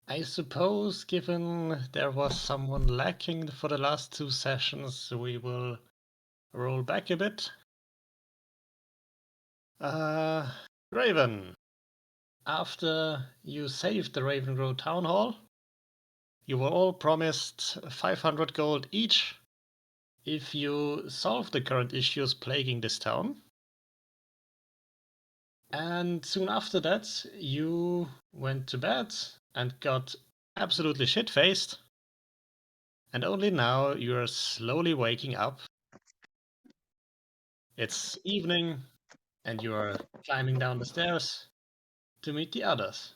I suppose, given there was someone lacking for the last 2 sessions, we will roll back a bit. Raven, after you saved the Raven Grove Town Hall, you were all promised 500 gold each if you solve the current issues plaguing this town. And soon after that, you went to bed and got absolutely shit-faced. And only now you're slowly waking up. It's evening, and you are climbing down the stairs to meet the others.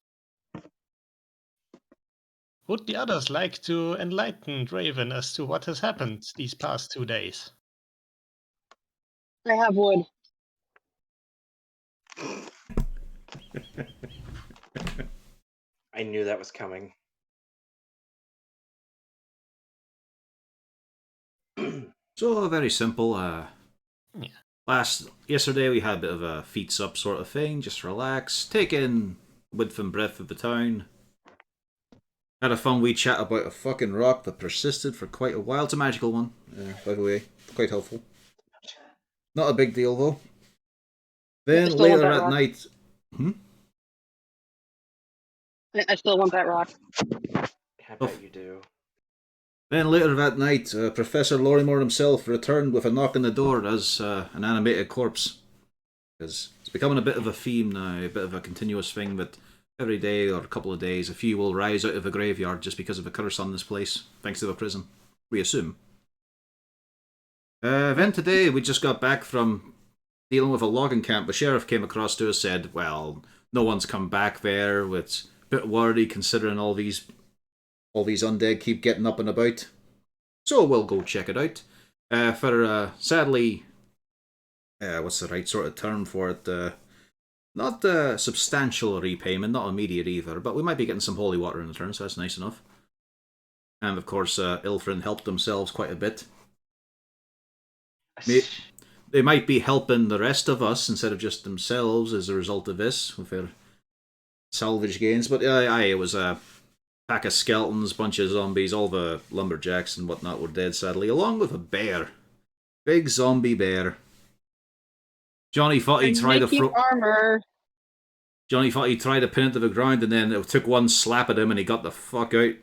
Would the others like to enlighten Draven as to what has happened these past 2 days? I have wood. I knew that was coming. So very simple. Yeah. Yesterday we had a bit of a feet up sort of thing, just relax, take in width and breadth of the town. Had a fun wee chat about a fucking rock that persisted for quite a while. It's a magical one, by the way, quite helpful. Not a big deal though. Then later at night, I still want that rock. I bet you do. Then later that night, Professor Lorrimore himself returned with a knock on the door as an animated corpse. Because it's becoming a bit of a theme now, a bit of a continuous thing that every day or a couple of days, a few will rise out of a graveyard just because of a curse on this place, thanks to a prison. We assume. Then today, we just got back from dealing with a logging camp. The sheriff came across to us, said, well, no one's come back there. It's a bit worried considering all these undead keep getting up and about. So we'll go check it out. Sadly, what's the right sort of term for it? Not substantial repayment, not immediate either, but we might be getting some holy water in return, so that's nice enough. And of course, Ilfrin helped themselves quite a bit. They might be helping the rest of us instead of just themselves as a result of this, with their salvage gains, but it was a pack of skeletons, bunch of zombies, all the lumberjacks and whatnot were dead, sadly, along with a bear. Big zombie bear. Johnny thought he'd try armor. Johnny thought he'd try to pin it to the ground, and then it took one slap at him and he got the fuck out.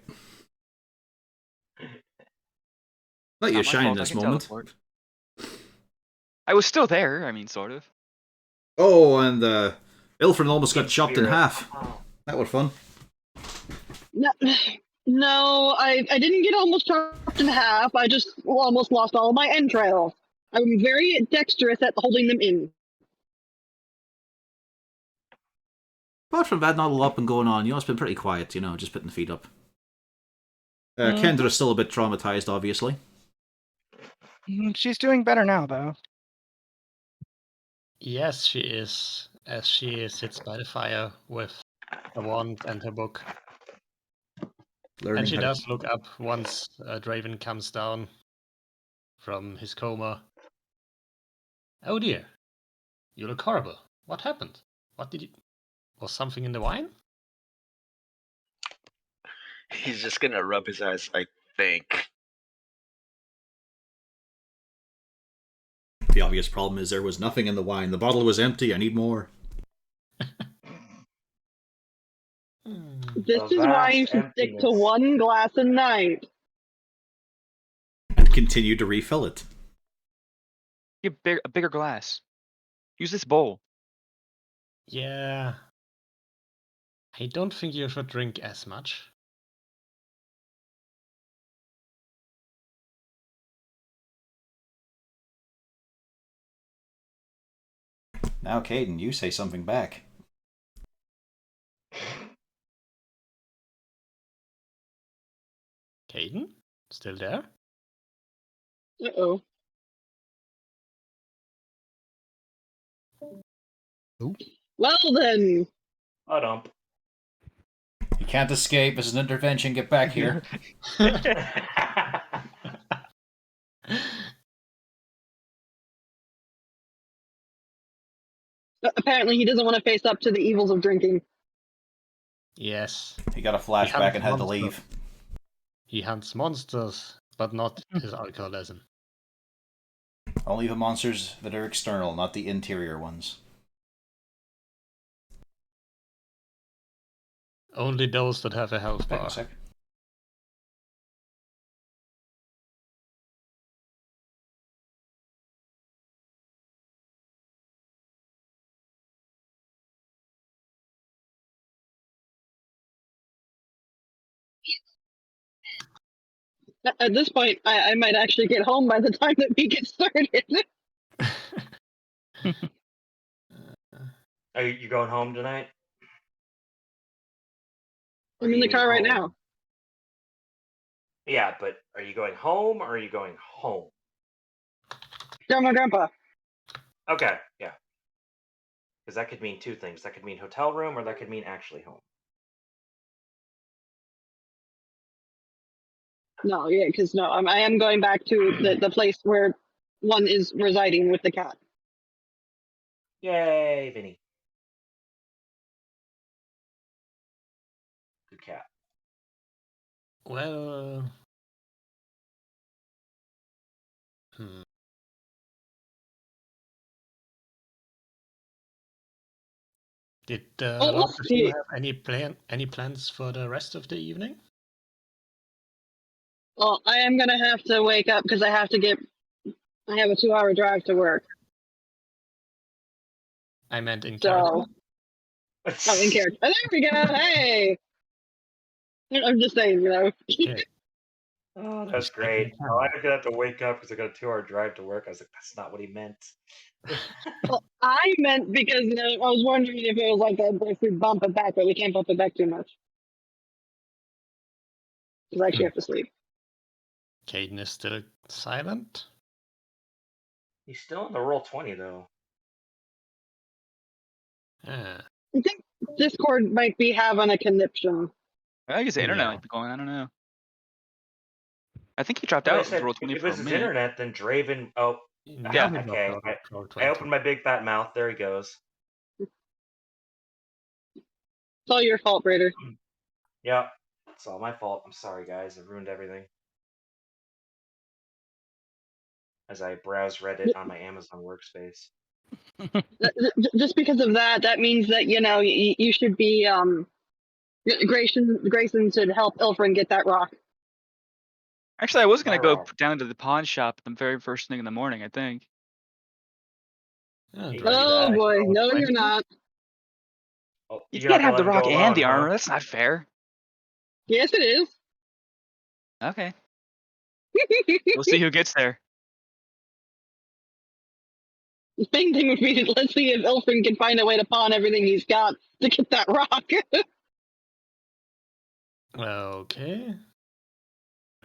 Not your shine in this moment. Teleport. I was still there, I mean, sort of. Oh, and Ilfrin almost got chopped in half. That was fun. No, I didn't get almost chopped in half. I just almost lost all of my entrails. I'm very dexterous at holding them in. Apart from that, not a lot been going on. It's been pretty quiet, just putting the feet up. Kendra's still a bit traumatized, obviously. She's doing better now, though. Yes, she is, as she sits by the fire with a wand and her book. And she does look up once Draven comes down from his coma. Oh dear, you look horrible. What happened? What did you... Was something in the wine? He's just gonna rub his eyes, I think. The obvious problem is there was nothing in the wine. The bottle was empty. I need more. This is why you should stick to one glass a night. And continue to refill it. Get a bigger glass. Use this bowl. Yeah. I don't think you should drink as much. Now, Caden, you say something back. Caden? Still there? Uh-oh. Ooh. Well then. I don't. You can't escape. This is an intervention. Get back here. Apparently he doesn't want to face up to the evils of drinking. Yes. He got a flashback and had to leave. He hunts monsters, but not his alcoholism. Only the monsters that are external, not the interior ones. Only those that have a health Back in bar. a sec. At this point, I might actually get home by the time that we get started. Are you going home tonight? Or I'm do in you the need car right home? now. Yeah, but are you going home or are you going home? Grandma, Grandpa. Okay, yeah. Because that could mean two things. That could mean hotel room or that could mean actually home. No, yeah, because no, I am going back to the place where one is residing with the cat. Yay, Vinny. Good cat. Well... Did the Oh, lot look, of you have any plans for the rest of the evening? well, I am gonna have to wake up because I have a 2-hour drive to work. I meant in So, character. in character. Oh, there we go. Hey, I'm just saying, you know. Okay. Oh, that's He's great. taking Oh, time. I'm gonna have to wake up because I got a 2-hour drive to work. I was like, that's not what he meant. Well, I meant because I was wondering if it was like that if we bump it back, but we can't bump it back too much because I actually have to sleep. Caden is still silent. He's still in the roll 20 though. Ah, I think Discord might be having a conniption. I guess the internet yeah. might be going. I don't know. I think he dropped Well, I out of said roll if 20 it for was a his minute. internet, then Draven. Oh, Now he dropped okay. out of roll I 20. opened my big fat mouth. There he goes. It's all your fault, Brader. Yeah, it's all my fault. I'm sorry, guys. I ruined everything. As I browse Reddit on my Amazon workspace. Just because of that, that means that you should be Grayson should help Ilfrin get that rock. Actually, I was gonna My go rock. down to the pawn shop the very first thing in the morning. I think. Ah, You can do Draven Oh that. is boy, roll no, you're 20. not. Oh, You you're can't not gonna have let the him rock go and alone, the huh? armor. That's not fair. Yes, it is. Okay, we'll see who gets there. The main thing would be let's see if Ilfrin can find a way to pawn everything he's got to get that rock. Okay.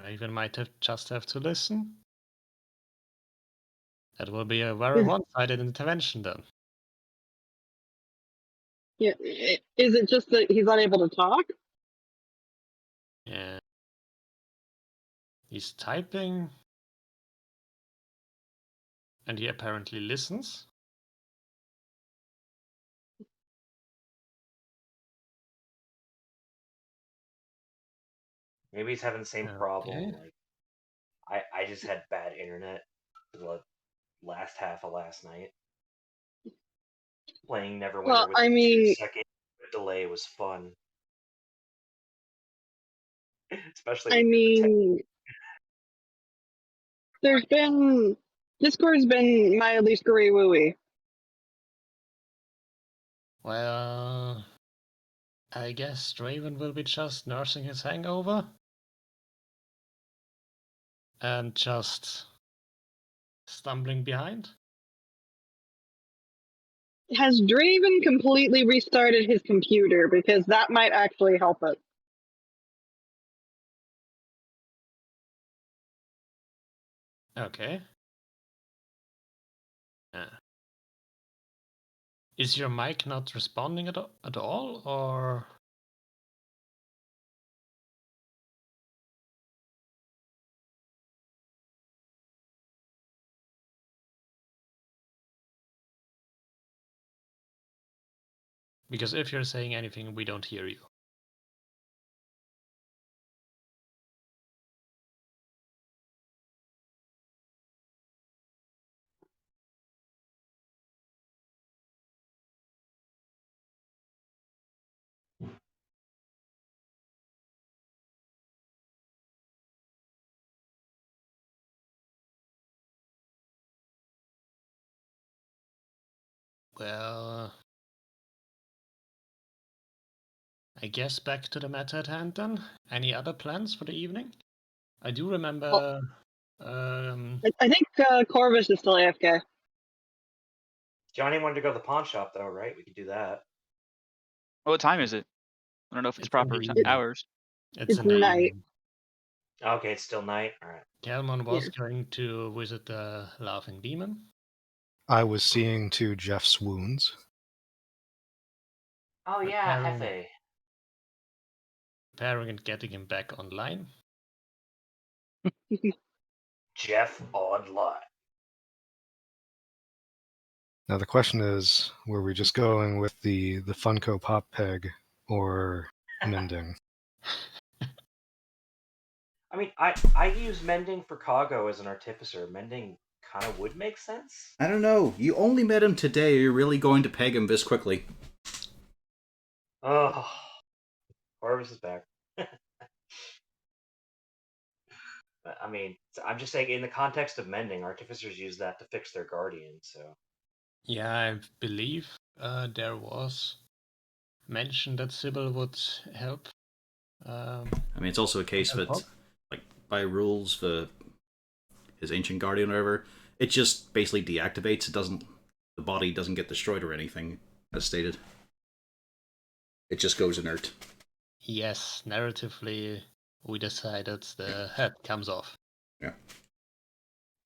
Raven might just have to listen. That will be a very one-sided intervention then. Yeah, is it just that he's unable to talk? Yeah. He's typing. And he apparently listens. Maybe he's having the same problem. Okay. Like, I just had bad internet for the last half of last night. Playing Neverwinter Well, with I the mean, 2-second delay was fun. Especially I with the mean, Discord's been mildly screwy wooey. Well, I guess Draven will be just nursing his hangover. And just stumbling behind. Has Draven completely restarted his computer? Because that might actually help it. Okay. Is your mic not responding at all, or? Because if you're saying anything, we don't hear you. Well, I guess back to the matter at hand then. Any other plans for the evening? I do remember. I think Corvus is still AFK. Johnny wanted to go to the pawn shop, though, right? We could do that. What time is it? I don't know if it's It's in proper the evening. hours. It's It's in the night. evening. Okay, it's still night. All right. Kalmon was going to visit the Laughing Demon. I was seeing to Jeff's wounds. Oh yeah, Preparing- Hefe. Preparing and getting him back online. Jeff online. Now the question is, were we just going with the Funko Pop Peg or mending? I mean, I use mending for Kago as an artificer. Mending kind of would make sense. I don't know. You only met him today. You're really going to peg him this quickly? Oh, Corvus is back. But, I mean, I'm just saying, in the context of mending, artificers use that to fix their guardian. So Yeah, I believe there was mention that Sybil would help. I mean, it's also a case Help that, out. like, by rules, his Ancient Guardian or whatever, it just basically deactivates. It doesn't. The body doesn't get destroyed or anything, as stated. It just goes inert. Yes, narratively, we decided the head comes off. it's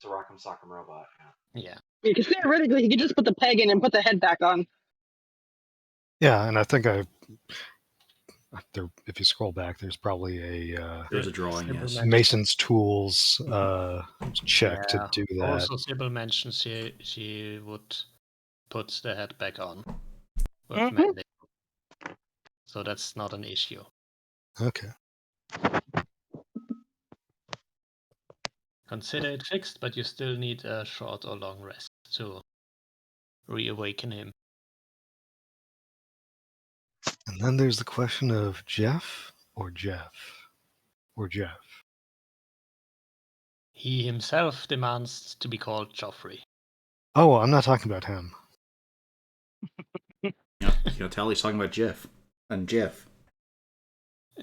a Rock'em Sock'em Robot. Yeah. Yeah. Because theoretically, he could just put the peg in and put the head back on. Yeah, and I think if you scroll back, there's probably a There's a drawing, Sybil yes. mentioned- Mason's Tools check Yeah, to do that. Also, Sybil mentioned she would put the head back on with Mhm. mending. So that's not an issue. Okay. Consider it fixed, but you still need a short or long rest to reawaken him. And then there's the question of Jeff or Jeff or Jeff. He himself demands to be called Joffrey. Oh, I'm not talking about him. Yeah, you can tell he's talking about Jeff. And Jeff.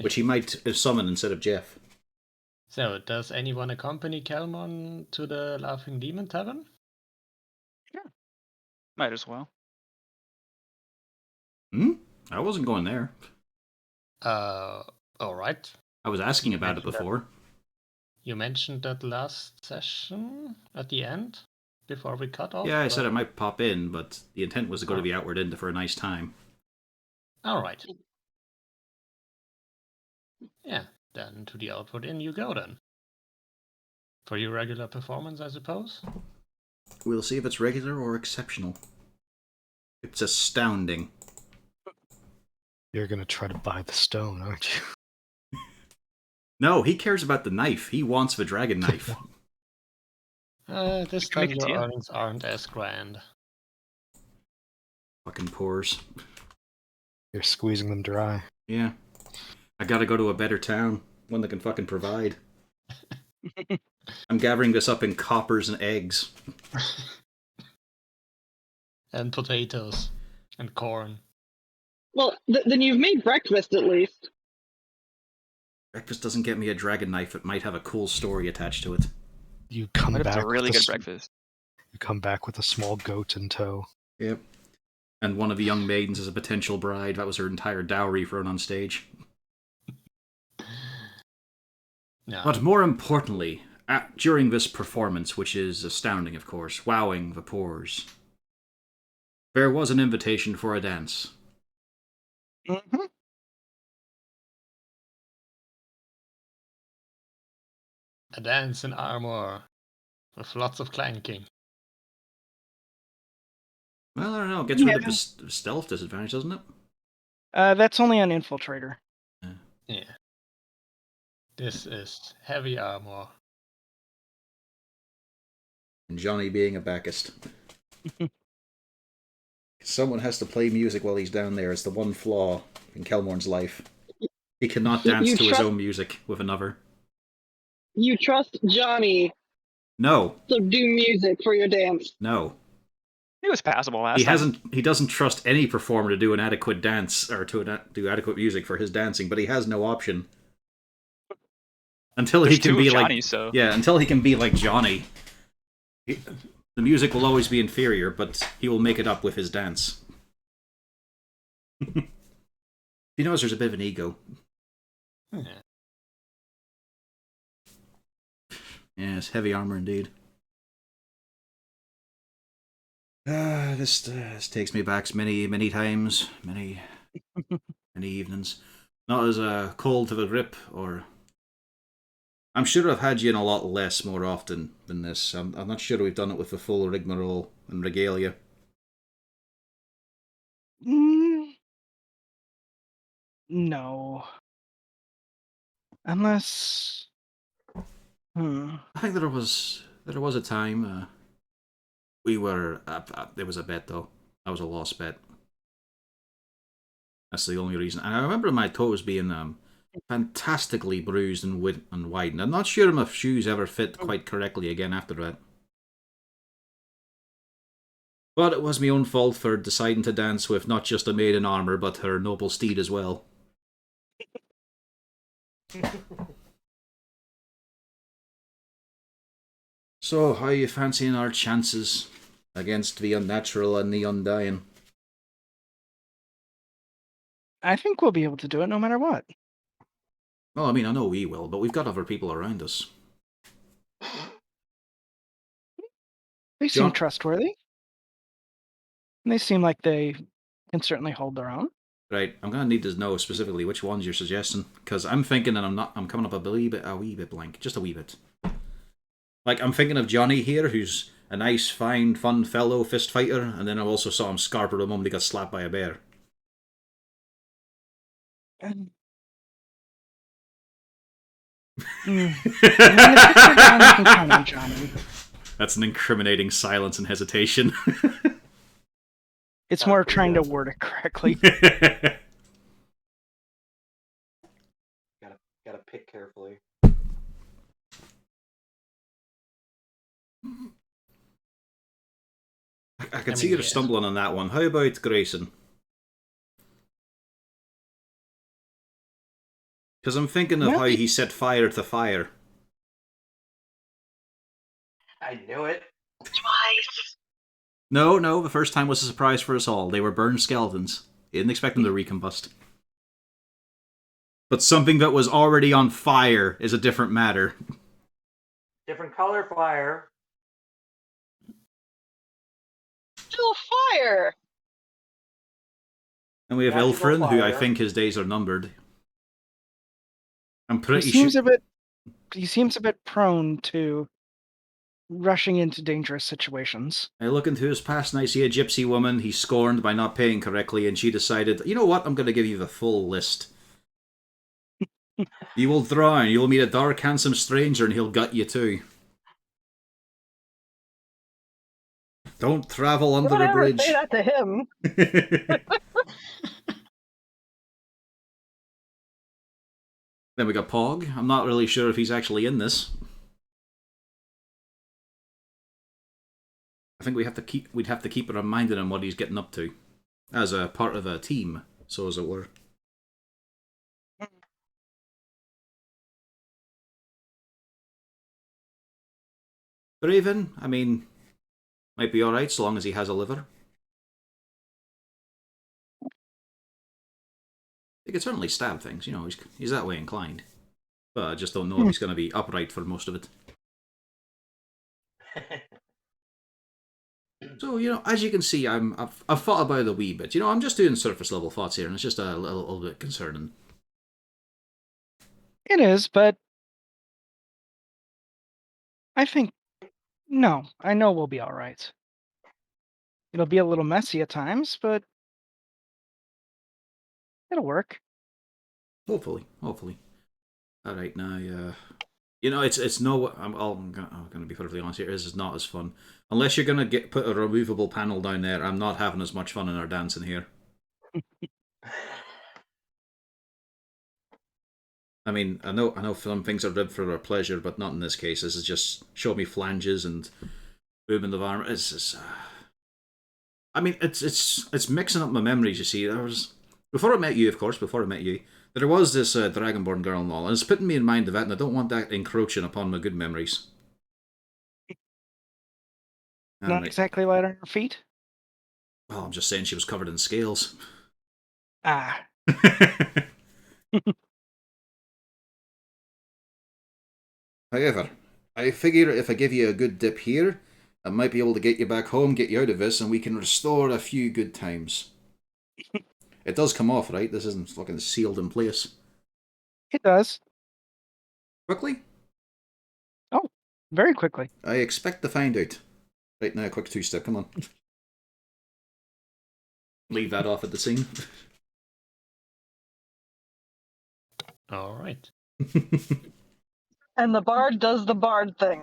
Which he might summon instead of Jeff. So, does anyone accompany Kelmon to the Laughing Demon Tavern? Might as well. I wasn't going there. Alright. I was asking about it Mentioned that. before. You mentioned that last session at the end, before we cut off. Yeah, I said but- I might pop in, but the intent was to go to the Outward Inn for a nice time. Alright. Yeah, then to the Outward Inn you go then. For your regular performance, I suppose? We'll see if it's regular or exceptional. It's astounding. You're going to try to buy the stone, aren't you? No, he cares about the knife. He wants the dragon knife. This can make time a your deal. earnings aren't as grand. Fucking pores. You're squeezing them dry. Yeah. I gotta go to a better town. One that can fucking provide. I'm gathering this up in coppers and eggs. And potatoes. And corn. Well, then you've made breakfast at least. Breakfast doesn't get me a dragon knife. It might have a cool story attached to it. You come What if it's back a really with good s- breakfast? You come back with a small goat in tow. Yep. And one of the young maidens is a potential bride. That was her entire dowry thrown on stage. No. But more importantly, during this performance, which is astounding, of course, wowing the pores, there was an invitation for a dance. Mm-hmm. A dance in armor. With lots of clanking. Well, I don't know. It gets rid of Yeah. the stealth disadvantage, doesn't it? That's only on Infiltrator. Yeah. This is heavy armor. And Johnny being a Bacchus. Someone has to play music while he's down there. It's the one flaw in Kelmorn's life. He cannot dance You to his trust- own music with another. You trust Johnny, No, so do music for your dance. no. It was passable last time. He doesn't trust any performer to do an adequate dance or to do adequate music for his dancing, but he has no option until There's he can two be of like Johnny, so until he can be like Johnny. The music will always be inferior, but he will make it up with his dance. He knows there's a bit of an ego. Yes, heavy armor indeed. This takes me back many times, many evenings. Not as cold to the grip, or I'm sure I've had you in a lot less more often than this. I'm not sure we've done it with the full rigmarole and regalia. No. Unless. I think there was a time we were. There was a bet though. That was a lost bet. That's the only reason. And I remember my toes being fantastically bruised and widened. I'm not sure my shoes ever fit quite correctly again after that. But it was my own fault for deciding to dance with not just a maid in armour, but her noble steed as well. So, how are you fancying our chances against the unnatural and the undying? I think we'll be able to do it no matter what. Well, I mean, I know we will, but we've got other people around us. They seem John? trustworthy. And they seem like they can certainly hold their own. Right, I'm gonna need to know specifically which ones you're suggesting, because I'm thinking, and I'm coming up a wee bit blank, just a wee bit. Like, I'm thinking of Johnny here, who's a nice, fine, fun fellow fist fighter, and then I also saw him scarper the moment he got slapped by a bear. That's an incriminating silence and hesitation. It's more of trying to word it correctly. Gotta pick carefully. I can see you're stumbling on that one. How about Grayson? Because I'm thinking of how he set fire to fire. I knew it. Twice. No, the first time was a surprise for us all. They were burned skeletons. You didn't expect them to recombust. But something that was already on fire is a different matter. Different color fire. Still fire. And we have Magical Ilfrin, who I fire. think his days are numbered. I'm pretty He seems sure. he seems a bit prone to rushing into dangerous situations. I look into his past and I see a gypsy woman he's scorned by not paying correctly, and she decided, you know what, I'm going to give you the full list. You will drown, you'll meet a dark, handsome stranger, and he'll gut you too. Don't travel under a bridge. Say that to him. Then we got Pog. I'm not really sure if he's actually in this. I think we'd have to keep reminding him what he's getting up to, as a part of a team, so as it were. Raven, I mean, might be alright so long as he has a liver. He could certainly stab things, you know, he's that way inclined. But I just don't know if he's going to be upright for most of it. So, you know, as you can see, I've thought about it a wee bit. You know, I'm just doing surface level thoughts here, and it's just a little bit concerning. It is, but I think I know we'll be all right. It'll be a little messy at times, but it'll work. Hopefully. All right, now, you know, it's no. I'm gonna be perfectly honest here. This is not as fun unless you're gonna put a removable panel down there. I'm not having as much fun in our dancing here. I mean, I know some things are ribbed for our pleasure, but not in this case. This is just show me flanges and movement of arm. It's just, I mean, it's mixing up my memories. You see, there was before I met you, of course. Before I met you, there was this Dragonborn girl and all, and it's putting me in mind of that, and I don't want that encroaching upon my good memories. Not And exactly light on her feet. well, I'm just saying she was covered in scales. Ah, However, I figure if I give you a good dip here, I might be able to get you back home, get you out of this, and we can restore a few good times. It does come off, right? This isn't fucking sealed in place. it does. Quickly? Oh, very quickly. I expect to find out. Right now, quick two-step, come on. Leave that off at the scene. All right. And the bard does the bard thing.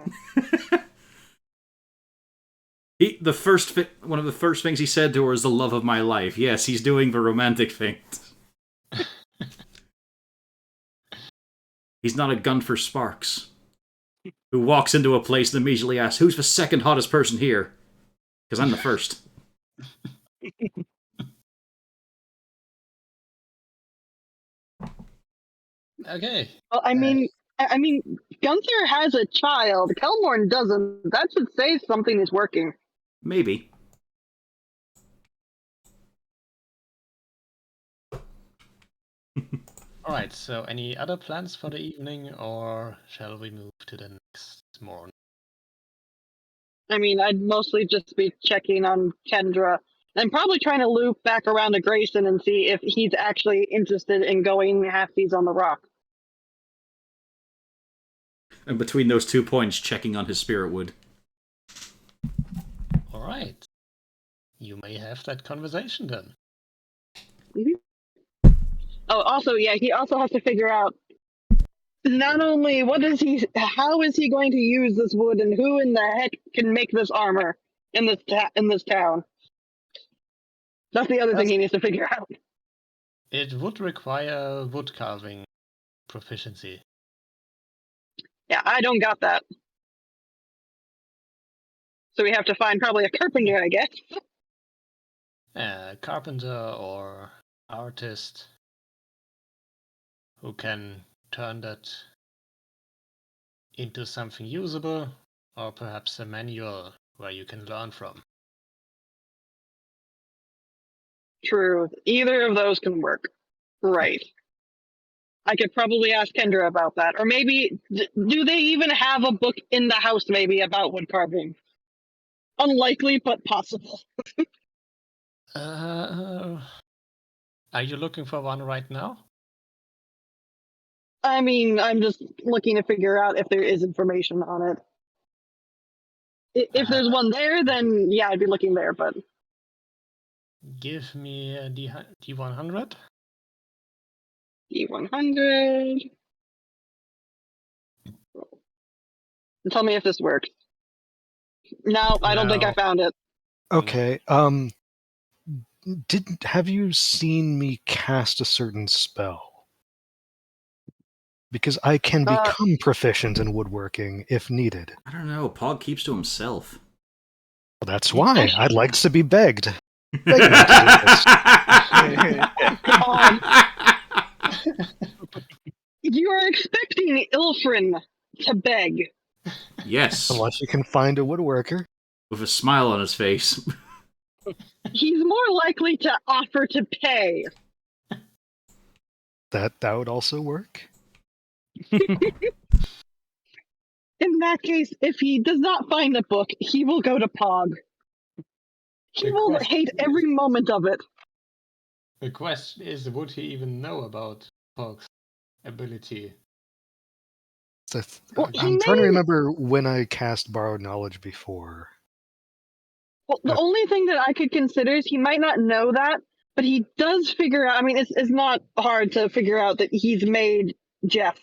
One of the first things he said to her is the love of my life. Yes, he's doing the romantic thing. He's not a gun for sparks. Who walks into a place and immediately asks, who's the second hottest person here? Because I'm the first. Okay. Well, I mean, Gunther has a child. Kelmorn doesn't. That should say something is working. Maybe. All right. So, any other plans for the evening, or shall we move to the next morning? I mean, I'd mostly just be checking on Kendra and probably trying to loop back around to Grayson and see if he's actually interested in going halfsies on the rock. And between those 2 points, checking on his spirit wood. All right. You may have that conversation then. Mm-hmm. Oh, also, yeah, he also has to figure out not only how is he going to use this wood, and who in the heck can make this armor in this town. That's the other thing he needs to figure out. It would require wood carving proficiency. Yeah, I don't got that. So we have to find probably a carpenter, I guess. A carpenter or artist who can turn that into something usable, or perhaps a manual where you can learn from. True. Either of those can work. Right. I could probably ask Kendra about that. Or maybe, do they even have a book in the house maybe about wood carving? Unlikely, but possible. Are you looking for one right now? I mean, I'm just looking to figure out if there is information on it. If there's one there, then yeah, I'd be looking there, but... Give me a D100. D100... Tell me if this works. No, I don't think I found it. Okay. Have you seen me cast a certain spell? Because I can become proficient in woodworking if needed. I don't know. Pog keeps to himself. Well, that's why I'd like to be begged. Beg me to do this. You are expecting Ilfrin to beg. Yes. Unless you can find a woodworker. With a smile on his face. He's more likely to offer to pay. That would also work. In that case, if he does not find the book, he will go to Pog. He will hate every moment of it. The question is, would he even know about Pog's ability? Well, I'm trying to remember when I cast Borrowed Knowledge before. Well, the only thing that I could consider is he might not know that, but he does figure out. I mean, it's not hard to figure out that he's made Jeff.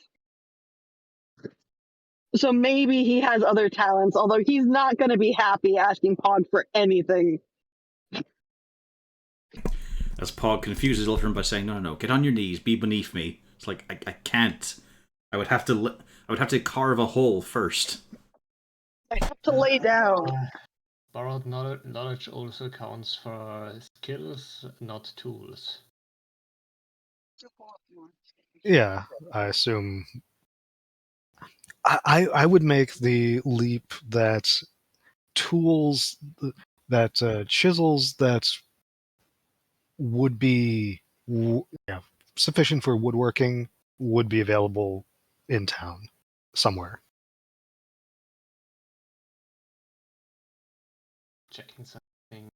So maybe he has other talents, although he's not going to be happy asking Pog for anything. As Pog confuses Ilfrin by saying, no, get on your knees, be beneath me. It's like, I can't. I would have to carve a hole first. I have to lay down. Borrowed knowledge also counts for skills, not tools. Yeah, I assume. I would make the leap that tools, that chisels that would be sufficient for woodworking would be available in town somewhere. Checking something.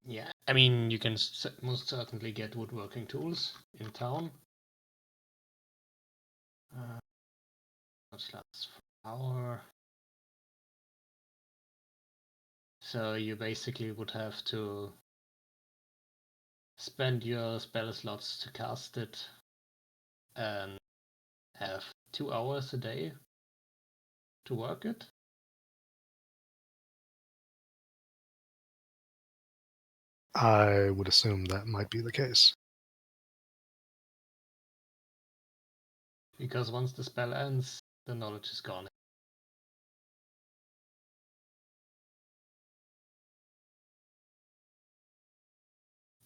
Yeah, I mean, you can most certainly get woodworking tools in town. Much less per hour. So you basically would have to spend your spell slots to cast it and have 2 hours a day to work it. I would assume that might be the case. Because once the spell ends, the knowledge is gone.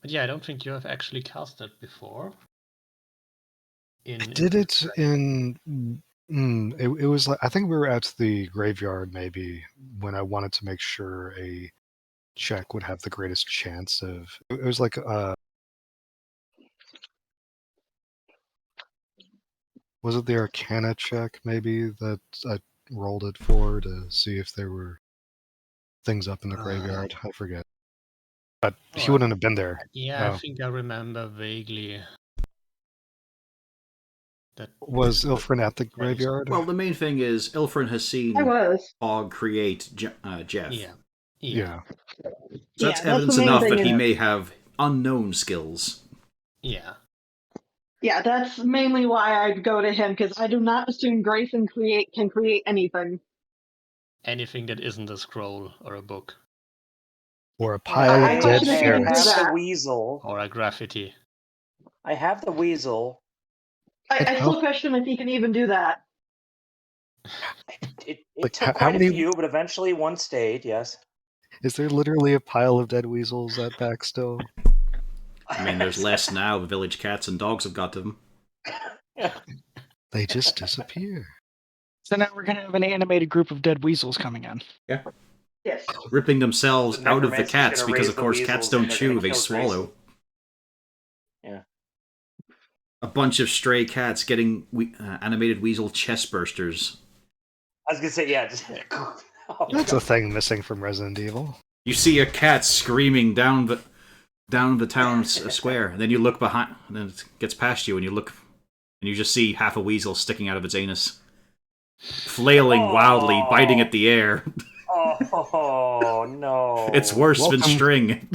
But yeah, I don't think you have actually cast it before. I did it in. It was like, I think we were at the graveyard maybe when I wanted to make sure a check would have the greatest chance of. It was like was it the Arcana check maybe that I rolled it for to see if there were things up in the graveyard? I forget. But he wouldn't have been there. Yeah, I think I remember vaguely. That Was Ilfrin at the graveyard? Well, the main thing is Ilfrin has seen I was. Og create Jeff. Yeah. So that's the evidence main enough thing that he is- may have unknown skills. Yeah. Yeah, that's mainly why I'd go to him, because I do not assume Grayson can create anything. Anything that isn't a scroll or a book. Or a pile I of dead question if he can do ferrets. that. The weasel. Or a graffiti. I have the weasel. I still question if he can even do that. It Like, took how quite many- a few, but eventually one stayed, yes. Is there literally a pile of dead weasels at back still? I mean, there's less now. Village cats and dogs have got to them. They just disappear. So now we're gonna have an animated group of dead weasels coming in. Yeah. Yes. Ripping themselves The out of the necromancer's cats gonna because, raise of the course, cats weasels don't and they're chew, gonna they kill swallow. Grayson. Yeah. A bunch of stray cats getting animated weasel chest bursters. I was gonna say, yeah. Just, That's a thing missing from Resident Evil. You see a cat screaming down the town square, and then you look behind, and then it gets past you, and you look, and you just see half a weasel sticking out of its anus, flailing wildly, biting at the air. Oh no! It's worse Welcome. than string.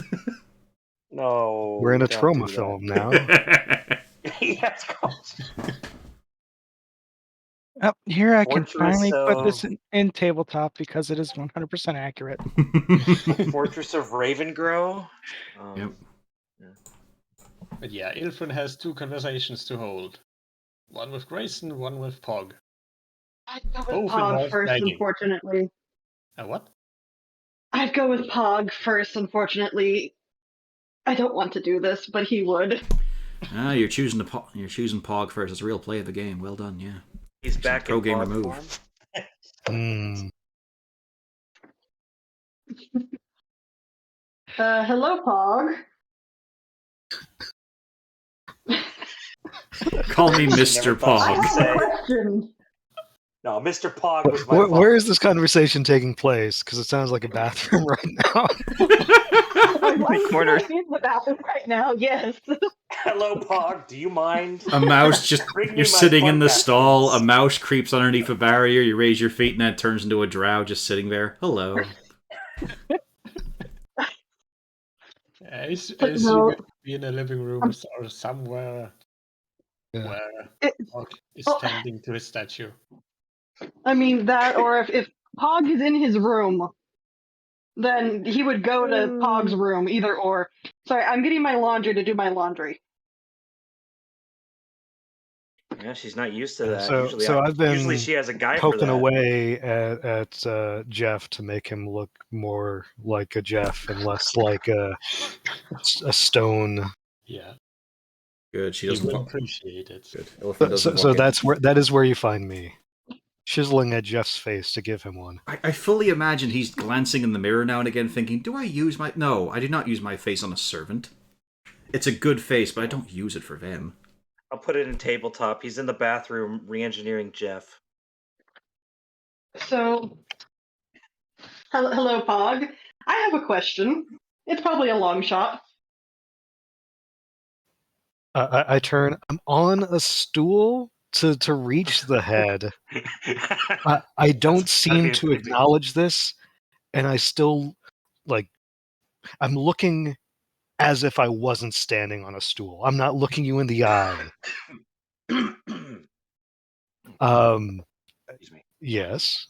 No. We're in a don't trauma do that. film now. Yes, Oh, here I can Fortress finally put this of- in tabletop because it is 100% accurate. Fortress of Ravengrow. Yep. But yeah, Ilfrin has 2 conversations to hold. One with Grayson, one with Pog. I'd go with Both Pog involve first, begging. unfortunately. What? I'd go with Pog first, unfortunately. I don't want to do this, but he would. You're choosing Pog first. It's a real play of the game. Well done, yeah. He's back Pro in gamer Pog move. form. Hello, Pog. Call me Never Mr. thought I she'd Pog. have say. a question. No, Mr. Pog was my Where is this conversation taking place? Because it sounds like a bathroom right now. My wife corner. is in the bathroom right now, yes. Hello, Pog. Do you mind? A mouse just Bring me you're my sitting in the podcast, stall, a please. mouse creeps underneath a barrier, you raise your feet and then it turns into a drow just sitting there. Hello. I No. assume it would be in a living room or somewhere Yeah. where Pog is Oh. tending to his statue. I mean, that, or if Pog is in his room, then he would go to Pog's room, either or. Sorry, I'm getting my laundry to do my laundry. Yeah, she's not used to that. So I've been usually she has a guy for poking that. away at Jeff to make him look more like a Jeff and less like a stone. Yeah. Good. She He doesn't will want. appreciate it. Good. Elephant doesn't So want it. that is where you find me, chiseling at Jeff's face to give him one. I fully imagine he's glancing in the mirror now and again, thinking, "Do I use my? No, I do not use my face on a servant. It's a good face, but I don't use it for them." I'll put it in tabletop. He's in the bathroom re-engineering Jeff. So, hello, Pog. I have a question. It's probably a long shot. I turn. I'm on a stool to reach the head. I don't seem to acknowledge this, and I still I'm looking as if I wasn't standing on a stool. I'm not looking you in the eye. Excuse me. Yes.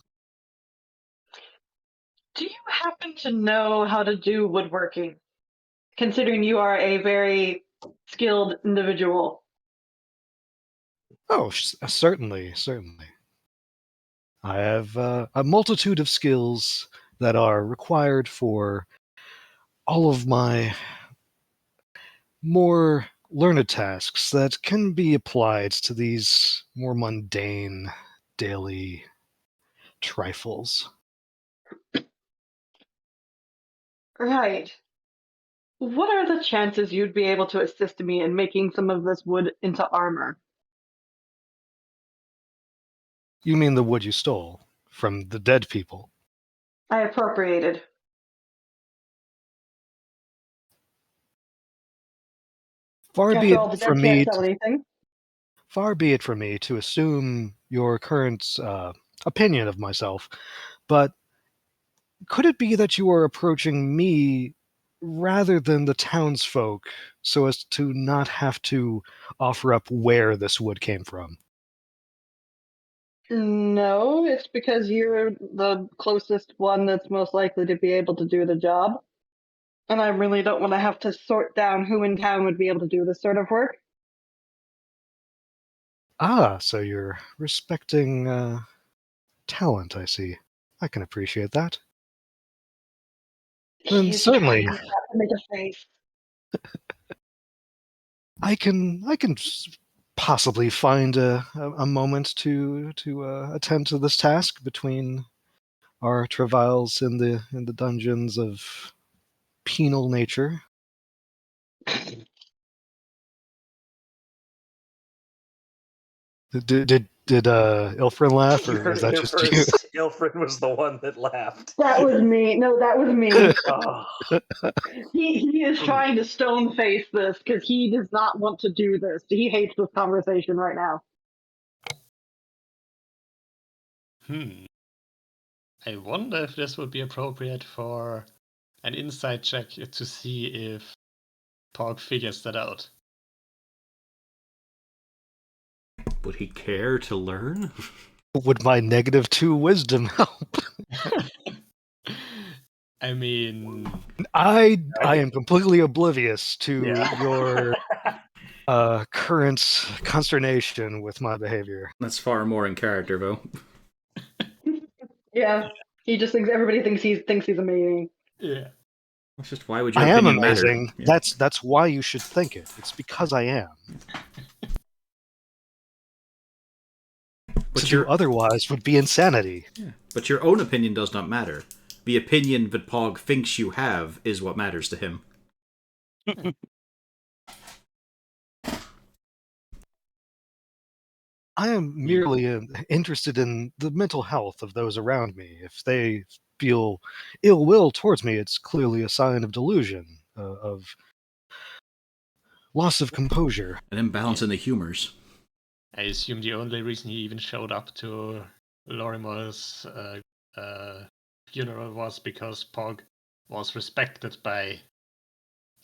Do you happen to know how to do woodworking? Considering you are a very skilled individual. Oh, certainly. I have a multitude of skills that are required for all of my more learned tasks that can be applied to these more mundane daily trifles. Right. What are the chances you'd be able to assist me in making some of this wood into armor? You mean the wood you stole from the dead people? I appropriated. Far be After all, it the from dead can't me. sell anything. Far be it from me to assume your current opinion of myself, but could it be that you are approaching me rather than the townsfolk so as to not have to offer up where this wood came from? No, it's because you're the closest one that's most likely to be able to do the job. And I really don't want to have to sort down who in town would be able to do this sort of work. Ah, so you're respecting talent, I see. I can appreciate that. Then He's certainly, trying not to make a face. I can possibly find a moment to attend to this task between our travails in the dungeons of penal nature. Did Ilfrin laugh, or was that just you? Ilfrin was the one that laughed. That was me. No, that was me. Oh. He is trying to stone face this because he does not want to do this. He hates this conversation right now. I wonder if this would be appropriate for an insight check to see if Pog figures that out. Would he care to learn? Would my -2 wisdom help? I mean, I am completely oblivious to your current consternation with my behavior. That's far more in character, though. Yeah, he just thinks everybody thinks he's amazing. yeah. That's just why would your I am opinion amazing. matter? Yeah. That's why you should think it. It's because I am. But to do otherwise would be insanity. Yeah. But your own opinion does not matter. The opinion that Pog thinks you have is what matters to him. I am merely interested in the mental health of those around me. If they feel ill will towards me, it's clearly a sign of delusion, of loss of composure. An imbalance in the humors. I assume the only reason he even showed up to Lorimor's funeral was because Pog was respected by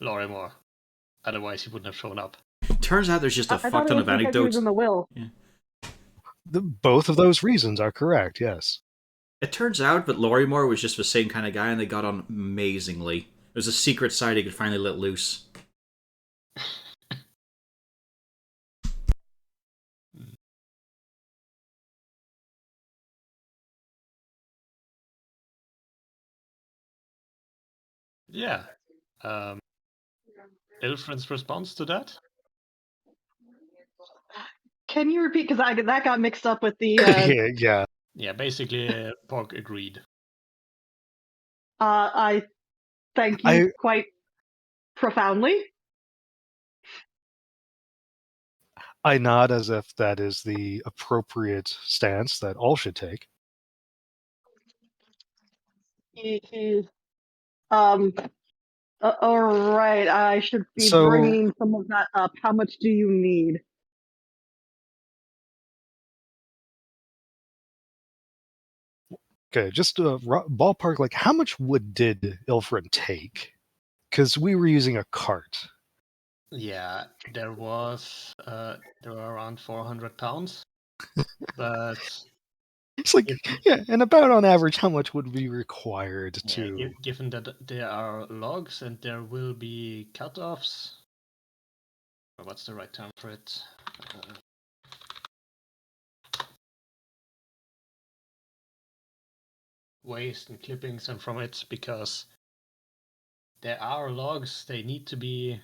Lorimor. Otherwise, he wouldn't have shown up. Turns out there's just a fuck ton of anecdotes. In the will. Yeah. Both of those reasons are correct, yes. It turns out that Lorrimore was just the same kind of guy, and they got on amazingly. There's a secret side he could finally let loose. Yeah. Ilfrin's response to that? Can you repeat? Because that got mixed up with the. Yeah. Yeah, basically, Pork agreed. I thank you quite profoundly. I nod as if that is the appropriate stance that all should take. All right, I should be bringing some of that up. How much do you need? Okay, just ballpark, like how much wood did Ilfrin take? Because we were using a cart. Yeah, there were around 400 pounds, but It's like, yeah, and about on average, how much would be required to... given that there are logs and there will be cut-offs, or what's the right term for it? Waste and clippings and from it, because there are logs, they need to be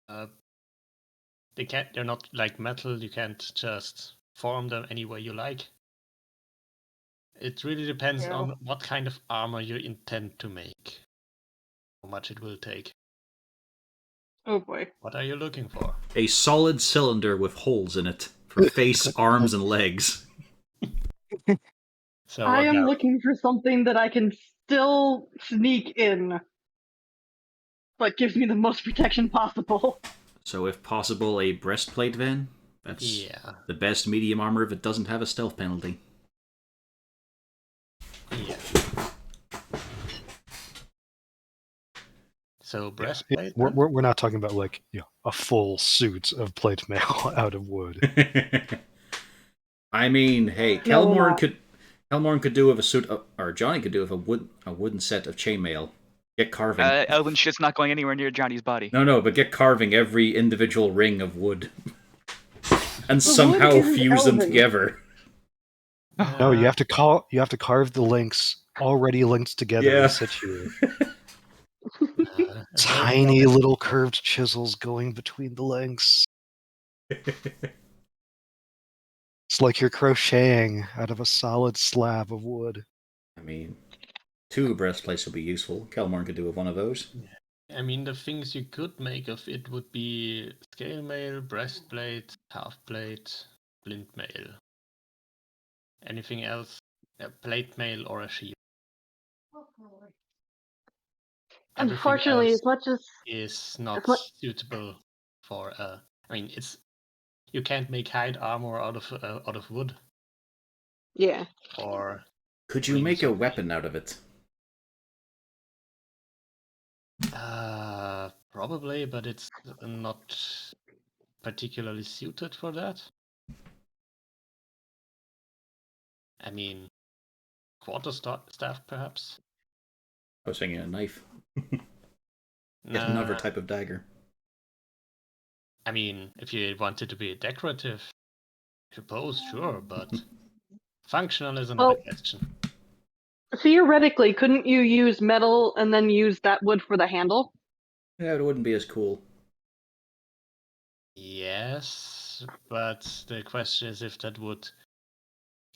they're not like metal, you can't just form them any way you like. It really depends on what kind of armor you intend to make, how much it will take. Oh boy. What are you looking for? A solid cylinder with holes in it for face, arms, and legs. So I am looking for something that I can still sneak in, but gives me the most protection possible. So if possible, a breastplate then? That's the best medium armor if it doesn't have a stealth penalty. Yeah. So breastplate. We're not talking about like a full suit of plate mail out of wood. I mean, hey, Kelmorn could do with a suit, or Johnny could do with a wooden set of chainmail. Get carving. Elven shit's not going anywhere near Johnny's body. No, but get carving every individual ring of wood, and somehow fuse them together. No, you have to carve the links already linked together in situ. Tiny little curved chisels going between the links. It's like you're crocheting out of a solid slab of wood. I mean, 2 breastplates would be useful. Kelmorn could do with one of those. I mean, the things you could make of it would be scale mail, breastplate, half plate, flint mail. Anything else? A plate mail or a shield. Unfortunately, as much as is not suitable for I mean, you can't make hide armor out of wood. Yeah. Or could you make a weapon out of it? Probably, but it's not particularly suited for that. I mean, quarterstaff, perhaps. I was thinking a knife. Yet another type of dagger. I mean, if you wanted to be decorative, I suppose, sure, but functional is another question. Theoretically, couldn't you use metal and then use that wood for the handle? Yeah, it wouldn't be as cool. Yes, but the question is if that would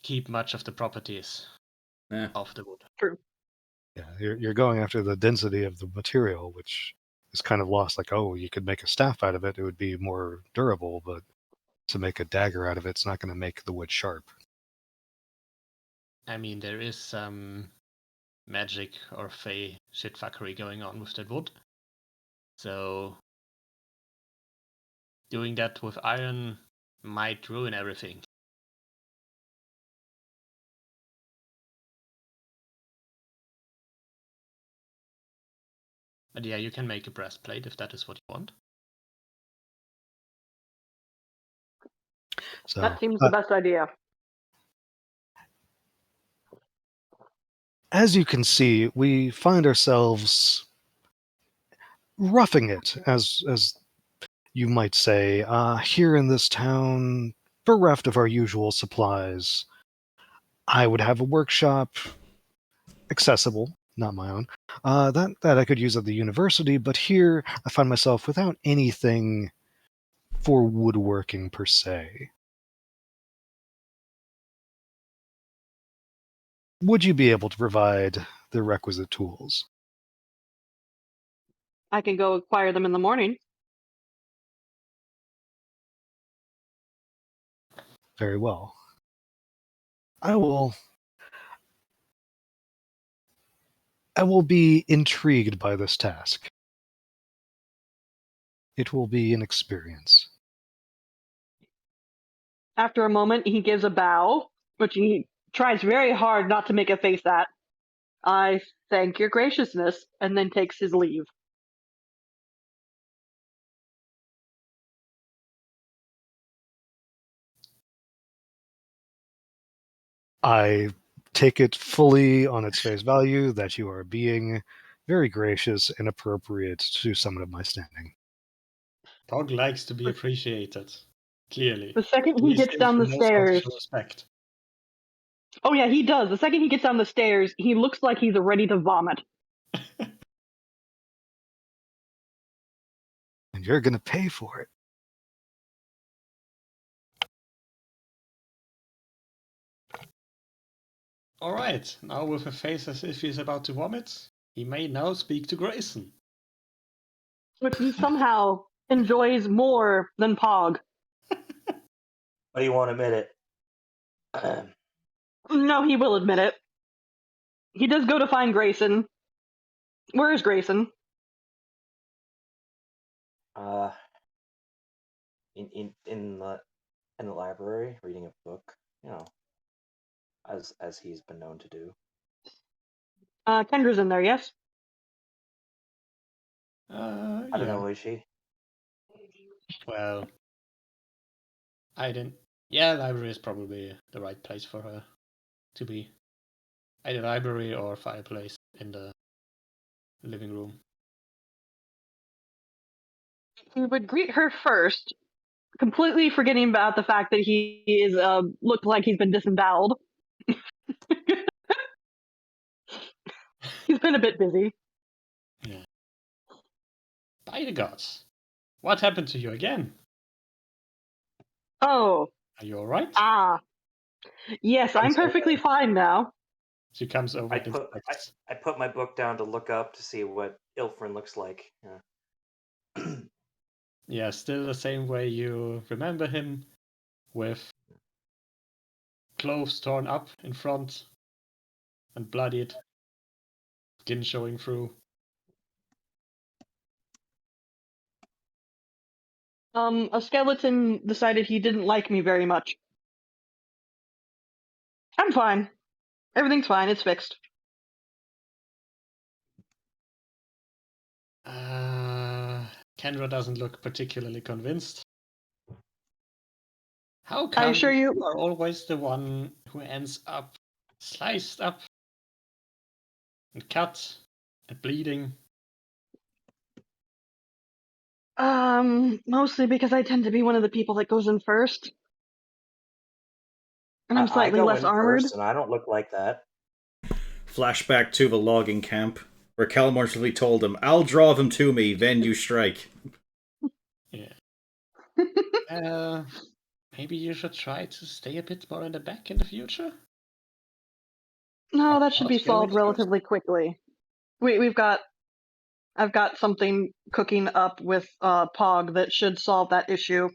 keep much of the properties of the wood. True. Yeah, you're going after the density of the material, which is kind of lost. Like, oh, you could make a staff out of it; it would be more durable. But to make a dagger out of it's not going to make the wood sharp. I mean, there is some magic or fey shitfuckery going on with that wood. So doing that with iron might ruin everything. But yeah, you can make a breastplate if that is what you want. So that seems the best idea. As you can see, we find ourselves roughing it, as you might say, here in this town, bereft of our usual supplies. I would have a workshop, accessible, not my own, that I could use at the university, but here I find myself without anything for woodworking per se. Would you be able to provide the requisite tools? I can go acquire them in the morning. Very well. I will be intrigued by this task. It will be an experience. After a moment, he gives a bow, which he tries very hard not to make a face at. I thank your graciousness, and then takes his leave. I take it fully on its face value that you are being very gracious and appropriate to someone of my standing. Pog likes to be appreciated. Clearly. The second he These gets days down he the knows how to stairs, show respect. oh yeah, he does. The second he gets down the stairs, he looks like he's ready to vomit. And you're going to pay for it. Alright, now with a face as if he's about to vomit, he may now speak to Grayson. Which he somehow enjoys more than Pog. But he won't admit it. No, he will admit it. He does go to find Grayson. Where is Grayson? In the library, reading a book, you know, as he's been known to do. Kendra's in there, yes? I don't know, is she? Well, I didn't. Yeah, library is probably the right place for her to be. Either library or fireplace in the living room. He would greet her first, completely forgetting about the fact that he is looked like he's been disemboweled. He's been a bit busy. Yeah. By the gods. What happened to you again? Oh. Are you alright? Yes, I'm perfectly fine now. She comes over and I put my book down to look up to see what Ilfrin looks like. Yeah. Yeah, still the same way you remember him, with clothes torn up in front and bloodied, skin showing through. A skeleton decided he didn't like me very much. I'm fine. Everything's fine. It's fixed. Kendra doesn't look particularly convinced. How I come assure you, are always the one who ends up sliced up and cut and bleeding? mostly because I tend to be one of the people that goes in first. And I'm slightly I go less in armored. first, and I don't look like that. Flashback to the logging camp, where Kelmore simply told him, "I'll draw them to me, then you strike." Yeah. Maybe you should try to stay a bit more in the back in the future? No, that should be solved relatively quickly. I've got something cooking up with Pog that should solve that issue.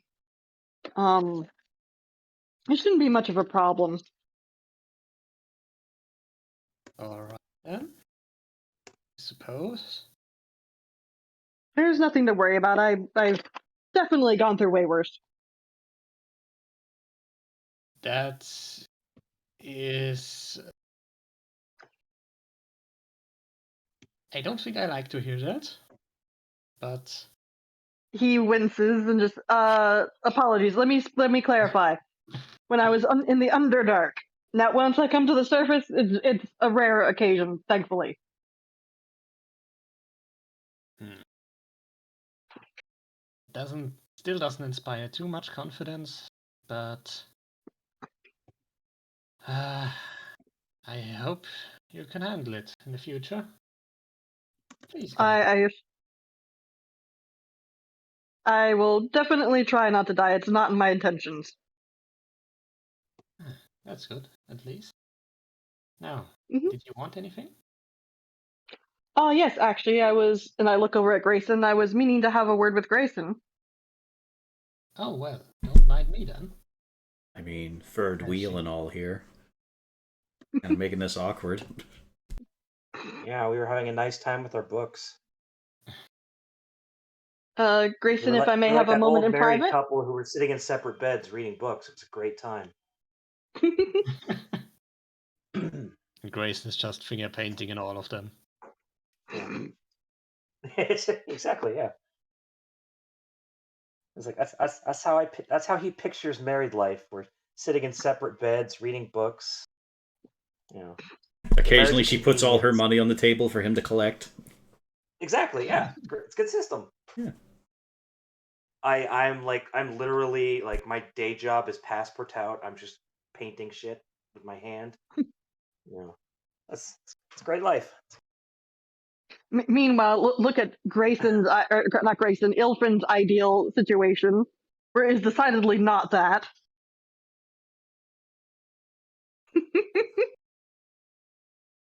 It shouldn't be much of a problem. Alright then. I suppose. There's nothing to worry about. I've definitely gone through way worse. That is... I don't think I like to hear that. But... He winces and just, apologies. Let me clarify. When I was in the Underdark, Now, once I come to the surface, it's a rare occasion, thankfully. Still doesn't inspire too much confidence, but I hope you can handle it in the future. Please come. I will definitely try not to die. It's not in my intentions. That's good, at least. Now, Mhm. did you want anything? Oh, yes, actually, and I look over at Grayson. I was meaning to have a word with Grayson. Oh, well, don't mind me then. I mean, third I wheel see. and all here. And making this awkward. Yeah, we were having a nice time with our books. Grayson, if like, I may we were have like a that moment old in married private. couple who were sitting in separate beds reading books. It's a great time. And Grayson is just finger painting in all of them. Yeah. Exactly. Yeah. It's like that's how he pictures married life. We're sitting in separate beds reading books. You know. Occasionally, she puts all her money on the table for him to collect. Exactly. Yeah. It's a good system. Yeah. I'm literally like, my day job is passport out. I'm just painting shit with my hand. You know, it's a great life. Meanwhile, look at Grayson's, or not Grayson, Ilfrin's ideal situation, where it's decidedly not that.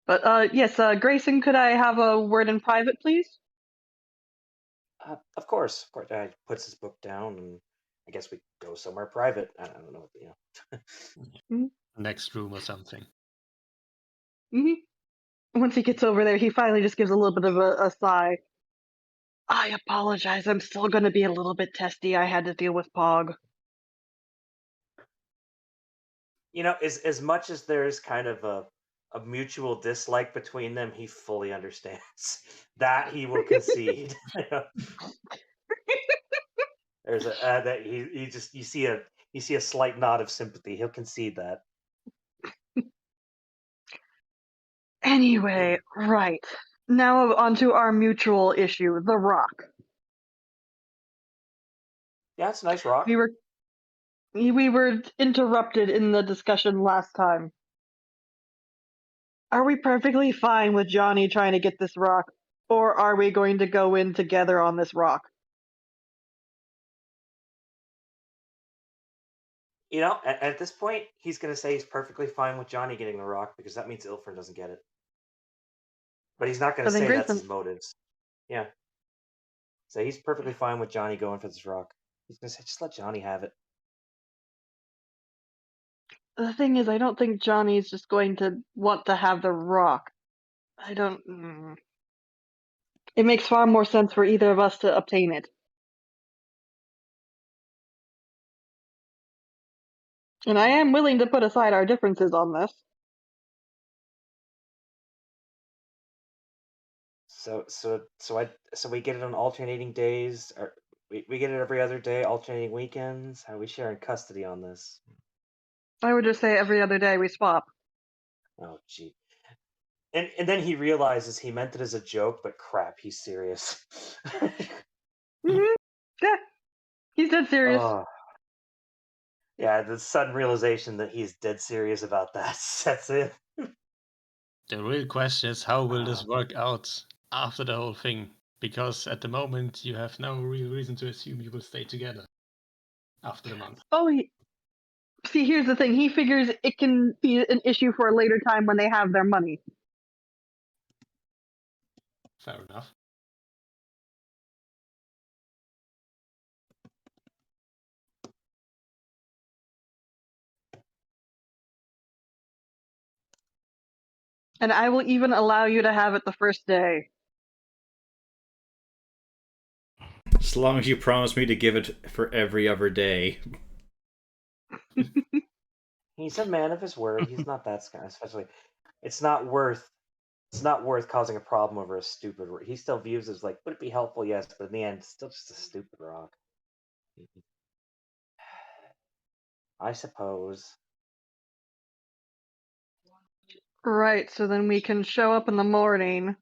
But yes, Grayson, could I have a word in private, please? Of course. He puts his book down, and I guess we go somewhere private. I don't know. Next room or something. Once he gets over there, he finally just gives a little bit of a sigh. I apologize. I'm still going to be a little bit testy. I had to deal with Pog. As much as there's kind of a mutual dislike between them, he fully understands that he will concede. There's that he just you see a slight nod of sympathy. He'll concede that. Anyway, right. Now onto our mutual issue, the rock. Yeah, it's a nice rock. We were interrupted in the discussion last time. Are we perfectly fine with Johnny trying to get this rock, or are we going to go in together on this rock? At this point, he's going to say he's perfectly fine with Johnny getting the rock, because that means Ilfrin doesn't get it. But he's not going to So then say that's Grayson- his motives. Yeah. So he's perfectly fine with Johnny going for this rock. He's going to say, just let Johnny have it. The thing is, I don't think Johnny's just going to want to have the rock. I don't. It makes far more sense for either of us to obtain it. And I am willing to put aside our differences on this. So we get it on alternating days, or we get it every other day, alternating weekends. How are we sharing custody on this? I would just say every other day we swap. Oh, gee. And then he realizes he meant it as a joke, but crap, he's serious. Yeah, he's dead serious. Yeah, the sudden realization that he's dead serious about that sets in. The real question is, how will this work out after the whole thing? Because at the moment, you have no real reason to assume you will stay together after the month. See, here's the thing. He figures it can be an issue for a later time when they have their money. Fair enough. And I will even allow you to have it the first day. As long as you promise me to give it for every other day. He's a man of his word. He's not that guy, especially. It's not worth causing a problem over a stupid rock. He still views it as like, would it be helpful? Yes, but in the end, it's still just a stupid rock. I suppose. Right, so then we can show up in the morning.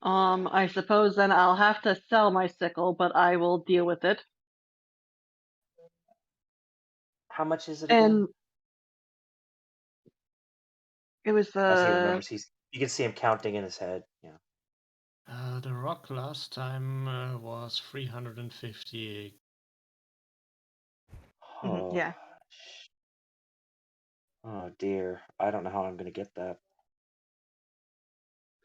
I suppose then I'll have to sell my sickle, but I will deal with it. How much is it again? And it was As he remembers, you can see him counting in his head. Yeah. The rock last time was 350. Oh. yeah. Oh dear, I don't know how I'm gonna get that.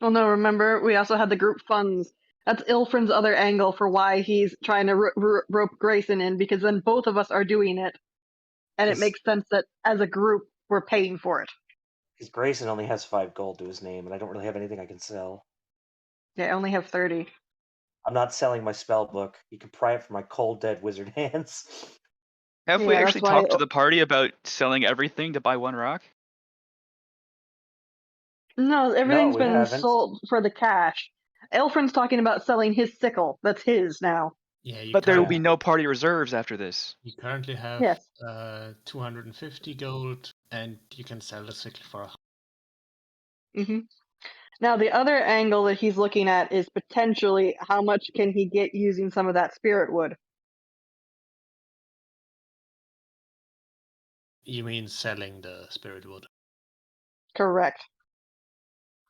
Well, no, remember, we also had the group funds. That's Ilfrin's other angle for why he's trying to rope Grayson in, because then both of us are doing it. And it makes sense that as a group, we're paying for it. Because Grayson only has 5 gold to his name, and I don't really have anything I can sell. Yeah, I only have 30. I'm not selling my spell book. You can pry it from my cold dead wizard hands. Have we Yeah, actually that's why- talked to the party about selling everything to buy 1 rock? No, everything's we been haven't. sold for the cash. Ilfrin's talking about selling his sickle. That's his now. Yeah, But there will be no party reserves after this. You currently have Yes. 250 gold, and you can sell the sickle for hmm Now, the other angle that he's looking at is potentially how much can he get using some of that spirit wood. You mean selling the spirit wood? Correct.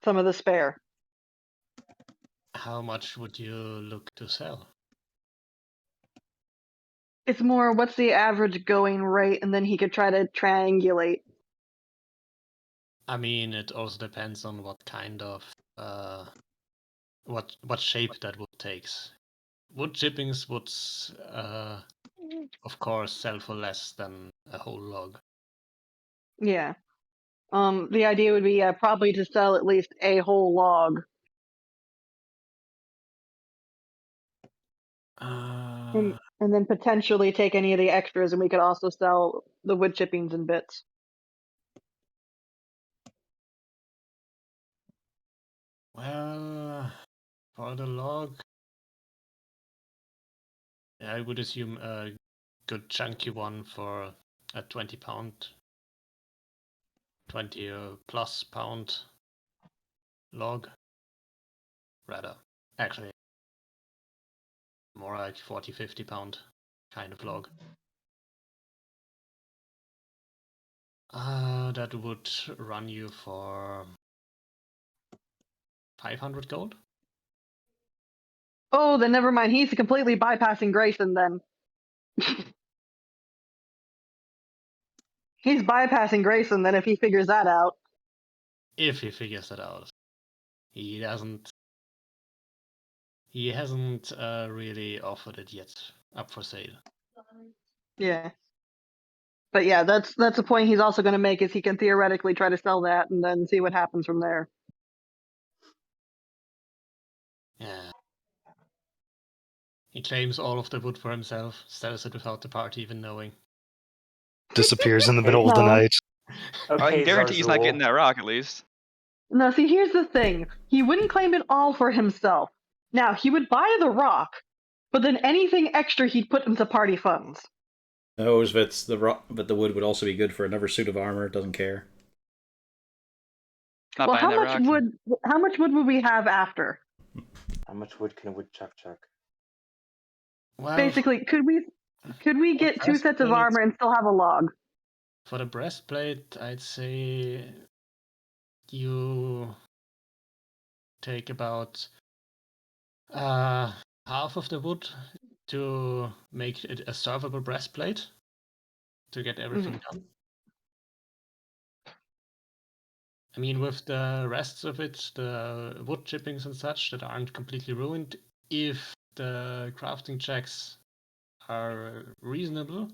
Some of the spare. How much would you look to sell? It's more what's the average going rate, and then he could try to triangulate. I mean, it also depends on what kind of what shape that wood takes. Wood chippings would, of course, sell for less than a whole log. Yeah. The idea would be probably to sell at least a whole log. And then potentially take any of the extras, and we could also sell the wood chippings and bits. Well, for the log, I would assume a good chunky one for a 20 pound, 20 plus pound log. Rather, actually, more like 40, 50 pound kind of log. That would run you for 500 gold. Oh, then never mind. He's completely bypassing Grayson then. He's bypassing Grayson then if he figures that out. If he figures that out. He doesn't. He hasn't really offered it yet up for sale. Yeah. But yeah, that's the point he's also going to make, is he can theoretically try to sell that and then see what happens from there. Yeah. He claims all of the wood for himself, sells it without the party even knowing. Disappears in the middle of the No. night. I can guarantee he's not getting that rock, at least. No, see, here's the thing. He wouldn't claim it all for himself. Now, he would buy the rock, but then anything extra he'd put into party funds. Knows that the wood would also be good for another suit of armor. Doesn't care. Not Well, buying how that much rock. how much wood would we have after? How much wood can a woodchuck chuck? Well, Basically, could we get 2 sets of breastplate- armor and still have a log? For the breastplate, I'd say you take about half of the wood to make it a servable breastplate to get everything done. I mean, with the rest of it, the wood chippings and such that aren't completely ruined, if the crafting checks are reasonable,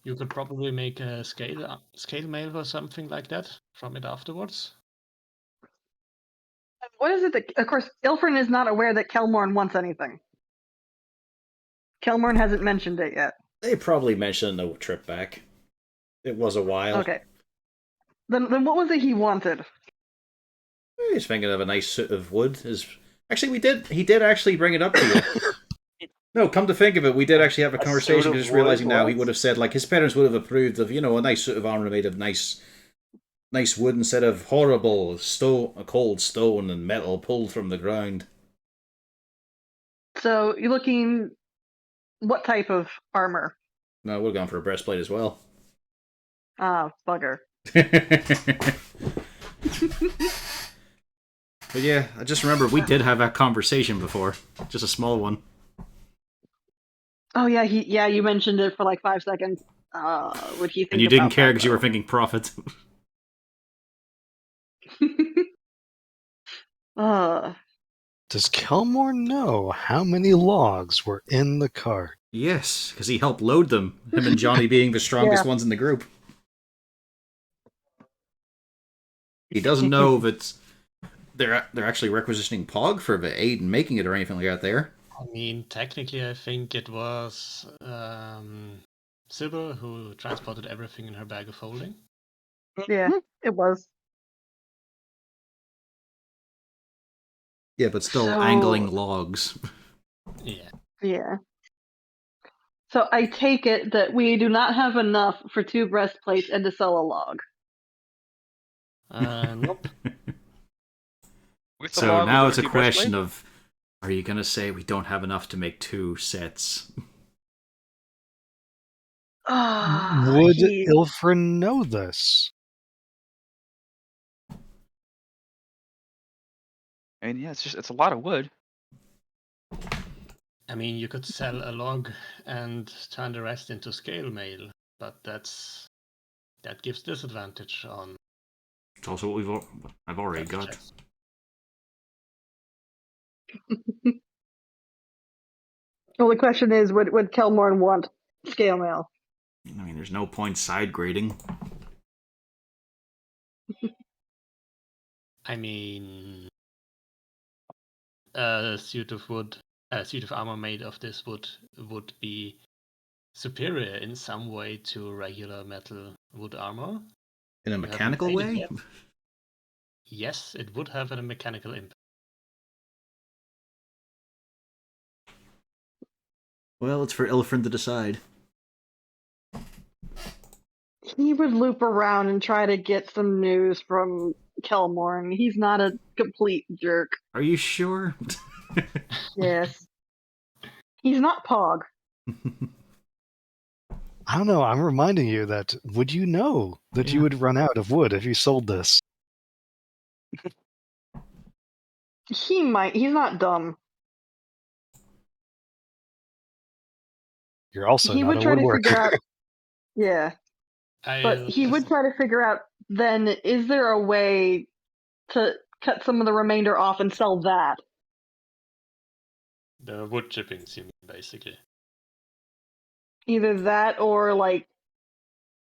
you could probably make a scale mail or something like that from it afterwards. What is it that, of course, Ilfrin is not aware that Kelmorn wants anything. Kelmorn hasn't mentioned it yet. They probably mentioned the trip back. It was a while. Okay. Then what was it he wanted? He's thinking of a nice suit of wood. Actually, he did actually bring it up to you. No, come to think of it, we did actually have a conversation. Just realizing now, he would have said, like, his parents would have approved of, a nice suit of armor made of nice Nice wood instead of horrible stone, cold stone and metal pulled from the ground. So you're looking what type of armor? No, we're going for a breastplate as well. Ah, bugger. But yeah, I just remember we did have that conversation before. Just a small one. Oh yeah, you mentioned it for like 5 seconds. What do you think? And you didn't about care that, because you were though? thinking profit. uh, Does Kelmore know how many logs were in the cart? Yes, because he helped load them. Him and Johnny being the strongest ones in the group. He doesn't know that they're actually requisitioning Pog for the aid in making it or anything like that there. I mean, technically, I think it was Sybil who transported everything in her bag of holding. yeah, it was. Yeah, but still So- angling logs. Yeah. Yeah. So I take it that we do not have enough for 2 breastplates and to sell a log. Nope. With the So log, now we'll it's go a with two question breastplate? of, are you going to say we don't have enough to make 2 sets? Would He- Ilfrin know this? And yeah, it's a lot of wood. I mean, you could sell a log and turn the rest into scale mail, but that gives disadvantage on. It's also what I've already death got. checks. Well, the question is, would Kelmorn want scale mail? I mean, there's no point side grading. I mean, a suit of armor made of this would be superior in some way to regular metal wood armor. In a You haven't mechanical made it way? yet. Yes, it would have a mechanical impact. Well, it's for Ilfrin to decide. He would loop around and try to get some news from Kelmorn. He's not a complete jerk. Are you sure? Yes. He's not Pog. I don't know. I'm reminding you that would you know that you Yeah. would run out of wood if you sold this? He might. He's not dumb. You're also He not would a try to woodworker. figure out. Yeah, I but he would try to figure out. Then, is there a way to cut some of the remainder off and sell that? the wood chippings, you mean, basically. Either that or like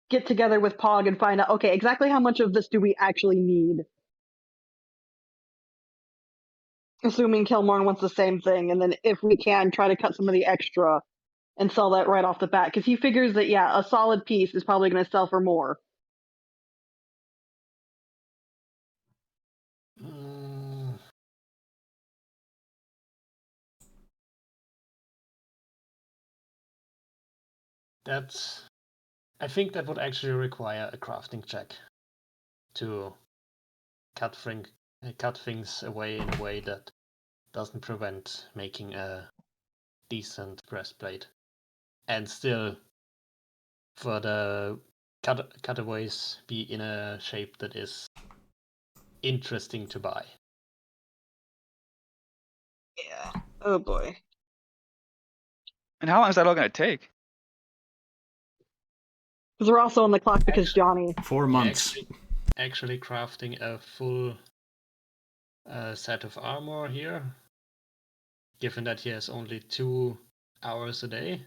get together with Pog and find out. Okay, exactly how much of this do we actually need? Assuming Kelmorn wants the same thing, and then if we can, try to cut some of the extra and sell that right off the bat, because he figures that a solid piece is probably going to sell for more. I think that would actually require a crafting check to cut things away in a way that doesn't prevent making a decent breastplate, and still for the cutaways be in a shape that is interesting to buy. Yeah. Oh boy. And how long is that all going to take? Because we're also on the clock because Johnny. 4 months. Actually crafting a full set of armor here, given that he has only 2 hours a day.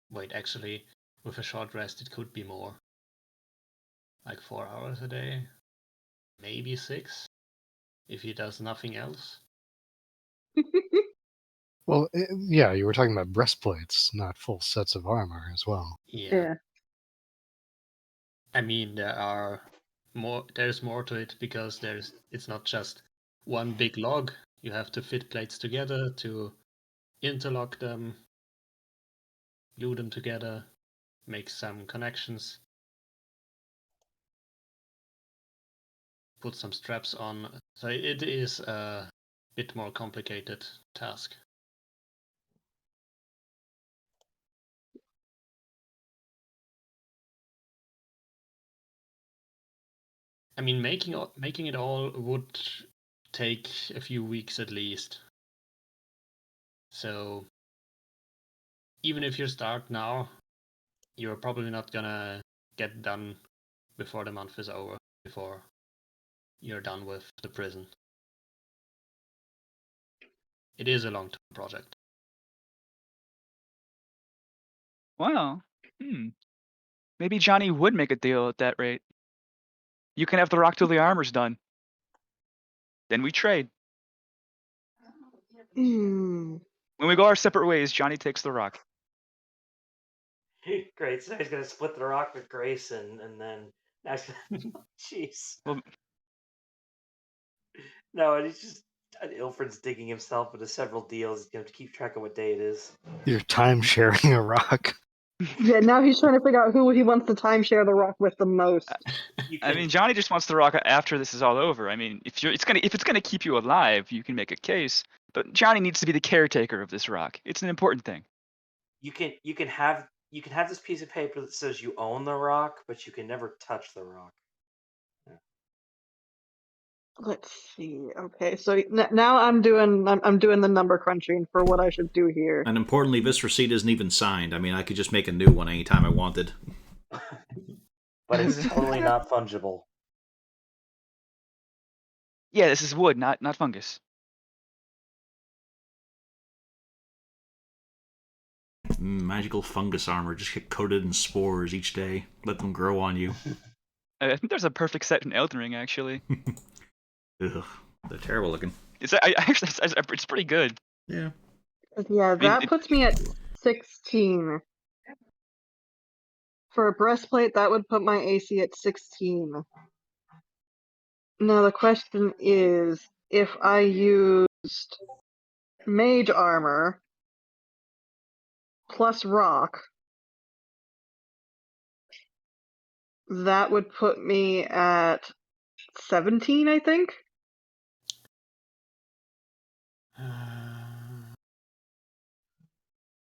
Wait, actually, with a short rest, it could be more. Like 4 hours a day, maybe 6, if he does nothing else. Well, yeah, you were talking about breastplates, not full sets of armor as well. Yeah. I mean, there's more to it because it's not just one big log. You have to fit plates together to interlock them, glue them together, make some connections. put some straps on. So it is a bit more complicated task. I mean, making it all would take a few weeks at least. So even if you start now, you're probably not gonna get done before the month is over, before you're done with the prison. It is a long-term project. Well, maybe Johnny would make a deal at that rate. You can have the rock till the armor's done. Then we trade. Hmm. When we go our separate ways, Johnny takes the rock. Great. So he's gonna split the rock with Grayson, and then jeez. Well, No, and he's just Ilfred's digging himself into several deals. You have to keep track of what day it is. You're time sharing a rock. Yeah, now he's trying to figure out who he wants to timeshare the rock with the most. I mean, Johnny just wants the rock after this is all over. I mean, if it's gonna keep you alive, you can make a case. But Johnny needs to be the caretaker of this rock. It's an important thing. you can have this piece of paper that says you own the rock, but you can never touch the rock. Let's see. Okay, so now I'm doing the number crunching for what I should do here. And importantly, this receipt isn't even signed. I mean, I could just make a new one anytime I wanted. But it's totally not fungible. Yeah, this is wood, not fungus. Magical fungus armor. Just get coated in spores each day. Let them grow on you. I think there's a perfect set in Elden Ring, actually. Ugh, they're terrible looking. It's pretty good. Yeah. Yeah, that puts me at 16. For a breastplate, that would put my AC at 16. Now the question is, if I used mage armor plus rock, that would put me at 17, I think.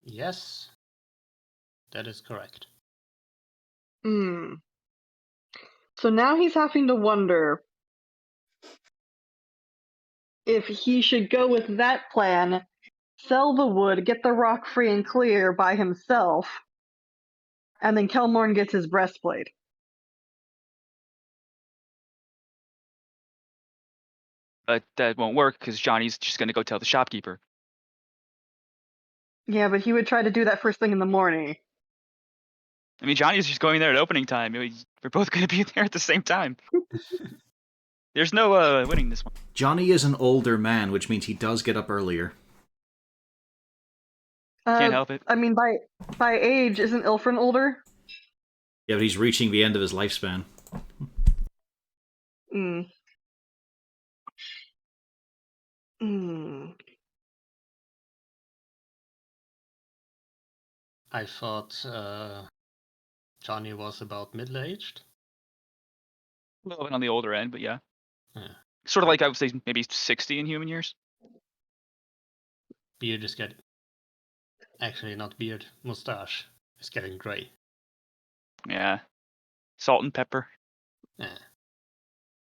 Yes, that is correct. So now he's having to wonder if he should go with that plan, sell the wood, get the rock free and clear by himself, and then Kelmorn gets his breastplate. But that won't work because Johnny's just gonna go tell the shopkeeper. Yeah, but he would try to do that first thing in the morning. I mean, Johnny's just going there at opening time. We're both gonna be there at the same time. There's no winning this one. Johnny is an older man, which means he does get up earlier. Can't help it. I mean, by age, isn't Ilfrin older? Yeah, but he's reaching the end of his lifespan. I thought Johnny was about middle-aged. A little bit on the older end, but yeah. Yeah. Sort of like I would say maybe 60 in human years. Beard is getting... Actually, not beard. Mustache is getting grey. Yeah. Salt and pepper. Yeah.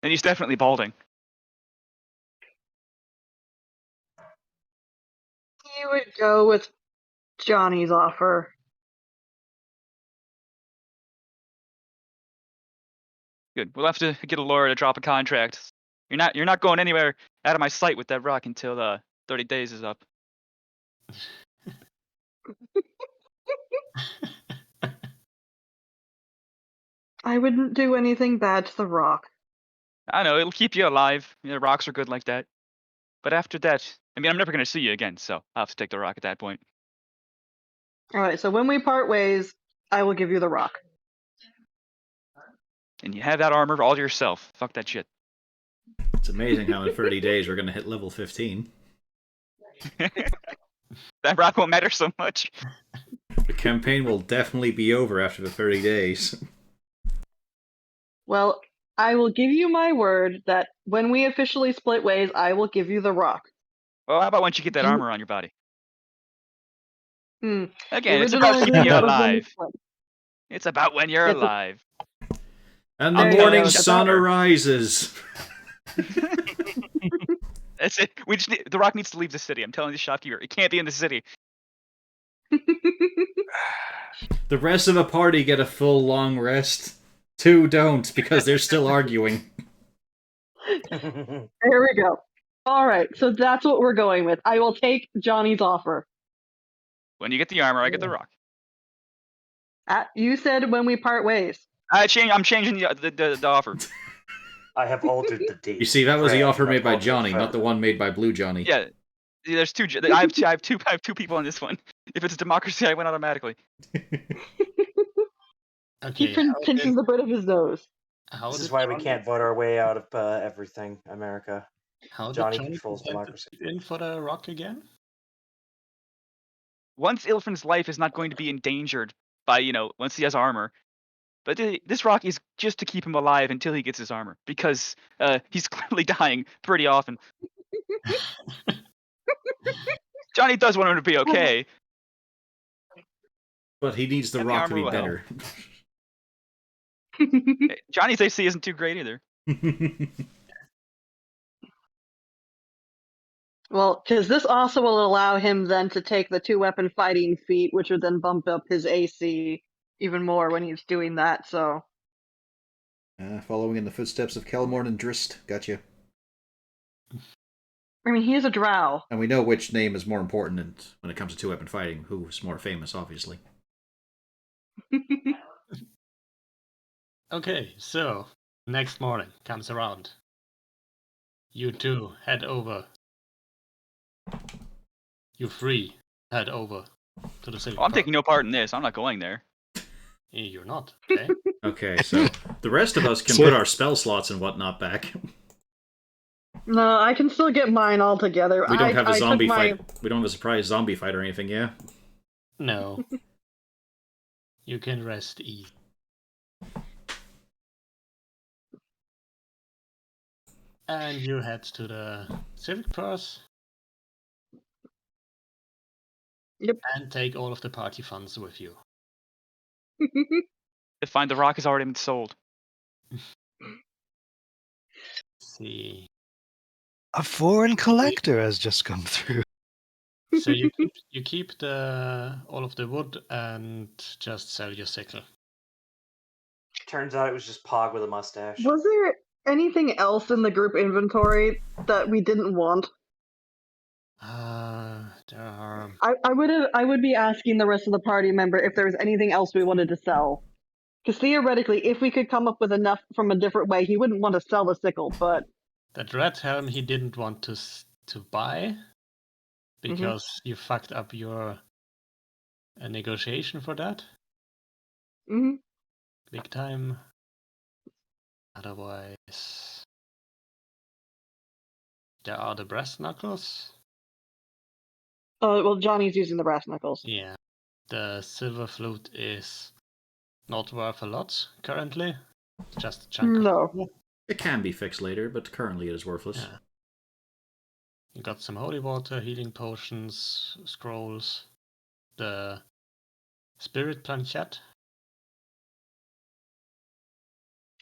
And he's definitely balding. He would go with Johnny's offer. Good. We'll have to get a lawyer to drop a contract. You're not going anywhere out of my sight with that rock until 30 days is up. I wouldn't do anything bad to the rock. I know, it'll keep you alive. You know, rocks are good like that. But after that, I mean, I'm never going to see you again, so I'll have to take the rock at that point. Alright, so when we part ways, I will give you the rock. And you have that armor all to yourself. Fuck that shit. It's amazing how in 30 days we're going to hit level 15. That rock won't matter so much. The campaign will definitely be over after the 30 days. Well, I will give you my word that when we officially split ways, I will give you the rock. Well, how about once you get that You- armor on your body? The Again, it's original about keeping you agreement was when we alive. split. It's about when you're It's a- alive. And There the you go. morning That's sun better. arises. That's it. We just the Rock needs to leave the city. I'm telling the shopkeeper, it can't be in the city. The rest of the party get a full long rest. 2 don't, because they're still arguing. There we go. All right, so that's what we're going with. I will take Johnny's offer. When you get the armor, I get the Rock. You said when we part ways. I'm changing the offer. I have altered the date. You see, that was the Fred, offer I've made by altered Johnny, Fred. not the one made by Blue Johnny. Yeah, there's two. I have two people on this one. If it's a democracy, I win automatically. Okay. He pinches the bridge of his nose. How This is did why we Johnny- can't vote our way out of everything, America. How did Johnny Johnny controls present democracy. it in for the rock again? Once Ilfrin's life is not going to be endangered by, once he has armor. But this rock is just to keep him alive until he gets his armor, because he's clearly dying pretty often. Johnny does want him to be okay. But he needs the And the rock to armor be will help. better. Johnny's AC isn't too great either. Well, because this also will allow him then to take the 2-weapon fighting feat, which would then bump up his AC even more when he's doing that. So Following in the footsteps of Kelmorn and Drist. Gotcha. I mean, he is a drow. And we know which name is more important when it comes to 2-weapon fighting. Who's more famous, obviously. Okay, so next morning comes around. You two head over. You three head over to the city. Oh, I'm taking no part in this. I'm not going there. You're not, okay? Okay, so the rest of us can So- put our spell slots and whatnot back. No, I can still get mine all together. We don't have a I took zombie my- fight. We don't have a surprise zombie fight or anything, yeah? No. You can rest easy. And you head to the civic purse. Yep. And take all of the party funds with you. To find the rock has already been sold. See. A foreign collector has just come through. So you keep the all of the wood and just sell your sickle. Turns out it was just Pog with a mustache. Was there anything else in the group inventory that we didn't want? There are. I would be asking the rest of the party member if there was anything else we wanted to sell. Because theoretically, if we could come up with enough from a different way, he wouldn't want to sell the sickle, but That red helm he didn't want to buy because you fucked up your negotiation for that mhm. big time. Otherwise, there are the brass knuckles. Well, Johnny's using the brass knuckles. Yeah, the silver flute is not worth a lot currently. It's just a chunk. No. It can be fixed later, but currently it is worthless. Yeah. You got some holy water, healing potions, scrolls, the spirit planchette.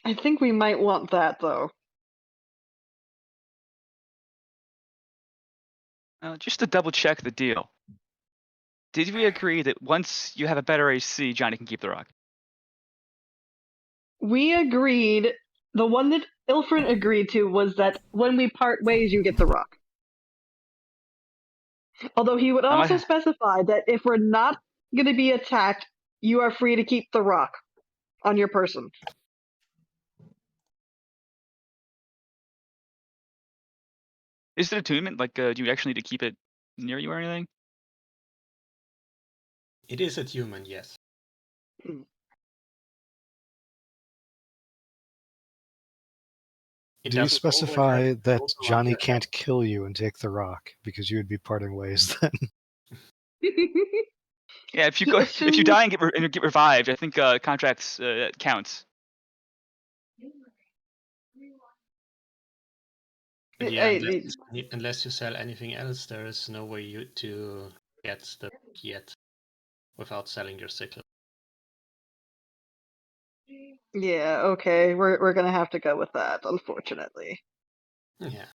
I think we might want that, though. Just to double check the deal. Did we agree that once you have a better AC, Johnny can keep the rock? We agreed, the one that Ilfrin agreed to was that when we part ways, you get the rock. Although he would also specify that if we're not going to be attacked, you are free to keep the rock on your person. Is it attunement? Like, do you actually need to keep it near you or anything? It is a human, yes. It Do you doesn't specify override that also Johnny under- can't kill you and take the rock because you would be parting ways then? Yeah, if you die and get revived, I think contracts counts. But yeah, I- unless you sell anything else, there is no way to get the yet without selling your sickle. yeah, okay. We're gonna have to go with that, unfortunately. Yeah.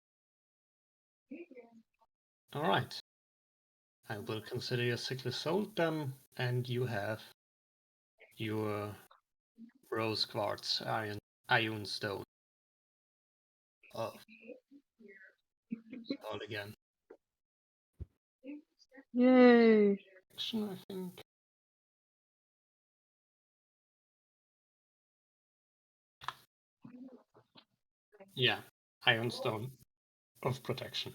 All right. I will consider your sickle sold then, and you have your rose quartz iron stone. Oh, all again. Yay. I think. Yeah, iron stone of protection.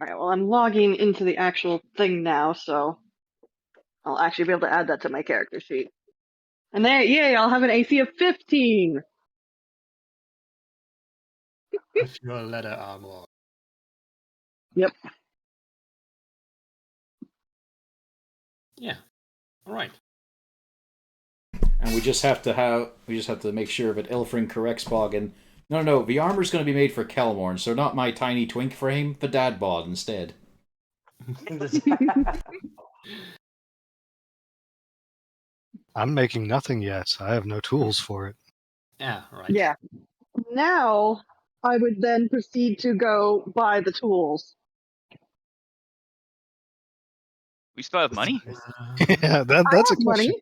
Alright, well I'm logging into the actual thing now, so I'll actually be able to add that to my character sheet. And there, yay, I'll have an AC of 15! With your leather armor. Yep. Yeah. All right. And we just have to make sure that Ilfrin corrects Boggin. No, the armor's going to be made for Kelmorn, so not my tiny twink frame, the dad bod instead. I'm making nothing yet. I have no tools for it. Yeah, right. Yeah. Now, I would then proceed to go buy the tools. We still have money? Yeah, that's I a have question. money.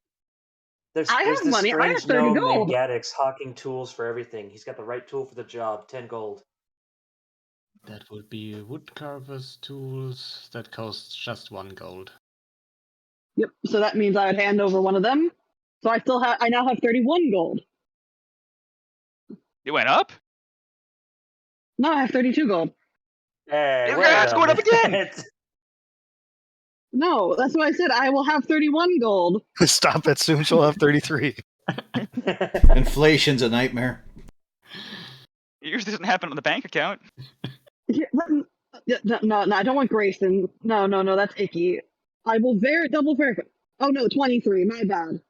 There's I this have money. I strange have 30 gnome named gold. Gaddix hawking tools for everything. He's got the right tool for the job. 10 gold. That would be woodcarver's tools that cost just 1 gold. Yep. So that means I would hand over one of them. So I now have 31 gold. It went up? No, I have 32 gold. Hey, It's going up again! No, that's what I said. I will have 31 gold. Stop it. Soon she'll have 33. Inflation's a nightmare. It usually doesn't happen on the bank account. Yeah, no, I don't want Grayson. No, that's icky. I will double verify. Oh no, 23. My bad.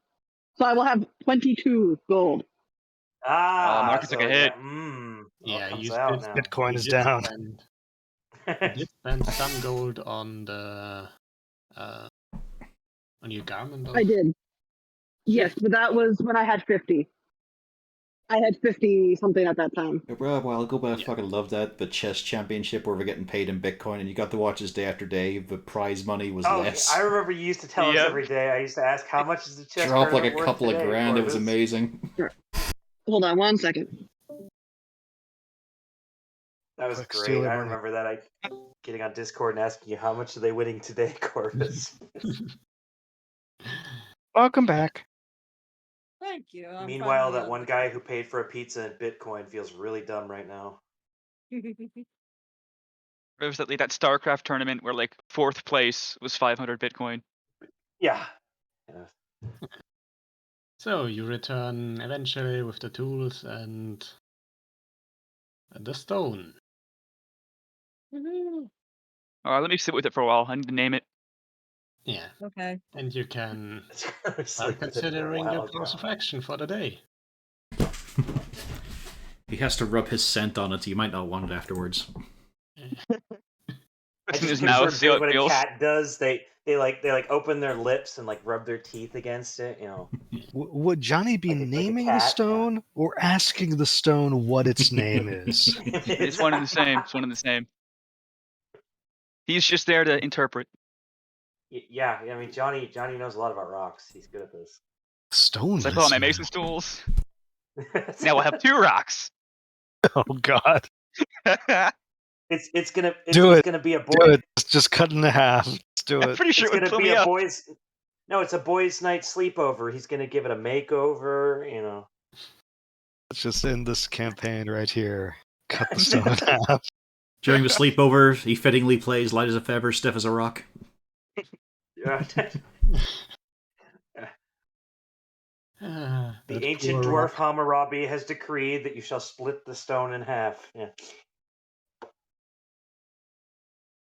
So I will have 22 gold. Market took a hit. Yeah, comes you out did, now. Bitcoin you is did down. You did spend some gold on the on your garment. I did. Yes, but that was when I had 50. I had 50 something at that time. A while ago, but I fucking loved that. The chess championship where we're getting paid in Bitcoin and you got to watch us day after day. The prize money was less. I remember you used to tell us every day. I used to ask, how much is the chess Dropped like a tournament worth couple today, of grand. It was Corvus? amazing. Sure. Hold on 1 second. That was Quick, great. steal their I money. remember that. Getting on Discord and asking you, how much are they winning today, Corvus? Welcome back. Thank you. I'm Meanwhile, finally that on one the guy who paid for a pizza in Bitcoin feels really dumb right now. There was that StarCraft tournament where like 4th place was 500 Bitcoin. Yeah. So you return eventually with the tools and the stone. Let me sit with it for a while. I need to name it. Yeah. Okay. And you can Sleep start with it for a considering your while, course of John. action for the day. He has to rub his scent on it, so you might not want it afterwards. I In his just mouth, see how picture it what a feels. cat does. They open their lips and like rub their teeth against it. You know. Would Johnny be Like a naming the cat, yeah. stone or asking the stone what its name is? It's one and the same. It's one and the same. He's just there to interpret. Yeah, I mean Johnny knows a lot about rocks. He's good at this. Stone. So I pull out my mason's tools. Now we'll have 2 rocks. Oh God. It's gonna be a boy. Do it. Just cut in half. Let's do I'm it. pretty sure It's it would gonna pull be me a up. boys. No, it's a boys' night sleepover. He's gonna give it a makeover. You know. Let's just end this campaign right here. Cut the stone in half. During the sleepover, he fittingly plays light as a feather, stiff as a rock. Yeah. The That ancient poor dwarf rock. Hammurabi has decreed that you shall split the stone in half. Yeah.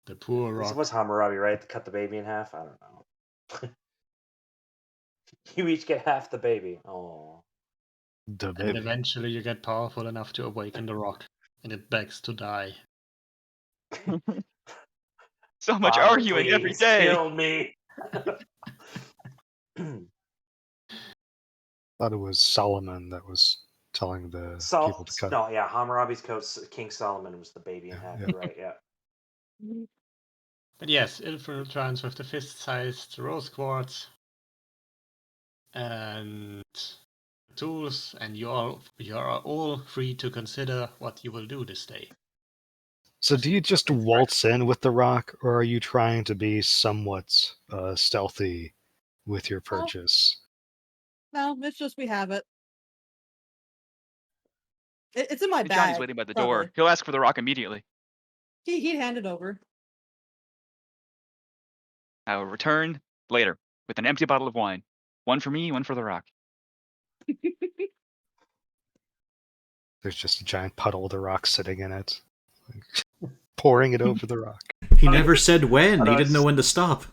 The poor This rock. was Hammurabi, right? To cut the baby in half? I don't know. You each get half the baby. Oh. The And baby. eventually you get powerful enough to awaken the rock. and it begs to die. So much Father, arguing every please day. kill me. Thought it was Solomon that was telling the people to cut. No, yeah, Hammurabi's coat, King Solomon was the baby in half. Yeah. You're right, yeah. But yes, Ilfrin returns with the fist-sized rose quartz and tools, and you are all free to consider what you will do this day. So do you just waltz in with the rock, or are you trying to be somewhat stealthy with your purchase? No, it's just we have it. It's in my bag. Johnny's waiting by the door. probably. He'll ask for the rock immediately. He'd hand it over. I will return later with an empty bottle of wine. One for me, one for the rock. There's just a giant puddle of the rock sitting in it, pouring it over the rock. He never said when. He didn't know when to stop.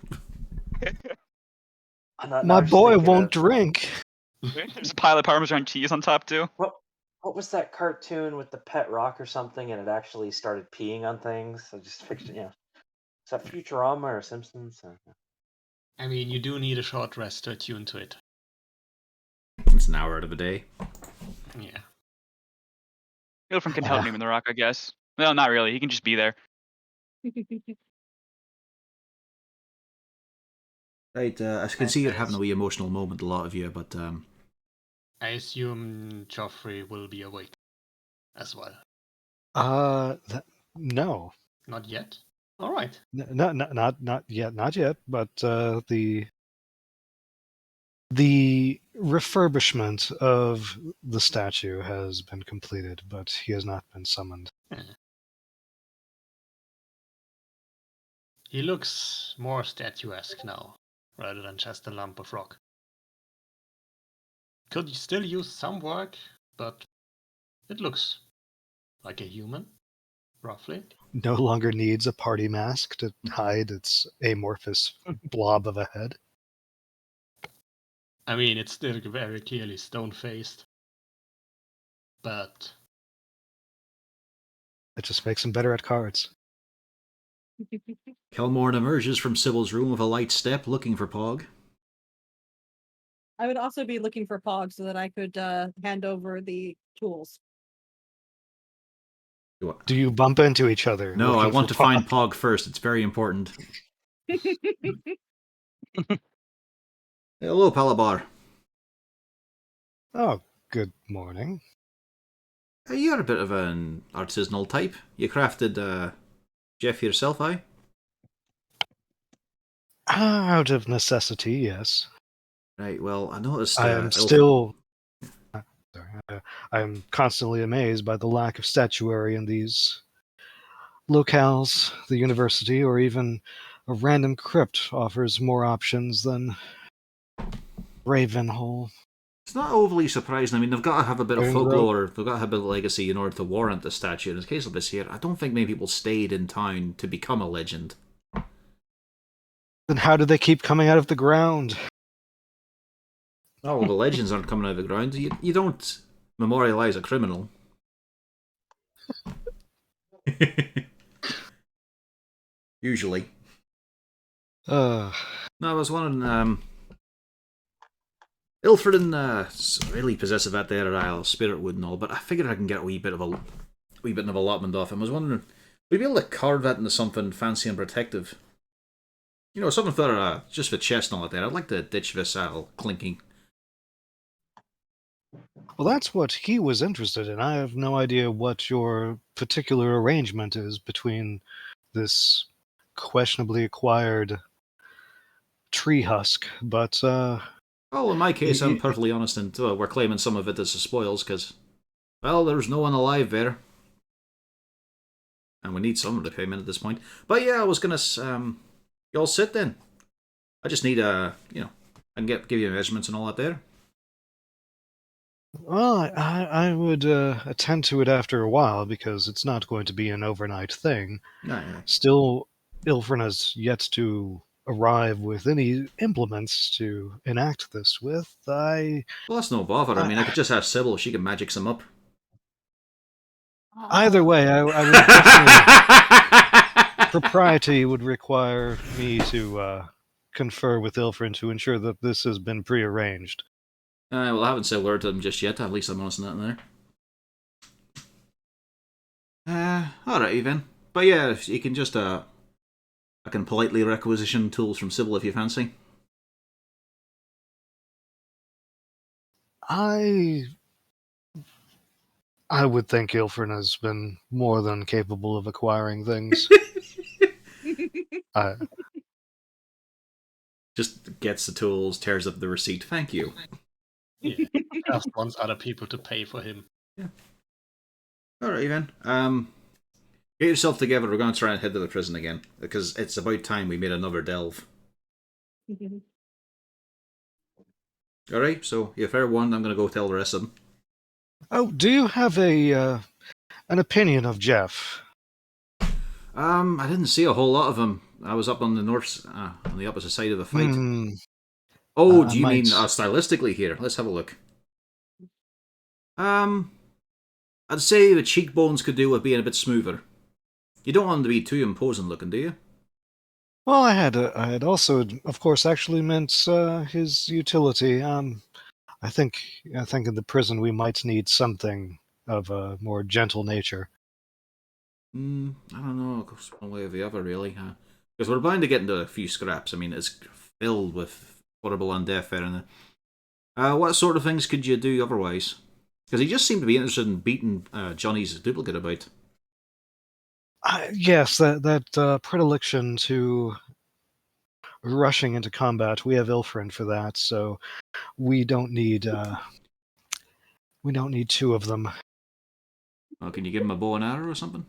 My boy won't drink. There's a pile of Parmesan cheese on top too. What was that cartoon with the pet rock or something, and it actually started peeing on things? I just pictured, is that Futurama or Simpsons? I mean, you do need a short rest to attune to it. It's an hour out of a day. Yeah. Ilfrin can help me with the rock, I guess. Well, not really. He can just be there. Right, I can see you're having a wee emotional moment, a lot of you, but I assume Joffrey will be awake as well. No. Not yet? All right. Not yet. But the refurbishment of the statue has been completed, but he has not been summoned. He looks more statuesque now, rather than just a lump of rock. Could still use some work, but it looks like a human, roughly. No longer needs a party mask to hide its amorphous blob of a head. I mean, it's still very clearly stone-faced, but It just makes him better at cards. Kelmorn emerges from Sybil's room with a light step, looking for Pog. I would also be looking for Pog so that I could hand over the tools. Do you bump into each other? No, I looking want for to find Pog first. It's very important. Hello, Palabar. Oh, good morning. You're a bit of an artisanal type. You crafted Jeff yourself, aye? Out of necessity, yes. Right, well, I noticed... I am still... I am constantly amazed by the lack of statuary in these locales. The university, or even a random crypt, offers more options than Ravenhole. It's not overly surprising. I mean, they've got to have a bit of Ravengrove. folklore, they've got to have a bit of legacy in order to warrant the statue. In the case of this here, I don't think many people stayed in town to become a legend. Then how do they keep coming out of the ground? Oh, well, the legends aren't coming out of the ground. You don't memorialize a criminal. Usually. No, I was wondering, Ilfrin, really possessive at their Isle, spirit wood and all, but I figured I can get a wee bit of an allotment off him. I was wondering, would you be able to carve that into something fancy and protective? Something for, just for chest and all that there. I'd like to ditch this clinking. Well, that's what he was interested in. I have no idea what your particular arrangement is between this questionably acquired tree husk, but Well, in my case, I'm perfectly honest, and we're claiming some of it as spoils, because, well, there's no one alive there. And we need some repayment at this point. But yeah, I was gonna, you all sit then. I just need, I can give you measurements and all that there. Well, I would attend to it after a while, because it's not going to be an overnight thing. Yeah. Still, Ilfrin has yet to arrive with any implements to enact this with. Well, that's no bother. I mean, I could just have Sybil. She can magic some up. Either way, I would definitely. Propriety would require me to confer with Ilfrin to ensure that this has been prearranged. Well, I haven't said a word to them just yet. At least I'm honest in that there. Alright, then. But yeah, if you can just, I can politely requisition tools from Sybil if you fancy. I would think Ilfrin has been more than capable of acquiring things. I, Just gets the tools, tears up the receipt. Thank you. Yeah. Just wants other people to pay for him. Yeah. Alright, then. Get yourself together. We're going to try and head to the prison again, because it's about time we made another delve. Alright, so you're fair one. I'm going to go tell the rest of them. oh, do you have an opinion of Jeff? I didn't see a whole lot of him. I was up on the on the opposite side of the fight. Oh, do you mean stylistically here? Let's have a look. I'd say the cheekbones could do with being a bit smoother. You don't want him to be too imposing looking, do you? Well, I had also, of course, actually meant his utility. I think in the prison we might need something of a more gentle nature. I don't know. It goes one way or the other, really. Because we're bound to get into a few scraps. I mean, it's filled with horrible undead there. And what sort of things could you do otherwise? Because he just seemed to be interested in beating Johnny's duplicate about. Yes, that predilection to rushing into combat. We have Ilfrin for that, so we don't need two of them. Well, can you give him a bow and arrow or something?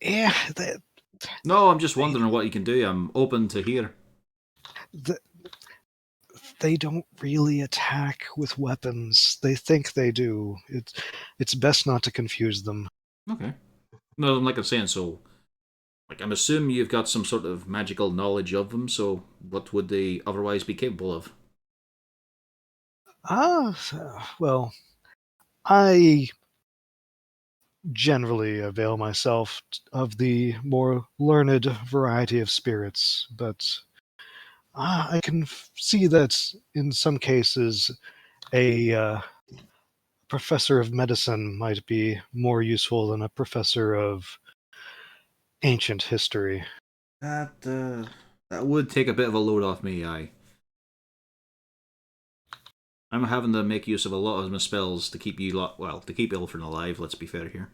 Yeah. No, I'm just wondering what you can do. I'm open to hear. They don't really attack with weapons. They think they do. It's best not to confuse them. Okay. No, like I'm saying, so I'm assuming you've got some sort of magical knowledge of them, so what would they otherwise be capable of? Well, I generally avail myself of the more learned variety of spirits, but I can see that in some cases a professor of medicine might be more useful than a professor of ancient history. That would take a bit of a load off me, aye. I'm having to make use of a lot of my spells to keep you to keep Ilfrin alive, let's be fair here.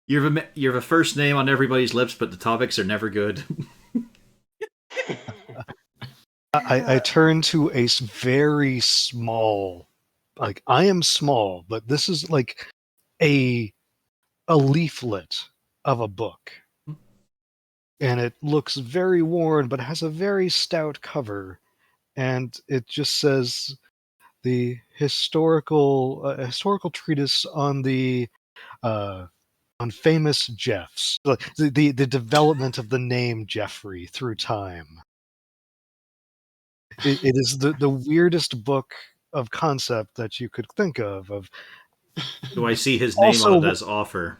You have a first name on everybody's lips, but the topics are never good. I turn to a very small, I am small, but this is like a leaflet of a book. And it looks very worn, but has a very stout cover. And it just says the historical treatise on the on famous Jeffs, the development of the name Jeffrey through time. It is the weirdest book of concept that you could think of. Do I see his name on it as offer?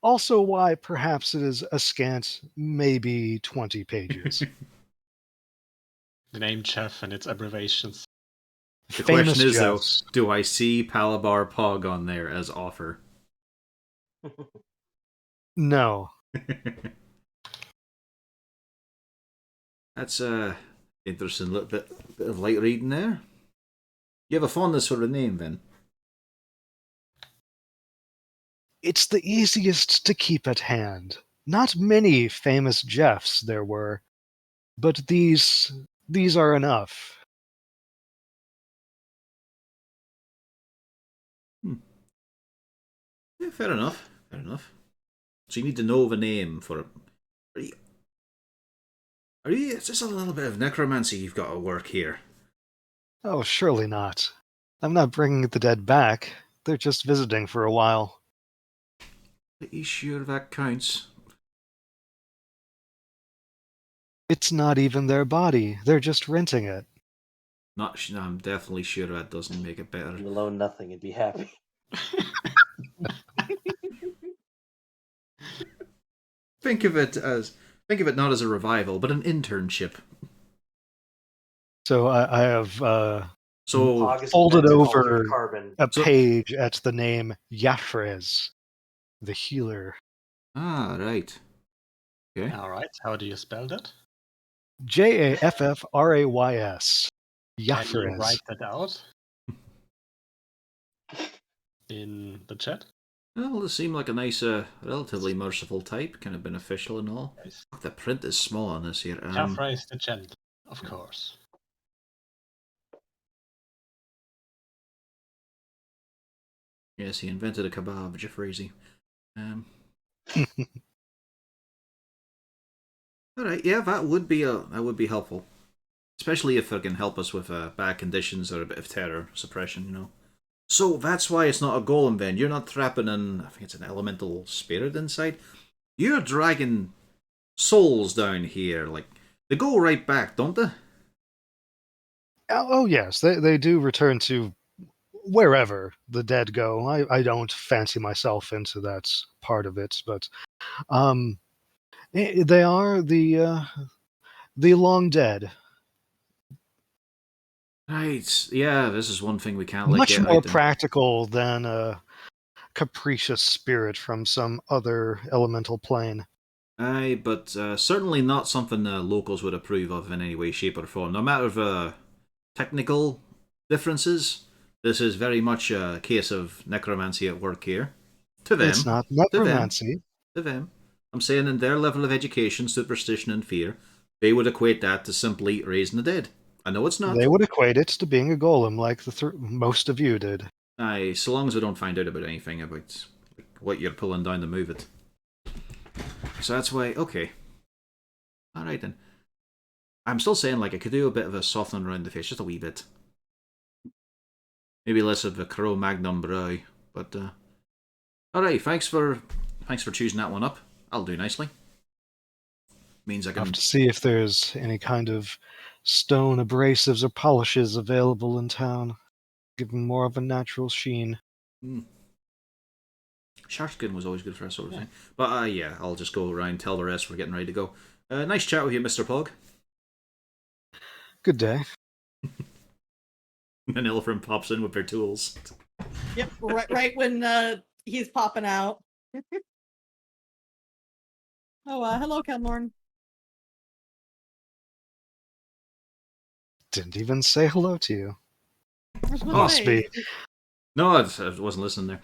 Also, why perhaps it is a scant, maybe 20 pages. The name Jeff and its abbreviations. The question is, though, do I see Palabar Pog on there as offer? No. That's interesting little bit of light reading there. You have a fondness for the name, then? It's the easiest to keep at hand. Not many famous Jeffs there were, but these are enough. Yeah, fair enough. Fair enough. So you need to know the name for it. Are you? It's just a little bit of necromancy you've got to work here. Oh, surely not. I'm not bringing the dead back. They're just visiting for a while. Are you sure that counts? It's not even their body. They're just renting it. No, I'm definitely sure that doesn't make it better. You loan nothing and be happy. Think of it not as a revival, but an internship. So I have So Pog is folded invented altered over carbon. a So- page at the name Yafrez, the healer. right. Okay. All right. How do you spell that? Jaffrays. Can you Yafrez. write that out in the chat? Well, this seemed like a nice, relatively merciful type, kind of beneficial and all. Yes. The print is small on this here. Jafra is the gent, of course. Yes, he invented a kebab, Jeffreezy. All right, yeah, that would be helpful, especially if it can help us with bad conditions or a bit of terror suppression, you know. So that's why it's not a golem then. You're not trapping I think it's an elemental spirit inside. You're dragging souls down here. Like, they go right back, don't they? Oh yes, they do return to wherever the dead go. I don't fancy myself into that part of it, but they are the long dead. Right, yeah, this is one thing we can't let Much get more out there. practical than a capricious spirit from some other elemental plane. Aye, but certainly not something locals would approve of in any way, shape, or form. No matter the technical differences, this is very much a case of necromancy at work here. To them. It's not To them. necromancy. To them. I'm saying in their level of education, superstition, and fear, they would equate that to simply raising the dead. I know it's not. They would equate it to being a golem, like most of you did. Aye, so long as we don't find out about anything about what you're pulling down to move it. So that's why, okay. Alright then. I'm still saying, like, I could do a bit of a softening around the face, just a wee bit. Maybe less of a Cro-Magnon brow, but, alright, thanks for choosing that one up. I'll do nicely. Means I I can... have to see if there's any kind of stone abrasives or polishes available in town. Give them more of a natural sheen. Shark skin was always good for that sort of thing. But, yeah, I'll just go around, tell the rest we're getting ready to go. Nice chat with you, Mr. Pog. Good day. An elephant pops in with their tools. Yep, right when he's popping out. Hello, Kenlorn. Didn't even say hello to you. Must be. No, I wasn't listening there.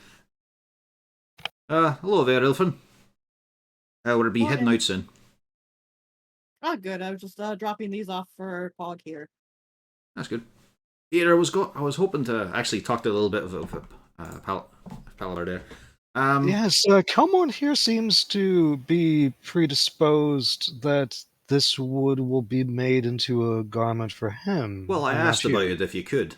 Hello there, Ilfin. We'll be heading out soon. Oh, good. I was just dropping these off for Pog here. That's good. Here, I was hoping to actually talk to a little bit of Paladar there. Yes, Kelmorn here seems to be predisposed that this wood will be made into a garment for him. Well, I and not asked about you. it if you could.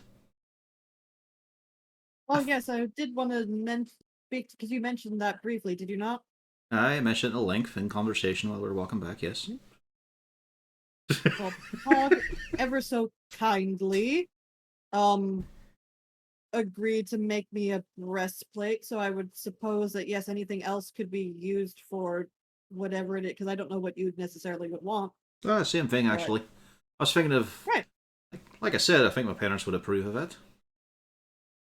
Oh, yes, I did want to speak because you mentioned that briefly, did you not? I mentioned it at length in conversation while we were walking back, yes. Well, Pog ever so kindly agreed to make me a breastplate, so I would suppose that yes, anything else could be used for whatever it is, because I don't know what you necessarily would want. Same thing, actually. I was thinking of... Right. Like I said, I think my parents would approve of it.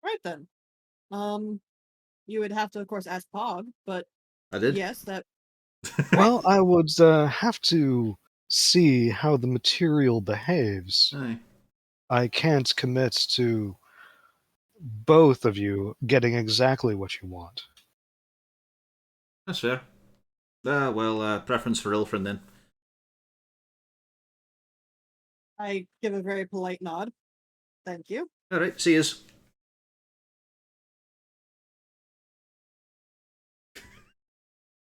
Right then. You would have to, of course, ask Pog, but I did? yes, that... Well, I would have to see how the material behaves. Aye. I can't commit to both of you getting exactly what you want. That's fair. Preference for Ilfrin then. I give a very polite nod. Thank you. Alright, see yous.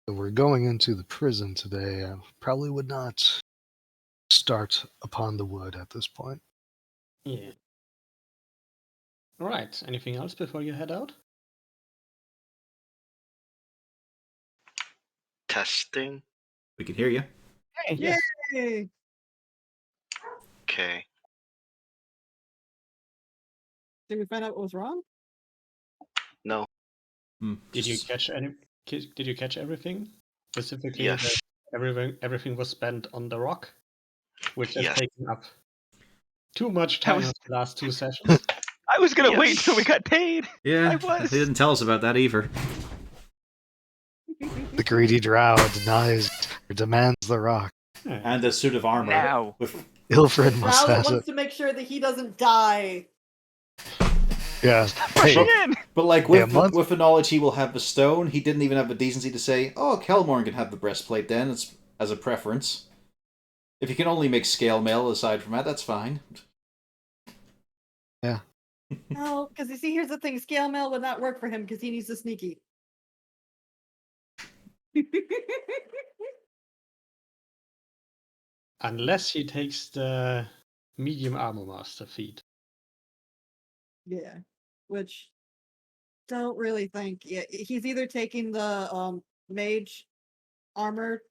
So we're going into the prison today. I probably would not start upon the wood at this point. Yeah. Right. Anything else before you head out? Testing. We can hear you. Hey, Yay! Okay. Did we find out what was wrong? No. Did you catch everything? Specifically, Yes. that everything was spent on the rock, which has Yes. taken up too much time was- of the last 2 sessions. I was gonna wait till we Yes. got paid. Yeah, I was. he didn't tell us about that either. The greedy drow denies or demands the rock. And a suit of armor. Now. With Ilfrid Drow must that have wants it. to make sure that he doesn't die. Yeah. Rushing Hey, in. But like Yeah, with the knowledge he will have the stone, he didn't even have the decency to say, "Oh, Kelmorn can have the breastplate then. It's as a preference. If you can only make scale mail aside from that, that's fine." No, because you see, here's the thing: scale mail would not work for him because he needs the sneaky. Unless he takes the medium armor master feat. Yeah, which don't really think. Yeah, he's either taking the mage armor,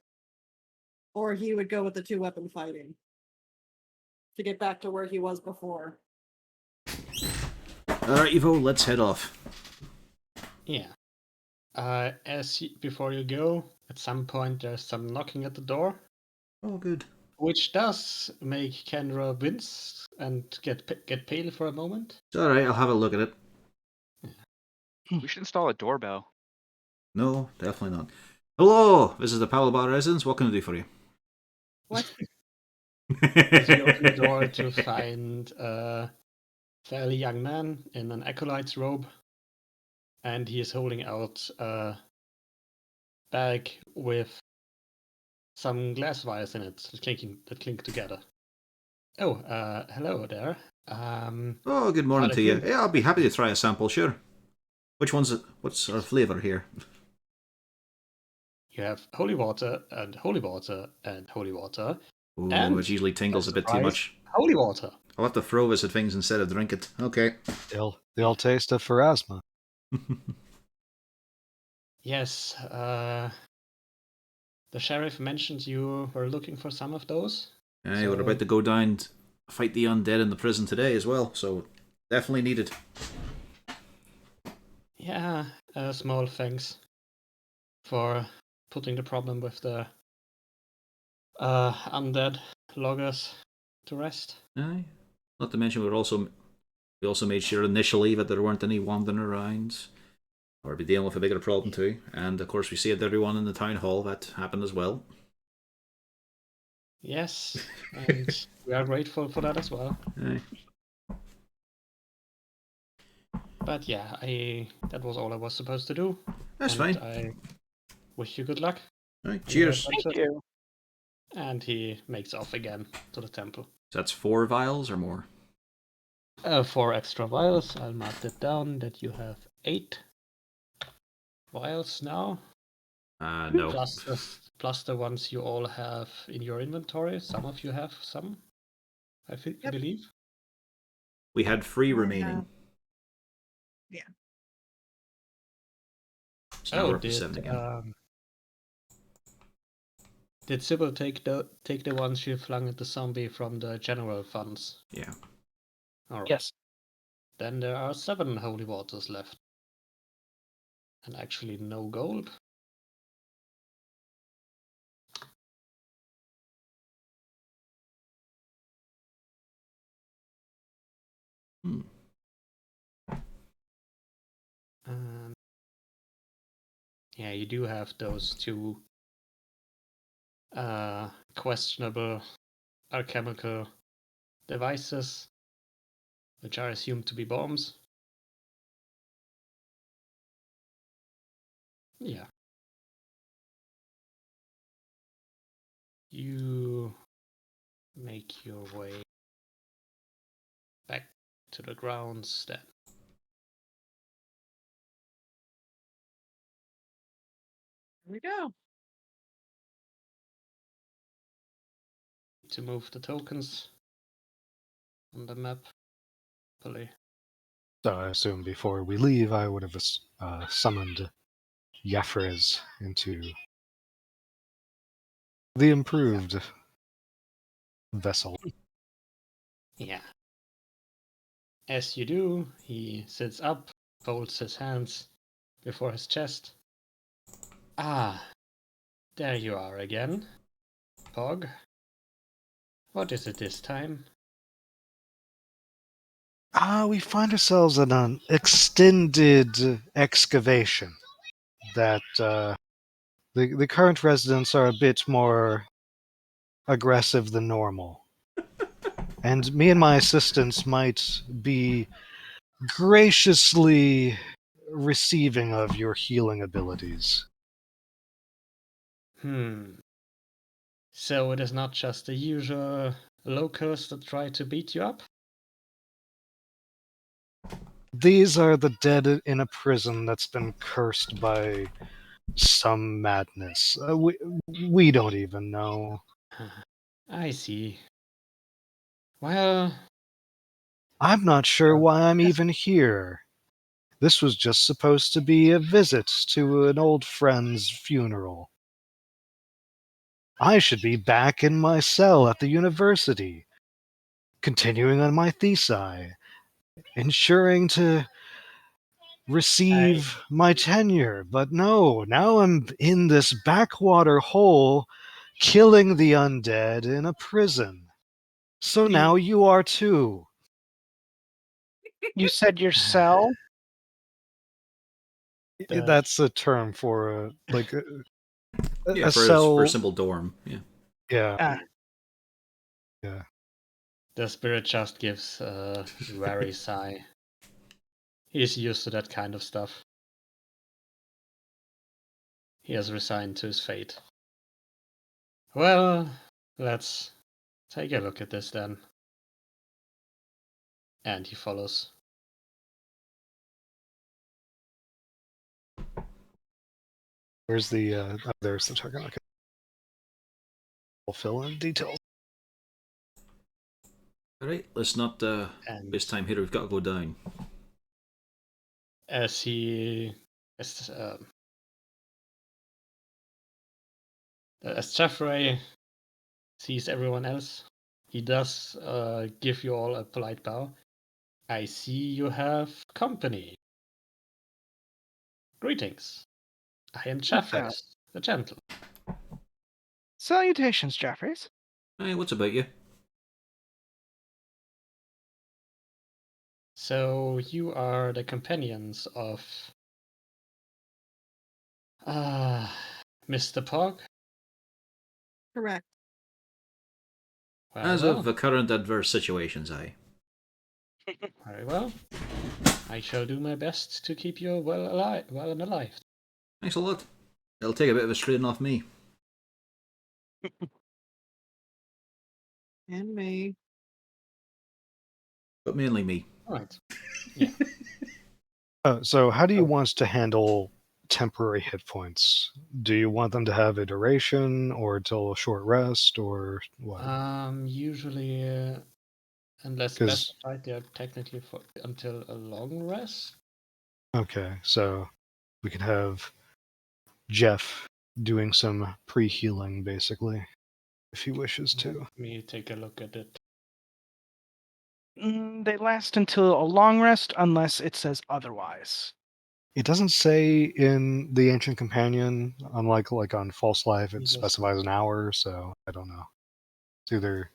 or he would go with the 2-weapon fighting to get back to where he was before. Alright, Evo, let's head off. Yeah. Before you go, at some point there's some knocking at the door, Oh, good. which does make Kendra wince and get pale for a moment. It's alright, I'll have a look at it. We should install a doorbell. No, definitely not. Hello, this is the Palabar residence. What can I do for you? What? As you open the door to find a fairly young man in an acolyte's robe, and he is holding out a bag with some glass vials in it that clink together. Oh, hello there. Oh, good morning How to do you. you- Yeah, I'll be happy to try a sample, sure. Which one's it? What's our flavour here? You have holy water and holy water and holy water. Ooh, And, it usually tingles a bit too surprise, much. Holy water. I'll have to throw this at things instead of drink it. Okay. They'll taste of Pharasma. Yes, the sheriff mentioned you were looking for some of those. Hey, we're about to go down and fight the undead in the prison today as well, so definitely needed. Yeah, small thanks for putting the problem with the undead loggers to rest. Aye. Not to mention we also made sure initially that there weren't any wandering around. Or be dealing with a bigger problem too. And of course we saved everyone in the town hall. That happened as well. Yes, and we are grateful for that as well. Aye. But yeah, that was all I was supposed to do. That's and fine. I wish you good luck. Right, on your cheers. adventure. Thank you. And he makes off again to the temple. So that's 4 vials or more? 4 extra vials. I'll mark that down that you have 8 vials now. No. Plus the ones you all have in your inventory. Some of you have some, I believe. We had 3 Yeah. remaining. Yeah. So now we're up to 7 again. Did Sybil take the ones she flung at the zombie from the general funds? Yeah. Alright. Yes. Then there are 7 holy waters left. And actually no gold. Yeah, you do have those 2 questionable alchemical devices, which are assumed to be bombs. Yeah. You make your way back to the grounds then. Here we go. To move the tokens on the map. Hopefully. So I assume before we leave, I would have summoned Yafrez into the improved vessel. Yeah. As you do, he sits up, folds his hands before his chest. Ah, there you are again, Pog. What is it this time? We find ourselves in an extended excavation that the current residents are a bit more aggressive than normal. And me and my assistants might be graciously receiving of your healing abilities. So it is not just the usual locals that try to beat you up? These are the dead in a prison that's been cursed by some madness. We don't even know. I see. Well, I'm not sure why I'm even here. This was just supposed to be a visit to an old friend's funeral. I should be back in my cell at the university, continuing on my thesis, ensuring to receive my tenure. But no, now I'm in this backwater hole killing the undead in a prison. So now you are too. You said your cell? That's a term for Yeah, a for cell. a simple dorm. Yeah. Yeah. Ah, Yeah. The spirit just gives a very sigh. He's used to that kind of stuff. He has resigned to his fate. Well, let's take a look at this then. And he follows. Where's the oh, there's the token. Okay. We'll fill in details. Alright, let's not waste time here. We've got to go down. As Jeffrey sees everyone else, he does give you all a polite bow. I see you have company. Greetings. I am Jeffrey, the gentle. salutations, Jeffries. Hey, what's about you? So you are the companions of Mr. Pog? Correct. As of the current adverse situations, aye. Very well. I shall do my best to keep you well and alive. Thanks a lot. It'll take a bit of a strain off me. And me. But mainly me. Right. Yeah. So how do you want us to handle temporary hit points? Do you want them to have a duration or till a short rest or what? Usually, unless specified, they are technically until a long rest. Okay, so we could have Jeff doing some pre-healing, basically, if he wishes to. Let me take a look at it. They last until a long rest unless it says otherwise. It doesn't say in the Ancient Companion, unlike like on False Life, it specifies an hour, so I don't know. It's either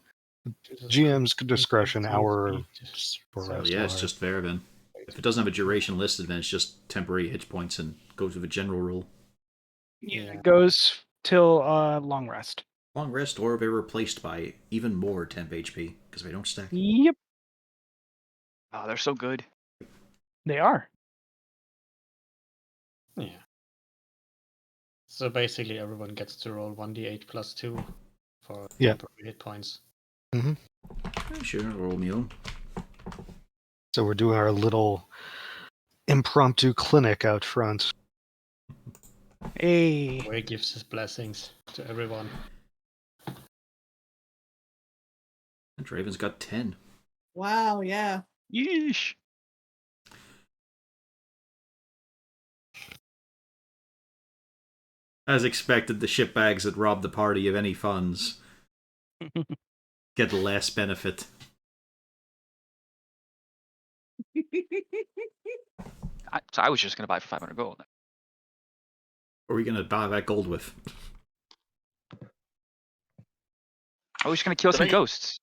GM's discretion, hour for So rest. yeah, it's just fair then. If it doesn't have a duration listed, then it's just temporary hit points and goes with a general rule. Yeah, it goes till long rest. Long rest or be replaced by even more temp HP, because they don't stack. Yep. Oh, they're so good. They are. Yeah. So basically, everyone gets to roll 1d8 plus 2 for temporary hit points. Mm-hmm. Sure, roll me on. So we're doing our little impromptu clinic out front. Hey. Where he gives his blessings to everyone. And Draven's got 10. Wow, yeah. Yeesh. As expected, the shitbags that robbed the party of any funds get less benefit. So I was just gonna buy for 500 gold. What are we gonna buy that gold with? I was just gonna kill Did some I- ghosts.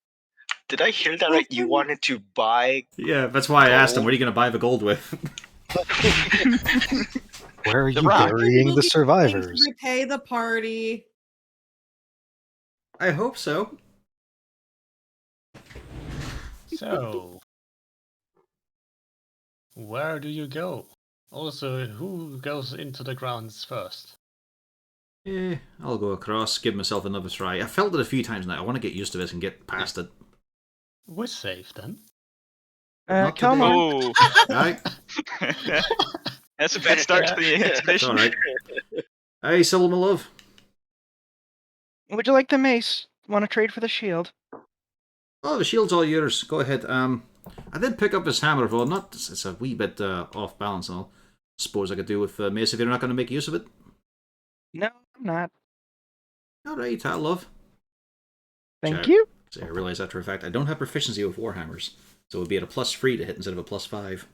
Did I hear that right? You wanted to buy? Yeah, that's why I asked him, Gold? what are you gonna buy the gold with? Where are The you rock. burying We'll the be willing survivors? to repay the party. I hope so. So, where do you go? Also, who goes into the grounds first? I'll go across, give myself another try. I felt it a few times now. I want to get used to this and get past it. We're safe then. Not Come today. on. Oh, Aye, that's a bad start to the it's expedition. alright. Hey, Sybil, my love. Would you like the mace? Want to trade for the shield? Oh, the shield's all yours. Go ahead. I did pick up this hammer, though. Not, it's a wee bit off balance. And I'll suppose I could do with mace if you're not going to make use of it. No, I'm not. Alright, I love. Thank you. So I realize after a fact I don't have proficiency with warhammers, so it would be at a +3 to hit instead of a +5.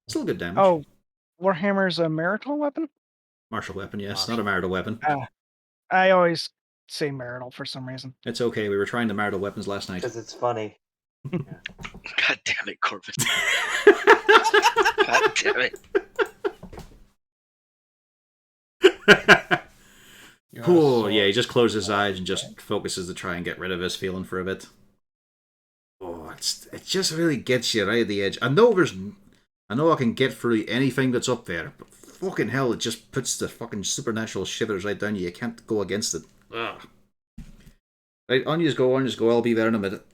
Still good damage. Oh, Warhammer's a marital weapon? Martial weapon, yes, not a marital weapon. I always say marital for some reason. It's okay. We were trying the marital weapons last night. Because it's funny. God damn it, Corbin. God damn it. Oh, yeah, he just closes his eyes and just focuses to try and get rid of his feeling for a bit. Oh, it just really gets you right at the edge. I know I can get through anything that's up there, but fucking hell, it just puts the fucking supernatural shivers right down you. You can't go against it. Ugh. Right, on you go, I'll be there in a minute.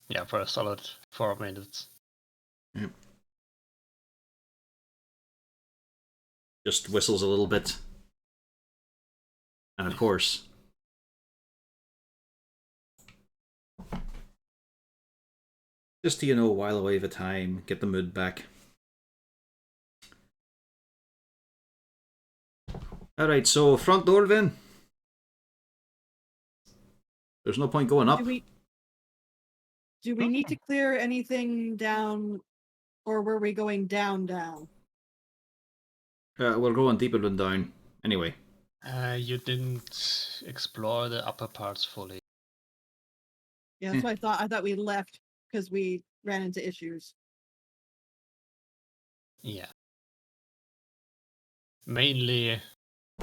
Yeah, for a solid 4 minutes. Yep. Just whistles a little bit. And of course, just to, while away the time, get the mood back. Alright, so front door then. There's no point going up. Do we need to clear anything down, or were we going down? We're going deeper than down. Anyway. You didn't explore the upper parts fully. Yeah, that's what I thought. I thought we left because we ran into issues. Yeah. Mainly,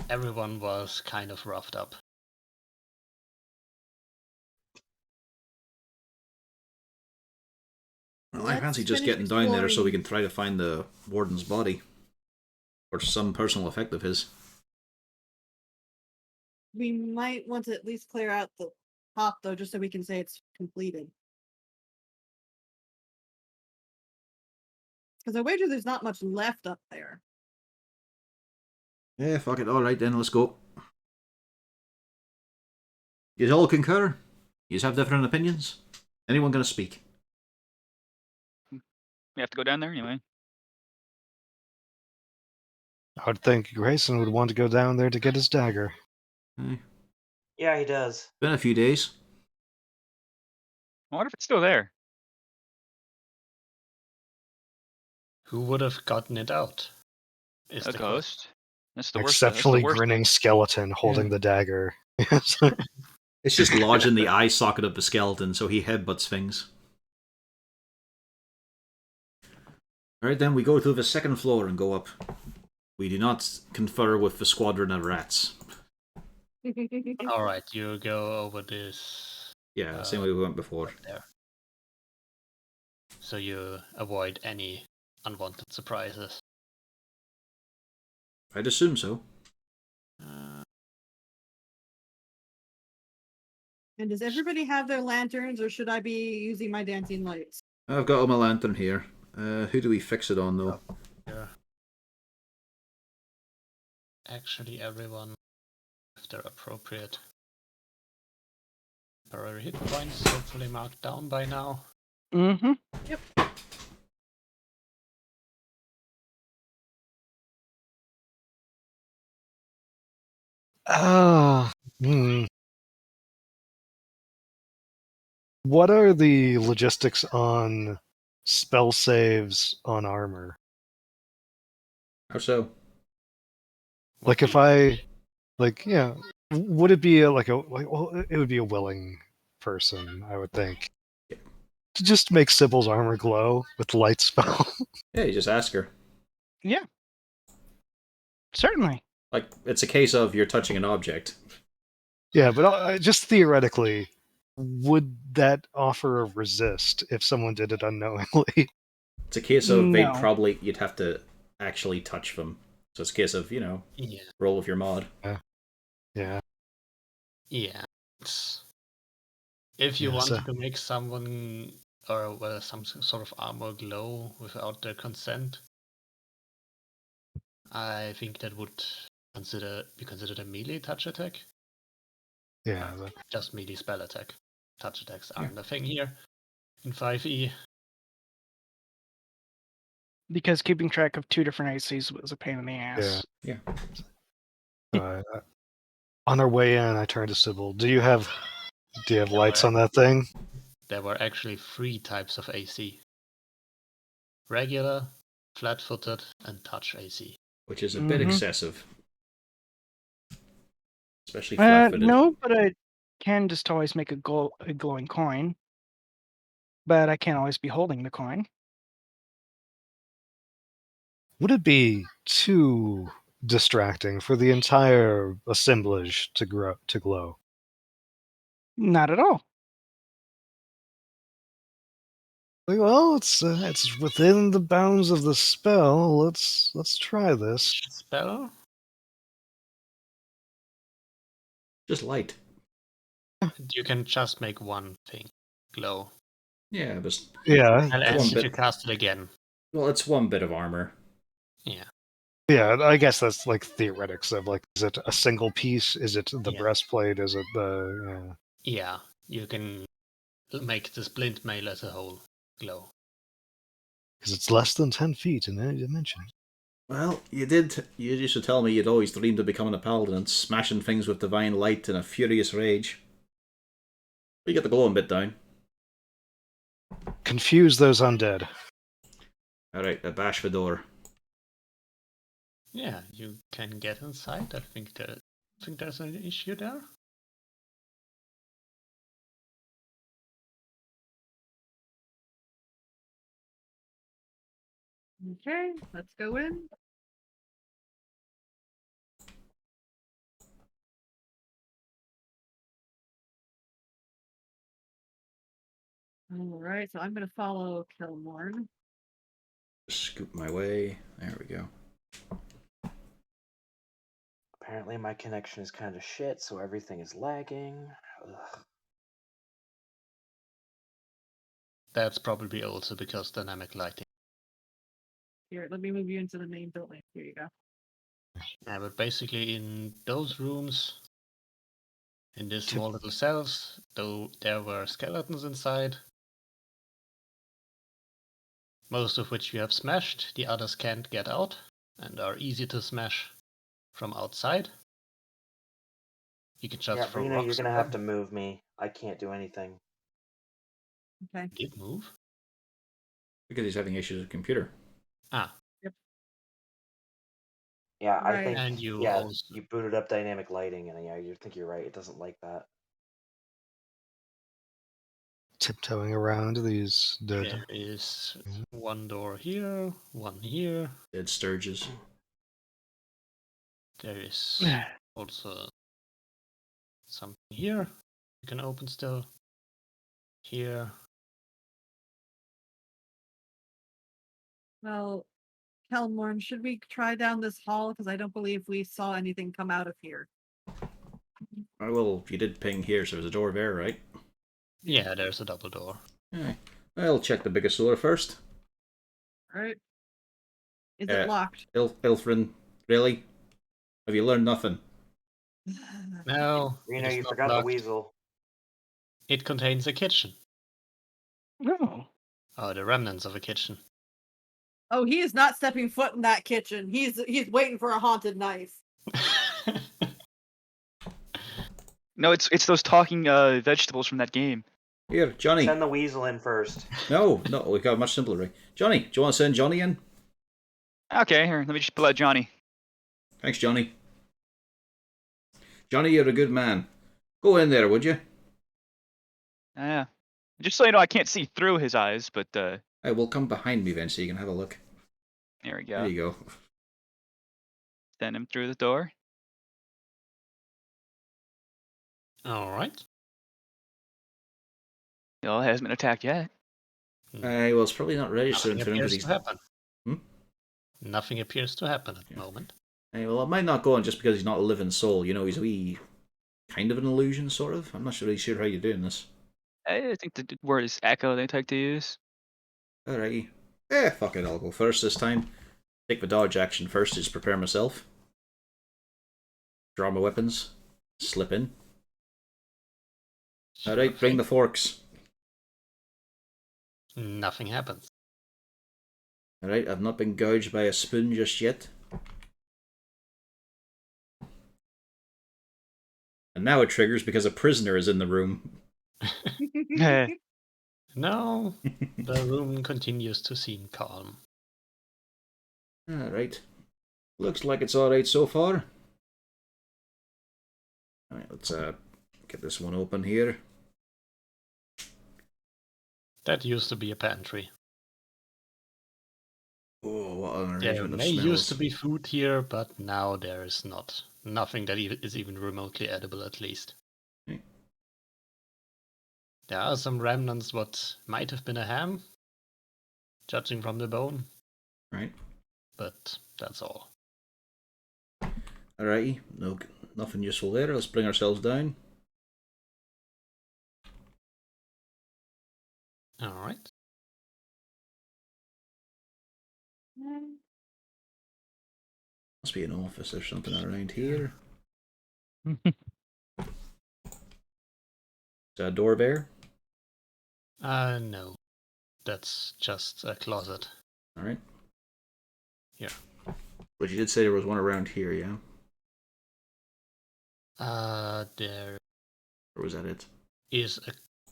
everyone was kind of roughed up. Well, I Let's fancy just finish getting down there so we exploring. can try to find the warden's body. Or some personal effect of his. We might want to at least clear out the top, though, just so we can say it's completed. Because I wager there's not much left up there. Yeah, fuck it. Alright then, let's go. You all concur? You have different opinions? Anyone gonna speak? We have to go down there anyway. I would think Grayson would want to go down there to get his dagger. Yeah, he does. Been a few days. I wonder if it's still there. Who would have gotten it out? Is A the ghost. That's the An worst. That's exceptionally the worst. grinning skeleton holding the dagger. It's just lodged in the eye socket of the skeleton, so he headbutts things. Alright then, we go to the second floor and go up. We do not confer with the squadron of rats. Alright, you go over this Yeah, same way we went before. there. So you avoid any unwanted surprises. I'd assume so. And does everybody have their lanterns, or should I be using my dancing lights? I've got my lantern here. Who do we fix it on, though? Yeah. Actually, everyone, if they're appropriate. Temporary hit points, hopefully marked down by now. Mm-hmm. Yep. Ah, hmm. What are the logistics on spell saves on armor? How so? Like if I, like, yeah, would it be well, it would be a willing person, I would think, to just make Sybil's armor glow with light spell. Yeah, you just ask her. Yeah. Certainly. Like, it's a case of you're touching an object. Yeah, but just theoretically, would that offer a resist if someone did it unknowingly? It's a case of No. you'd have to actually touch them. So it's a case of, Yeah. roll with your mod. Yeah. Yeah. If you Yeah, wanted so- to make someone or some sort of armor glow without their consent, I think that would be considered a melee touch attack. Yeah. but- Just melee spell attack. Touch attacks Yeah. aren't a thing here in 5e. Because keeping track of 2 different ACs was a pain in the ass. Yeah. On our way in, I turned to Sybil. Do you have lights on that thing? There were actually 3 types of AC. Regular, flat-footed, and touch AC. Which is a bit Mhm. excessive. Especially flat-footed. No, but I can just always make a glowing coin. But I can't always be holding the coin. Would it be too distracting for the entire assemblage to glow? Not at all. Like, well, it's within the bounds of the spell. Let's try this. Spell? Just light. You can just make one thing glow. Yeah, but Yeah. Unless if you cast it again. well, it's one bit of armor. Yeah. Yeah, I guess that's like theoretics of like, is it a single piece? Is it the Yeah. breastplate? Is it the? Yeah, you can make the splint mail as a whole glow. Because it's less than 10 feet in any dimension. Well, you used to tell me you'd always dreamed of becoming a paladin and smashing things with divine light in a furious rage. You get the glowing bit down. Confuse those undead. Alright, bash the door. Yeah, you can get inside. I think there's an issue there. Okay, let's go in. All right, so I'm going to follow Kilmorn. Scoop my way. There we go. Apparently my connection is kind of shit, so everything is lagging. Ugh. That's probably also because dynamic lighting. Here, let me move you into the main building. Here you go. Yeah, but basically in those rooms, in these small little cells, though there were skeletons inside, most of which you have smashed, the others can't get out, and are easy to smash from outside. You can just Yeah, throw Rena, rocks you're gonna at have them. to move me. I can't do anything. Okay. Did move? Because he's having issues with the computer. Ah, Yeah, I Right. think. and you Yeah, also you booted up dynamic lighting, and yeah, you think you're right. It doesn't like that. Tiptoeing around these dead. there is one door here, one here. Dead Sturges. There is also something here you can open still. Here. Well, Kelmorn, should we try down this hall? Because I don't believe we saw anything come out of here. Oh, well, you did ping here, so there's a door there, right? Yeah, there's a double door. Alright. I'll check the biggest door first. Alright. Is it locked? Ilfrin, really? Have you learned nothing? No, Rena, it's you not forgot the locked. weasel. It contains a kitchen. No. Oh, the remnants of a kitchen. Oh, he is not stepping foot in that kitchen. He's waiting for a haunted knife. No, it's those talking vegetables from that game. Here, Johnny. Send the weasel in first. No, we've got a much simpler way. Johnny, do you want to send Johnny in? Okay, here, let me just pull out Johnny. Thanks, Johnny. Johnny, you're a good man. Go in there, would you? Yeah. Just so you know, I can't see through his eyes, but I will come behind me then so you can have a look. there we go. There you go. Send him through the door. All right. He hasn't been attacked yet. Well, it's probably not registering Nothing for him because appears he's... to happen. Hmm? Nothing appears to happen at the moment. Well, it might not go on just because he's not a living soul. You know, he's a wee... kind of an illusion, sort of. I'm not really sure how you're doing this. I think the word is echo they like to use. Alrighty. Fuck it, I'll go first this time. Take the dodge action first, just prepare myself. Draw my weapons. Slip in. Alright, bring the forks. Nothing happens. Alright, I've not been gouged by a spoon just yet. And now it triggers because a prisoner is in the room. No, the room continues to seem calm. Alright. Looks like it's alright so far. Alright, let's get this one open here. That used to be a pantry. Oh, what an There arrangement of may smells. used to be food here, but now there is not. Nothing that is even remotely edible, at least. Okay. There are some remnants what might have been a ham, judging from the bone. Right. But that's all. Alrighty, nothing useful there. Let's bring ourselves down. Alright. Must be an office or something around here. Is that a door there? No. That's just a closet. Alright. Here. But you did say there was one around here, yeah? There Or was that it?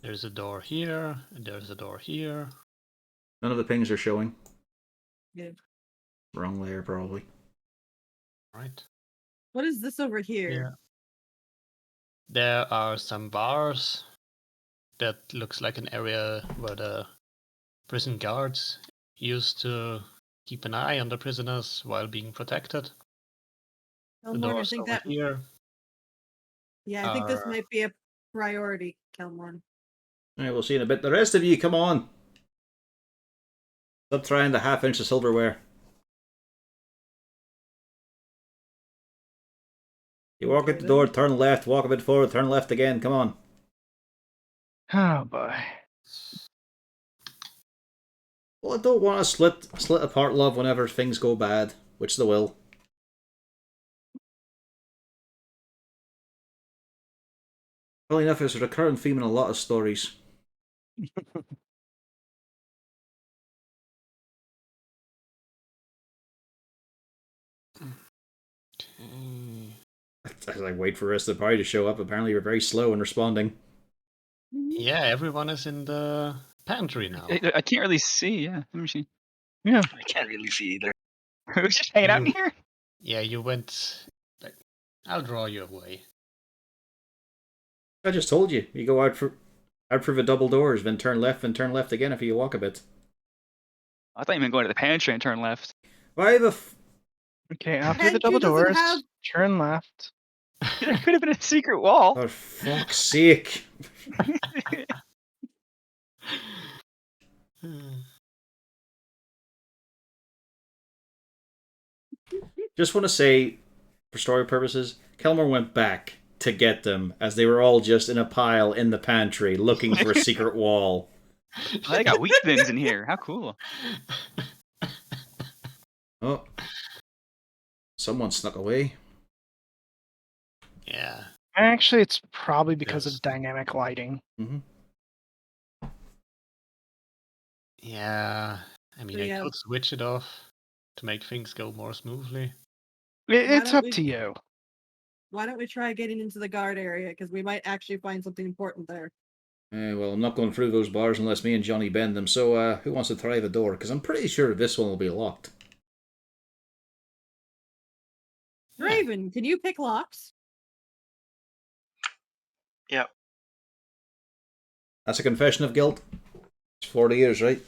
there's a door here, and there's a door here. None of the pings are showing. Yeah. Wrong layer, probably. Right. What is this over here? Yeah. There are some bars. That looks like an area where the prison guards used to keep an eye on the prisoners while being protected. The Kelmorn, I doors think over that. here. Yeah, I think this are- might be a priority, Kelmorn. Alright, we'll see in a bit. The rest of you, come on! Stop trying the half-inch of silverware. You walk at the door, turn left, walk a bit forward, turn left again, come on. Oh boy. Well, I don't want to split apart love whenever things go bad, which they will. Well enough, it's a recurring theme in a lot of stories. As I wait for the rest of the party to show up, apparently you're very slow in responding. Yeah, everyone is in the pantry now. I can't really see. Yeah, let me see. Yeah. I can't really see either. Who's just hanging out in here? Yeah, you went. I'll draw you away. I just told you. You go out through the double doors, then turn left again if you walk a bit. I thought you meant going to the pantry and turn left. Why the Okay, out through the Pantry double doesn't doors. have- Turn left. There could have been a secret wall. For fuck's sake. Just want to say, for story purposes, Kelmor went back to get them as they were all just in a pile in the pantry looking for a secret wall. Oh, they got wheat thins in here. How cool. Oh. Someone snuck away. Yeah. Actually, it's probably because Yes. of dynamic lighting. Mm-hmm. Yeah. I mean, Yeah. I could switch it off to make things go more smoothly. It's don't up we- to you. Why don't we try getting into the guard area? Because we might actually find something important there. Well, I'm not going through those bars unless me and Johnny bend them. So, who wants to try the door? Because I'm pretty sure this one will be locked. Raven, can you pick locks? Yeah. That's a confession of guilt. It's 40 years, right?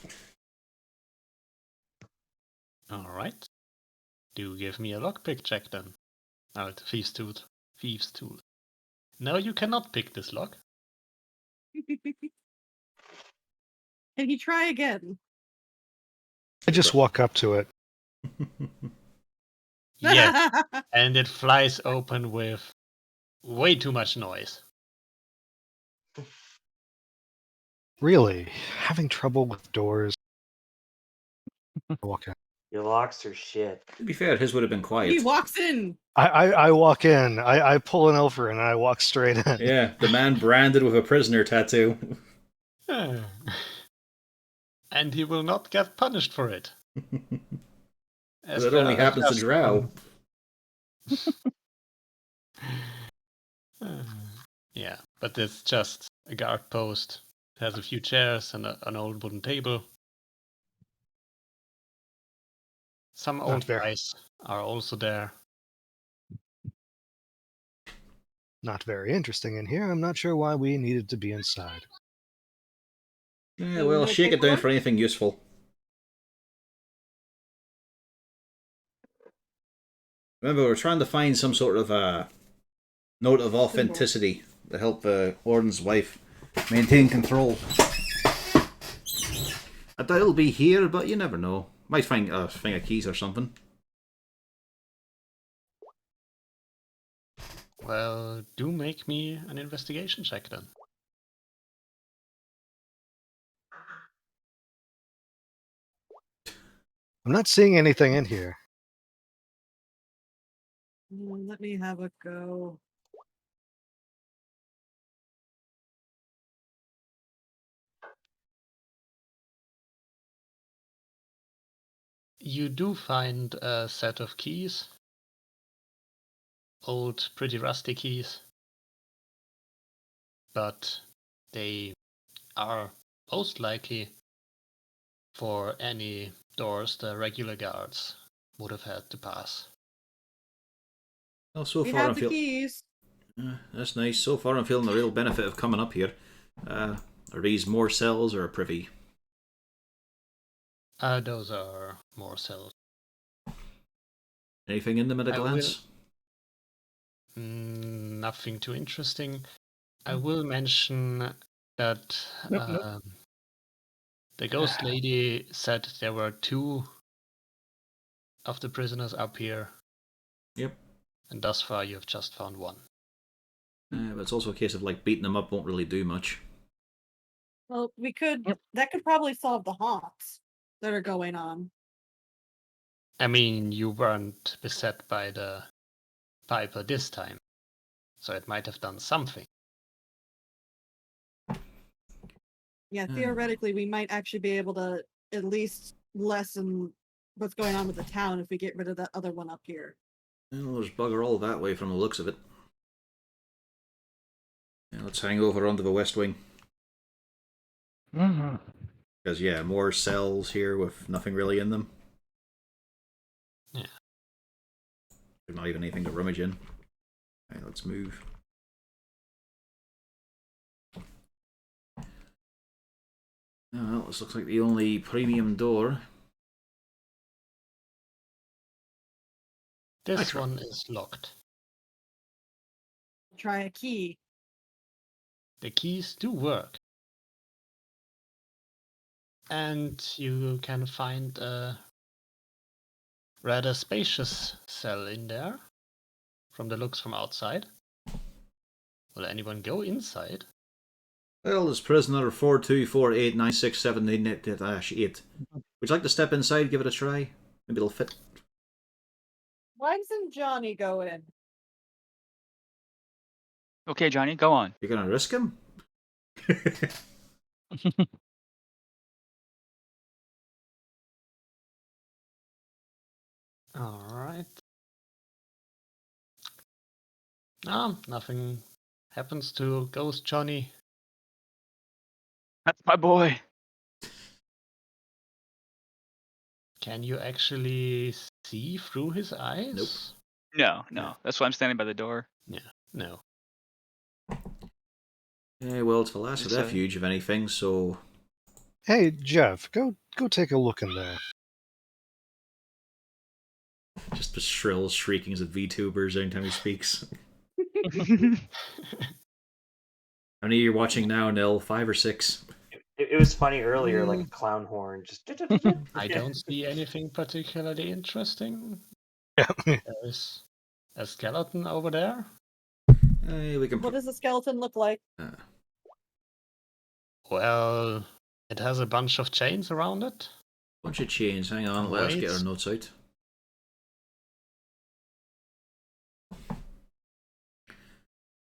Alright. Do give me a lockpick check then. Oh, it's Thieves' Tool. Thieves' Tool. No, you cannot pick this lock. Can you try again? I just walk up to it. Yes. And it flies open with way too much noise. Really? Having trouble with doors. I walk in. Your locks are shit. To be fair, his would have been quiet. He walks in. I walk in. I pull an over and I walk straight in. Yeah, the man branded with a prisoner tattoo. And he will not get punished for it. But it only happens to Drow. Yeah, but it's just a guard post. It has a few chairs and an old wooden table. Some old guys are also there. Not very interesting in here. I'm not sure why we needed to be inside. Yeah, well, shake it down for anything useful. Remember, we're trying to find some sort of note of authenticity to help Orden's wife maintain control. I doubt it'll be here, but you never know. Might find a thing of keys or something. Well, do make me an investigation check then. I'm not seeing anything in here. Let me have a go. You do find a set of keys. Old, pretty rusty keys. But they are most likely for any doors the regular guards would have had to pass. Well, so We far have I'm the feeling. keys. That's nice. So far I'm feeling the real benefit of coming up here. Are these more cells or a privy? Those are more cells. Anything in them at a glance? Nothing too interesting. I will mention that Nope. the ghost lady said there were 2 of the prisoners up here. Yep. And thus far you have just found 1. But it's also a case of like beating them up won't really do much. Well, we could. That could probably solve the haunts that are going on. I mean, you weren't beset by the Piper this time, so it might have done something. Yeah, theoretically, we might actually be able to at least lessen what's going on with the town if we get rid of that other one up here. Well, there's bugger all that way from the looks of it. Yeah, let's hang over onto the west wing. Because, yeah, more cells here with nothing really in them. Yeah. There's not even anything to rummage in. Alright, let's move. Well, this looks like the only premium door. This one is locked. Try a key. The keys do work. And you can find a rather spacious cell in there, from the looks from outside. Will anyone go inside? Well, there's prisoner 42489678-8. Would you like to step inside, give it a try? Maybe it'll fit. Why doesn't Johnny go in? Okay, Johnny, go on. You're gonna risk him? Alright. Nothing happens to Ghost Johnny. That's my boy. Can you actually see through his eyes? No, that's why I'm standing by the door. No. Well, it's the last It's a- refuge, if anything, so Hey, Jeff, go take a look in there. just the shrill shriekings of VTubers anytime he speaks. How many you're watching now, Nil? 5 or 6? It was funny earlier, like a clown horn. Just I don't see anything particularly interesting. Yeah. There is a skeleton over there. We can. What does the skeleton look like? Well, it has a bunch of chains around it. Bunch of chains. Hang on, let us get our Weights. notes out.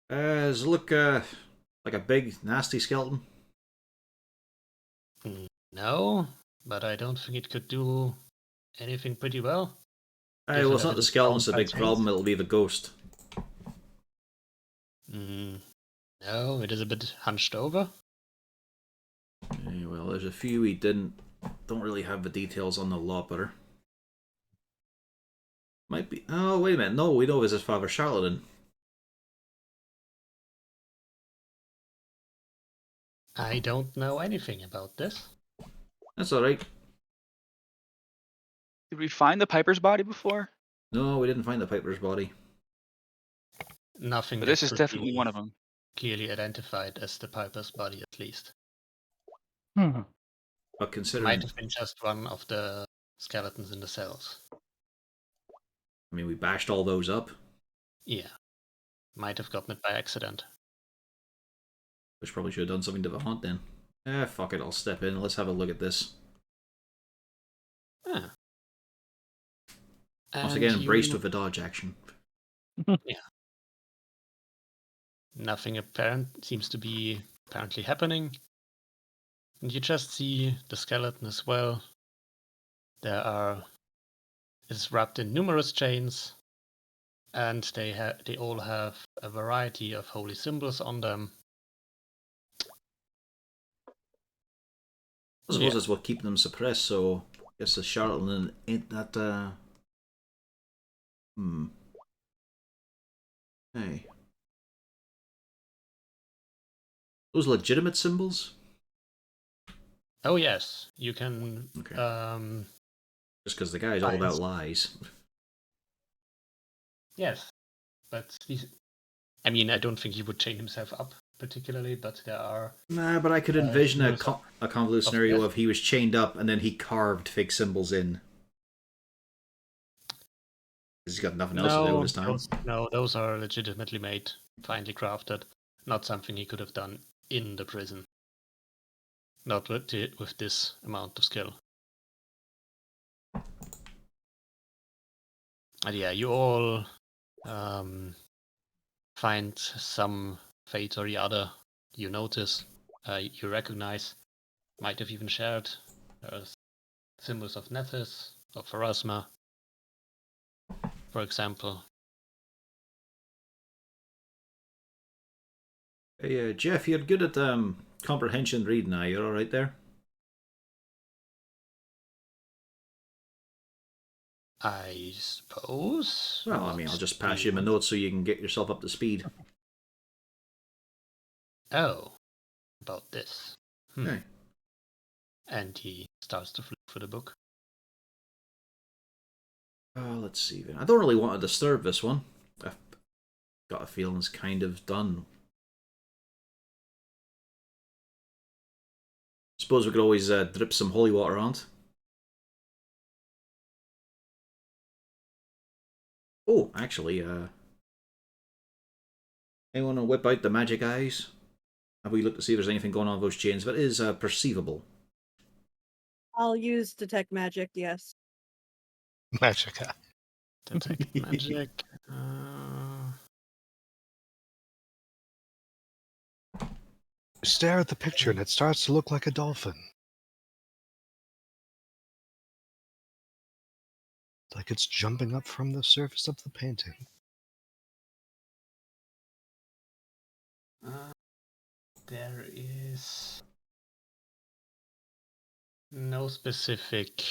Does it look like a big, nasty skeleton? No, but I don't think it could do anything pretty well. Well, it's not the skeleton's the big problem, it'll be the ghost. No, it is a bit hunched over. Well, there's a few we don't really have the details on the lot better. Might be. Oh, wait a minute. No, we know this is Father Charlatan. I don't know anything about this. That's alright. Did we find the Piper's body before? No, we didn't find the Piper's body. Nothing. But that this is could definitely be one of them. Clearly identified as the Piper's body, at least. Hmm. But considering, Might have been just one of the skeletons in the cells. I mean, we bashed all those up, Yeah. Might have gotten it by accident. which probably should have done something to the hunt then. Fuck it, I'll step in. Let's have a look at this. Ah. Once And again, braced you- with the dodge action. Nothing apparent seems to be apparently happening. And you just see the skeleton as well. It's wrapped in numerous chains, and they all have a variety of holy symbols on them. I suppose that's what keeping them suppressed, so I guess the charlatan ain't that, Hey. Those legitimate symbols? Oh yes, you can. Okay. Just because the guy's all about lies. Yes, but I mean, I don't think he would chain himself up particularly, but there are. Nah, but I could envision a symbols convoluted of scenario death. of he was chained up and then he carved fake symbols in. He's got nothing else to do with his time. Those are legitimately made, finely crafted. Not something he could have done in the prison. Not with this amount of skill. And yeah, you all find some fate or the other you notice, you recognize, might have even shared. There's symbols of Nethys, of Pharasma, for example. Hey, Jeff, you're good at comprehension reading now. You're alright there? I suppose. Well, I mean, I'll just pass you my notes so you can get yourself up to speed. Oh, about this. Okay. And he starts to flip for the book. Let's see then. I don't really want to disturb this one. I've got a feeling it's kind of done. Suppose we could always drip some holy water on it. Oh, actually, anyone want to whip out the magic eyes? Have we looked to see if there's anything going on with those chains? That is perceivable. I'll use detect magic. Yes. Magic. Detect magic. Stare at the picture and it starts to look like a dolphin. Like it's jumping up from the surface of the painting. There is no specific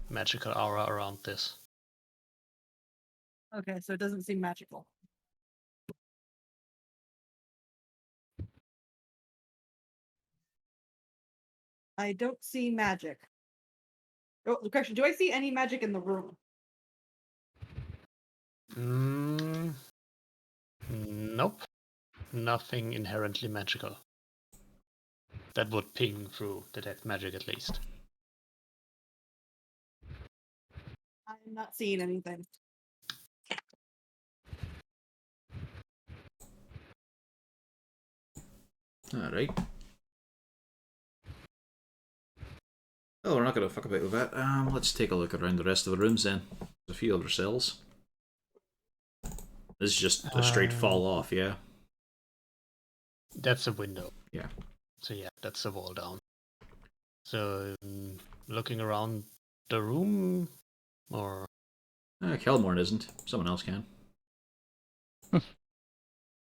magical aura around this. Okay, so it doesn't seem magical. I don't see magic. Oh, correction. Do I see any magic in the room? Nope. Nothing inherently magical. That would ping through detect magic at least. I'm not seeing anything. Alright. Oh, we're not going to fuck about with that. Let's take a look around the rest of the rooms then. There's a few other cells. This is just a straight fall off, yeah? That's a window. Yeah. So yeah, that's a wall down. So looking around the room, or Kelmorn isn't. Someone else can.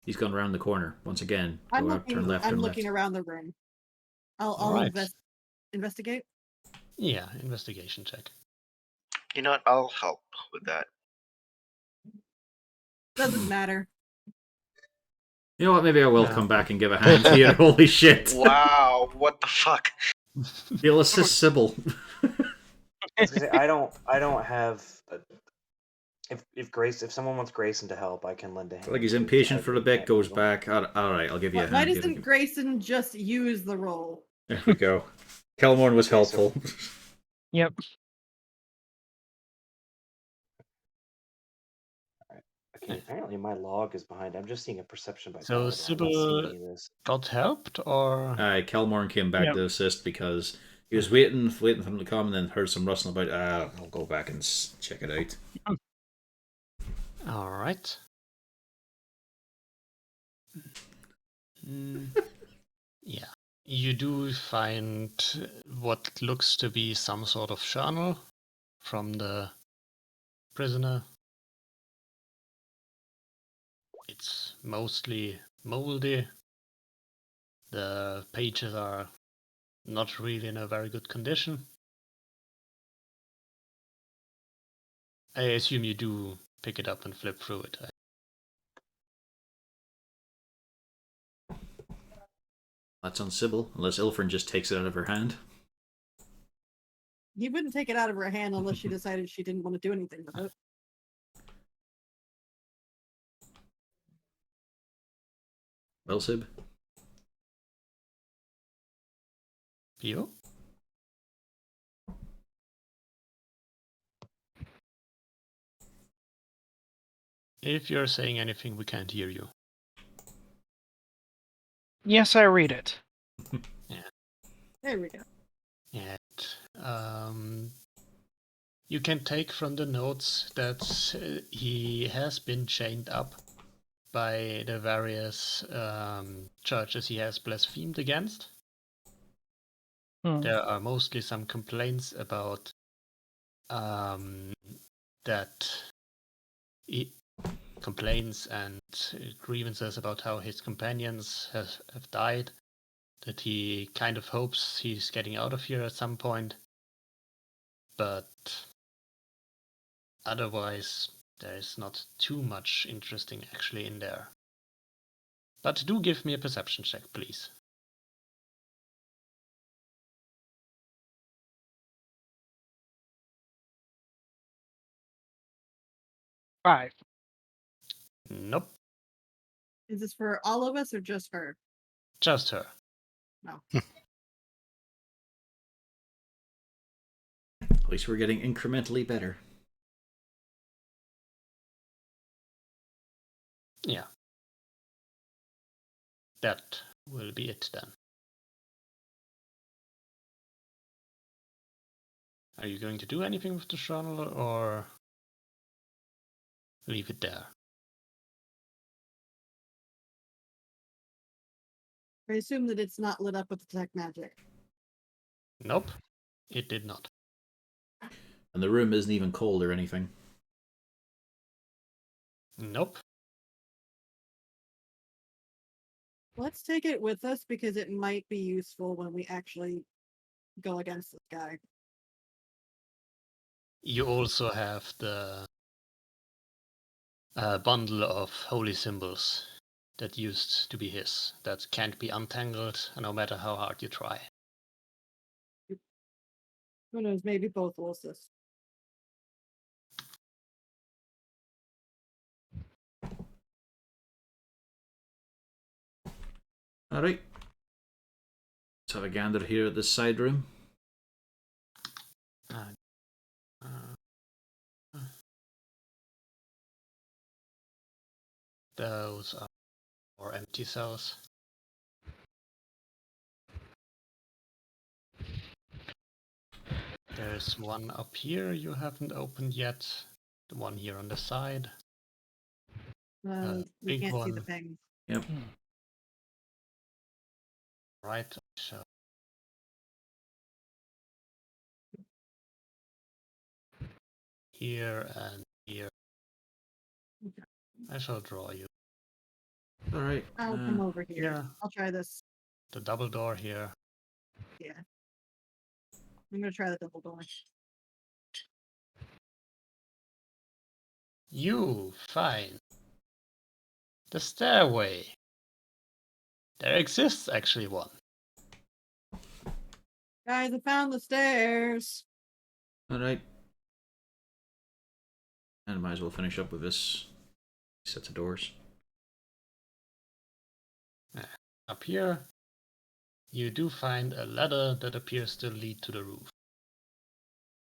He's gone around the corner once again. Go out, turn left, I'm turn looking left. around the room. I'll Alright. investigate. Yeah, investigation check. You know what? I'll help with that. Doesn't matter. You know what? Maybe I will come back and give a hand here. Holy shit! Wow, what the fuck? He'll assist Sybil. I was gonna say, I don't have. If someone wants Grayson to help, I can lend a hand. Like he's too, impatient I for a can bit, goes handle. back. Alright, I'll give you a Why hand. Here. doesn't Grayson just use the roll? There we go. Kelmorn was Okay, so- helpful. Yep. Okay, apparently my log is behind. I'm just seeing a perception by So paladin. I'm not seeing Sybil any of this. got helped, or Kelmorn came back Yep. to assist because he was waiting for him to come and then heard some rustling about. I'll go back and check it out. all right. Yeah, you do find what looks to be some sort of journal from the prisoner. It's mostly moldy. The pages are not really in a very good condition. I assume you do pick it up and flip through it. That's on Sybil, unless Ilfrin just takes it out of her hand. He wouldn't take it out of her hand unless she decided she didn't want to do anything with it. Well, Syb? You? If you're saying anything, we can't hear you. Yes, I read it. There we go. And you can take from the notes that he has been chained up by the various churches he has blasphemed against. There are mostly some complaints about complaints and grievances about how his companions have died, that he kind of hopes he's getting out of here at some point, but otherwise there is not too much interesting actually in there. But do give me a perception check, please. Five. Nope, Is this for all of us or just her? just her. No. At least we're getting incrementally better. Yeah. That will be it then. Are you going to do anything with the journal or leave it there? I assume that it's not lit up with detect magic. Nope, it did not. And the room isn't even cold or anything. Nope. Let's take it with us because it might be useful when we actually go against this guy. You also have the bundle of holy symbols that used to be his, that can't be untangled no matter how hard you try. Who knows? Maybe both will assist. Alright. Let's have a gander here at this side room. Those are more empty cells. There's one up here you haven't opened yet. The one here on the side. We Big can't see the one. pings. Yep. Right, so here and here. I shall draw you. Alright. I'll come over here. Yeah. I'll try this. The double door here. Yeah. I'm gonna try the double door. You find the stairway. There exists actually one. Guys, I found the stairs. Alright. And might as well finish up with this set of doors. Up here, you do find a ladder that appears to lead to the roof.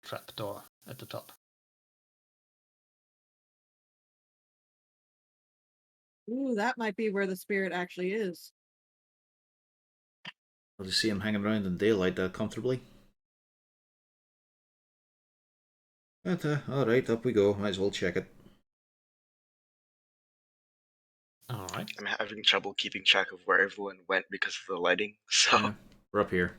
Trapdoor at the top. Ooh, that might be where the spirit actually is. I'll just see him hanging around in daylight that comfortably. But, alright, up we go. Might as well check it. Alright. I'm having trouble keeping track of where everyone went because of the lighting. So Yeah, we're up here.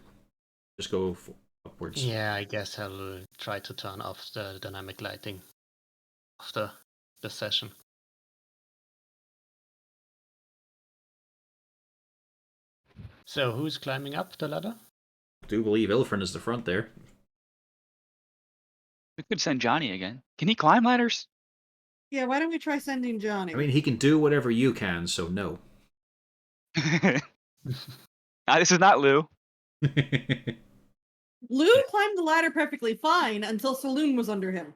Just go upwards. Yeah, I guess I'll try to turn off the dynamic lighting after the session. So, who's climbing up the ladder? I do believe Ilfrin is the front there. We could send Johnny again. Can he climb ladders? Yeah, why don't we try sending Johnny? I mean, he can do whatever you can, so no. This is not Lou. Lou climbed the ladder perfectly fine until Saloon was under him.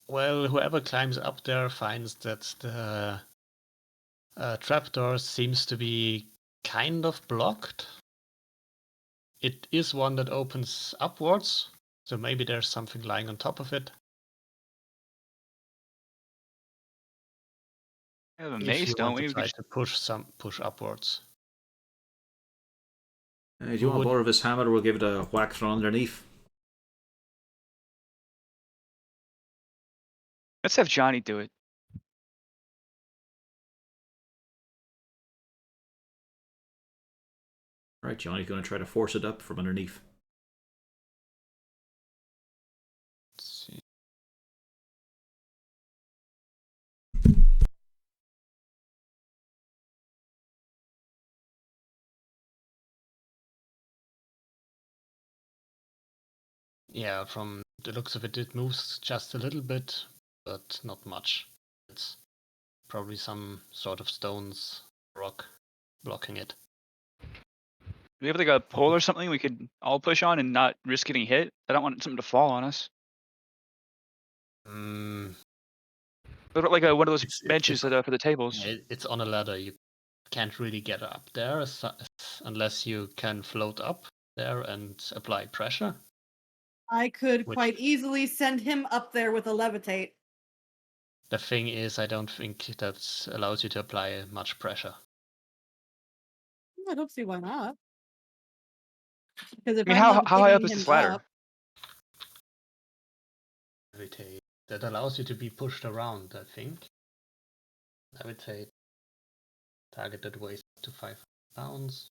Well, whoever climbs up there finds that the trapdoor seems to be kind of blocked. It is one that opens upwards, so maybe there's something lying on top of it. We have a If mace, you don't want we? to We try could to push upwards. Do you want to borrow this hammer? We'll give it a whack from underneath. Let's have Johnny do it. Right, Johnny's going to try to force it up from underneath. Let's see. Yeah, from the looks of it, it moves just a little bit, but not much. It's probably some sort of stones, rock, blocking it. Do we have like a pole or something we could all push on and not risk getting hit? I don't want something to fall on us. Mm, What about like one of those It's- benches that for the tables? yeah, it's on a ladder. You can't really get up there unless you can float up there and apply pressure. I could Which- quite easily send him up there with a levitate. The thing is, I don't think that allows you to apply much pressure. I don't see why not. Because if I mean, I'm how high up levitating is him this ladder? up, Levitate. That allows you to be pushed around, I think. Levitate. Target that weighs up to 5 pounds.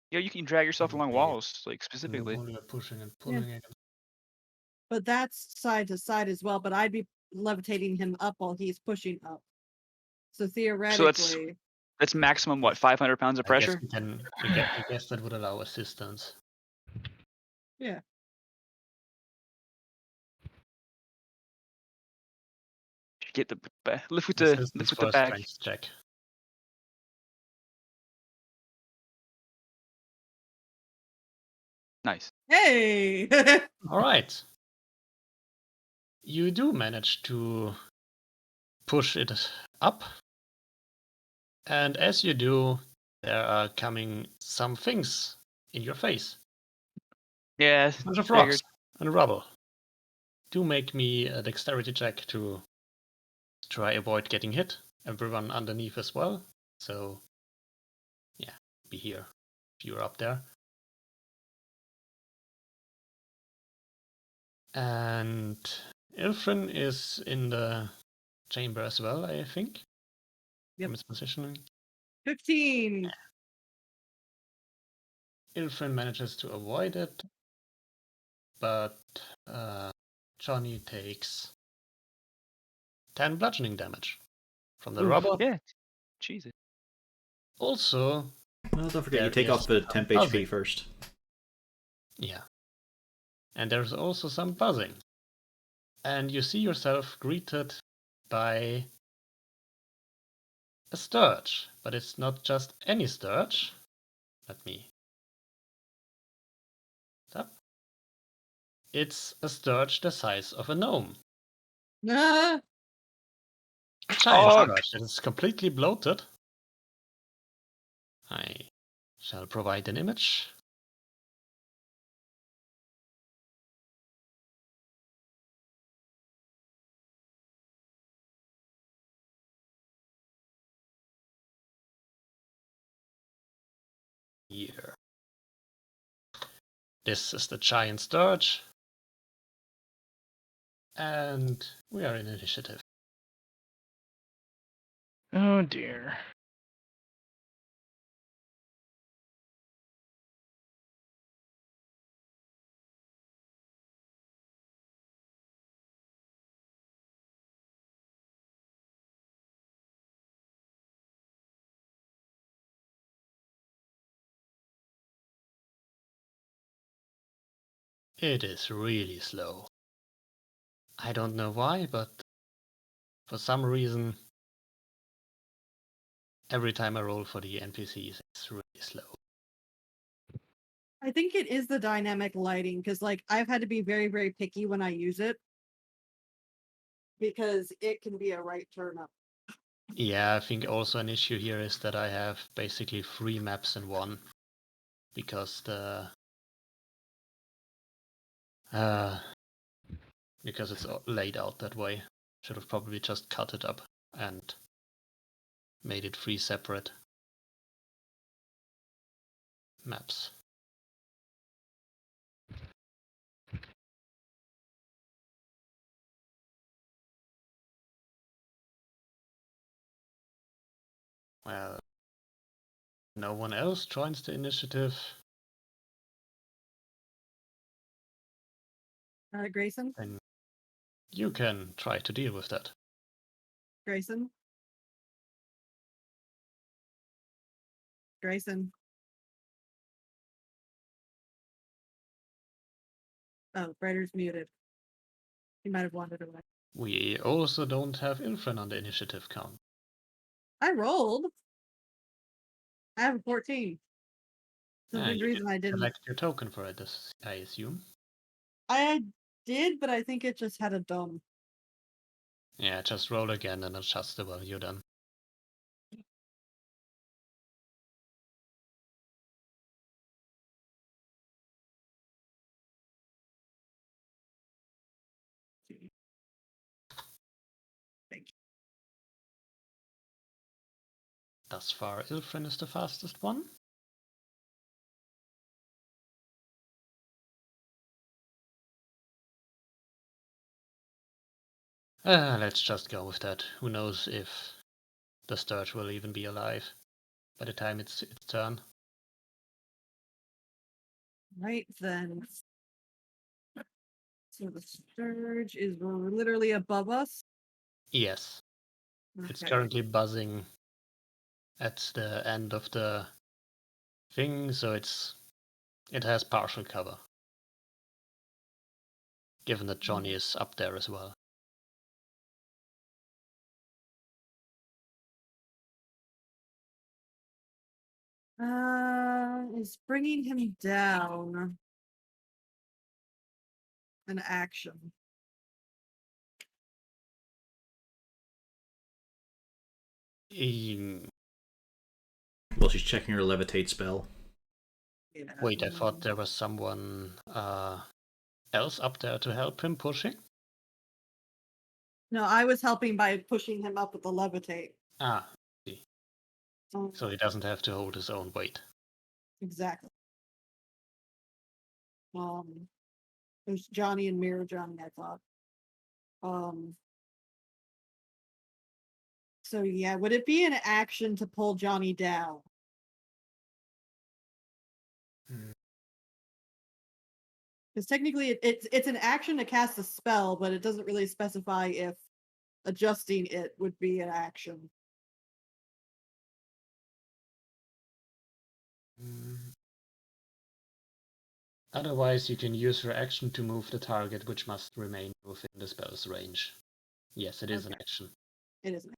Yeah, you can drag yourself along Yeah. walls, like specifically. Only by pushing and pulling it. but that's side to side as well. But I'd be levitating him up while he's pushing up. So theoretically, That's maximum, what, 500 pounds of I guess pressure? I guess that would allow assistance. Yeah. Get the lift with Assistance the for a bag. strength check. Nice. Hey. All right. You do manage to push it up. And as you do, there are coming some things in your face. Yeah, A bunch of figured. rocks and rubble. Do make me a dexterity check to try avoid getting hit. Everyone underneath as well. So, yeah, be here if you're up there. And Ilfrin is in the chamber as well, I think. Yep. From its positioning. 15. Ilfrin manages to avoid it, but Johnny takes 10 bludgeoning damage from the Oof, rubble. Yeah. Jesus. Also, Well, don't forget, you there take is off the some temp buzzing. HP first. Yeah. And there's also some buzzing. And you see yourself greeted by a sturge, but it's not just any sturge. Let me stop. It's a sturge the size of a gnome. Ah, A giant Oh, sturge that is completely bloated. I shall provide an image. Here. This is the giant sturge. And we are in initiative. Oh dear. It is really slow. I don't know why, but for some reason, every time I roll for the NPCs, it's really slow. I think it is the dynamic lighting because, like, I've had to be very, very picky when I use it because it can be a right turn up. Yeah, I think also an issue here is that I have basically 3 maps in one because because it's laid out that way. Should have probably just cut it up and made it 3 separate maps. Well, no one else joins the initiative. Grayson? Then you can try to deal with that. Grayson? Grayson? Oh, Brighter's muted. He might have wandered away. We also don't have Ilfrin on the initiative count. I rolled. I have a 14. There's a big You reason I didn't didn't. select your token for it, I assume. I did, but I think it just had a dumb. Yeah, just roll again and adjust the value then. Thank you. Thus far, Ilfrin is the fastest one. Let's just go with that. Who knows if the Sturge will even be alive by the time it's its turn. Right then. So the Sturge is literally above us. Yes, it's Okay. currently buzzing at the end of the thing, so it has partial cover. given that Johnny is up there as well. Is bringing him down an action? Well, she's checking her levitate spell. Yeah. Wait, I thought there was someone else up there to help him pushing? No, I was helping by pushing him up with the levitate. Ah, see. Um, So he doesn't have to hold his own weight. Exactly. There's Johnny and Mirror Johnny, I thought. So yeah, would it be an action to pull Johnny down? Because technically it's an action to cast a spell, but it doesn't really specify if adjusting it would be an action. Otherwise, you can use your action to move the target, which must remain within the spell's range. Yes, it is an action. It isn't.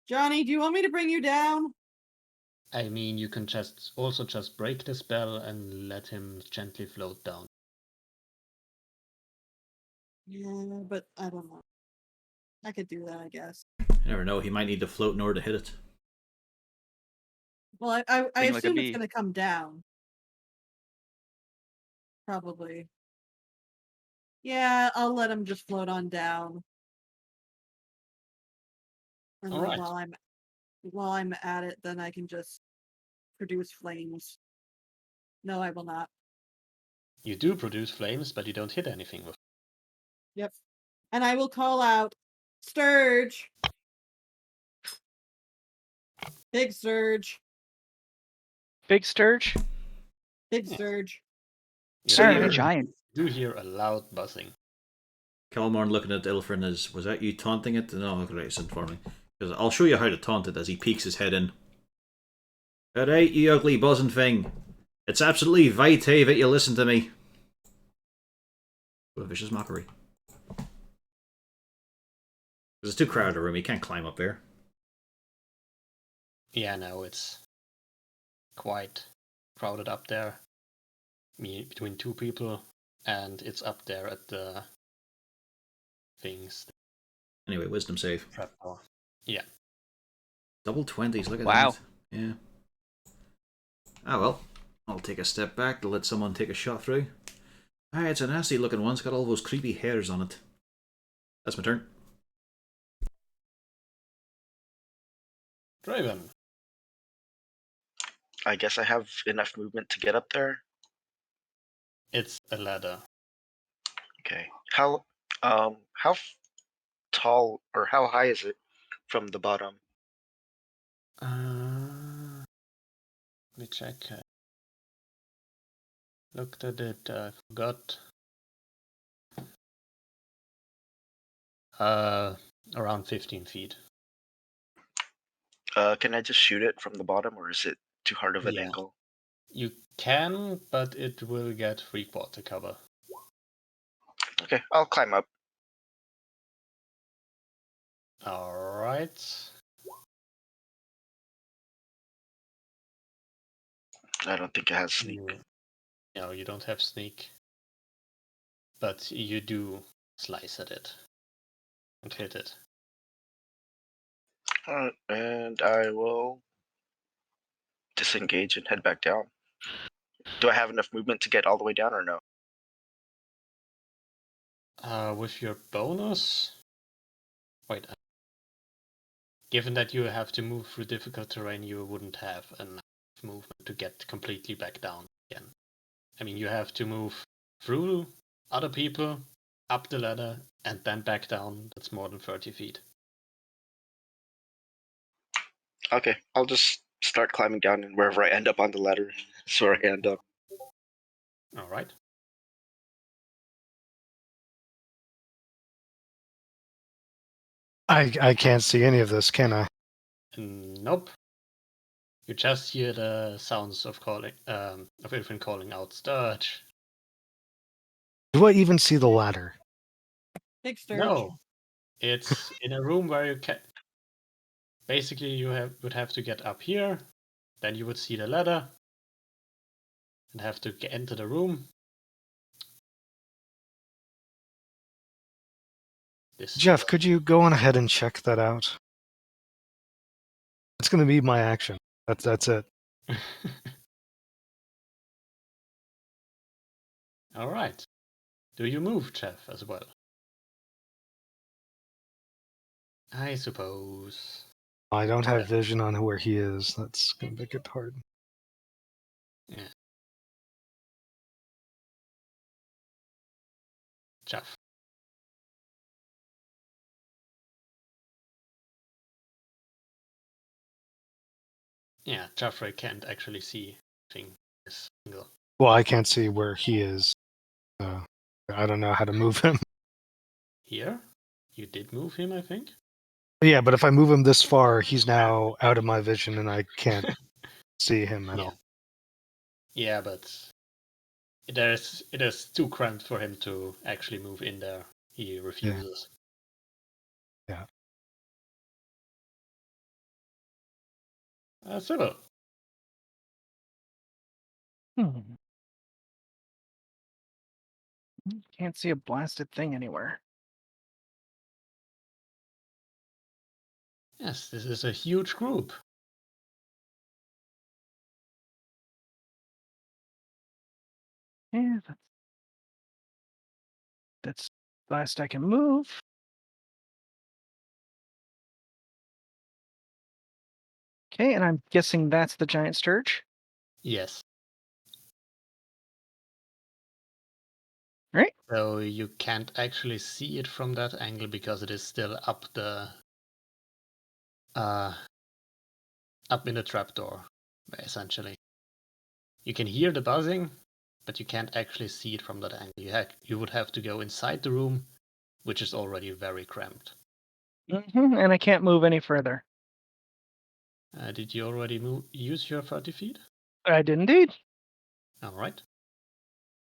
Johnny, do you want me to bring you down? I mean, you can also just break the spell and let him gently float down. Yeah, but I don't know. I could do that, I guess. You never know, he might need to float in order to hit it. Well, I Being like a assume it's bee. going to come down. Probably. Yeah, I'll let him just float on down. And All then right. while I'm at it, then I can just produce flames. No, I will not. You do produce flames, but you don't hit anything with. Yep. And I will call out Sturge. Big Sturge. Big Sturge. Big Sturge. You Maybe do- a giant. You do hear a loud buzzing. Calmorn looking at Ilfrin as, was that you taunting it? No, right, it's informing. Because I'll show you how to taunt it as he peeks his head in. Alright, you ugly buzzing thing. It's absolutely vitae that you listen to me. What a vicious mockery. There's too crowded a room, he can't climb up there. Yeah, no, it's quite crowded up there. Between two people, and it's up there at the things. Anyway, wisdom save. Trapdoor. Yeah. Double 20s, look at Wow. that. Yeah. Ah well, I'll take a step back to let someone take a shot through. Ah, it's a nasty looking one, it's got all those creepy hairs on it. That's my turn. Draven. I guess I have enough movement to get up there. It's a ladder. Okay. How tall or how high is it from the bottom? Let me check. Looked at it, I forgot. Around 15 feet. Can I just shoot it from the bottom, or is it too hard of an Yeah. angle? You can, but it will get 3/4 cover. Okay, I'll climb up. Alright. I don't think it has sneak. No, you don't have sneak. But you do slice at it. And hit it. Alright, and I will disengage and head back down. Do I have enough movement to get all the way down or no? With your bonus... Wait. Given that you have to move through difficult terrain, you wouldn't have enough movement to get completely back down again. I mean, you have to move through other people, up the ladder, and then back down. That's more than 30 feet. Okay, I'll just start climbing down, and wherever I end up on the ladder is where I end up. Alright. I can't see any of this, can I? Nope. You just hear the sounds of Ilfrin calling out Sturge. Do I even see the ladder? Big Sturge. No, it's in a room where you can. Basically, you would have to get up here, then you would see the ladder, and have to enter the room. Jeff, could you go on ahead and check that out? It's going to be my action. That's it. All right. Do you move, Jeff, as well? I suppose. I don't have vision on where he is. That's going to make it hard. Yeah. Jeff. Yeah, Jeffrey can't actually see anything. Single. Well, I can't see where he is. I don't know how to move him. Here? You did move him, I think? Yeah, but if I move him this far, he's now out of my vision and I can't see him at all. Yeah, but it is too cramped for him to actually move in there. He refuses. Yeah. Sybil. Can't see a blasted thing anywhere. Yes, this is a huge group. Yeah, that's last I can move. Okay, and I'm guessing that's the giant sturge. Yes. Right. So you can't actually see it from that angle because it is still up in the trapdoor, essentially. You can hear the buzzing, but you can't actually see it from that angle. You would have to go inside the room, which is already very cramped. And I can't move any further. Did you already use your 30 feet? I did indeed. All right.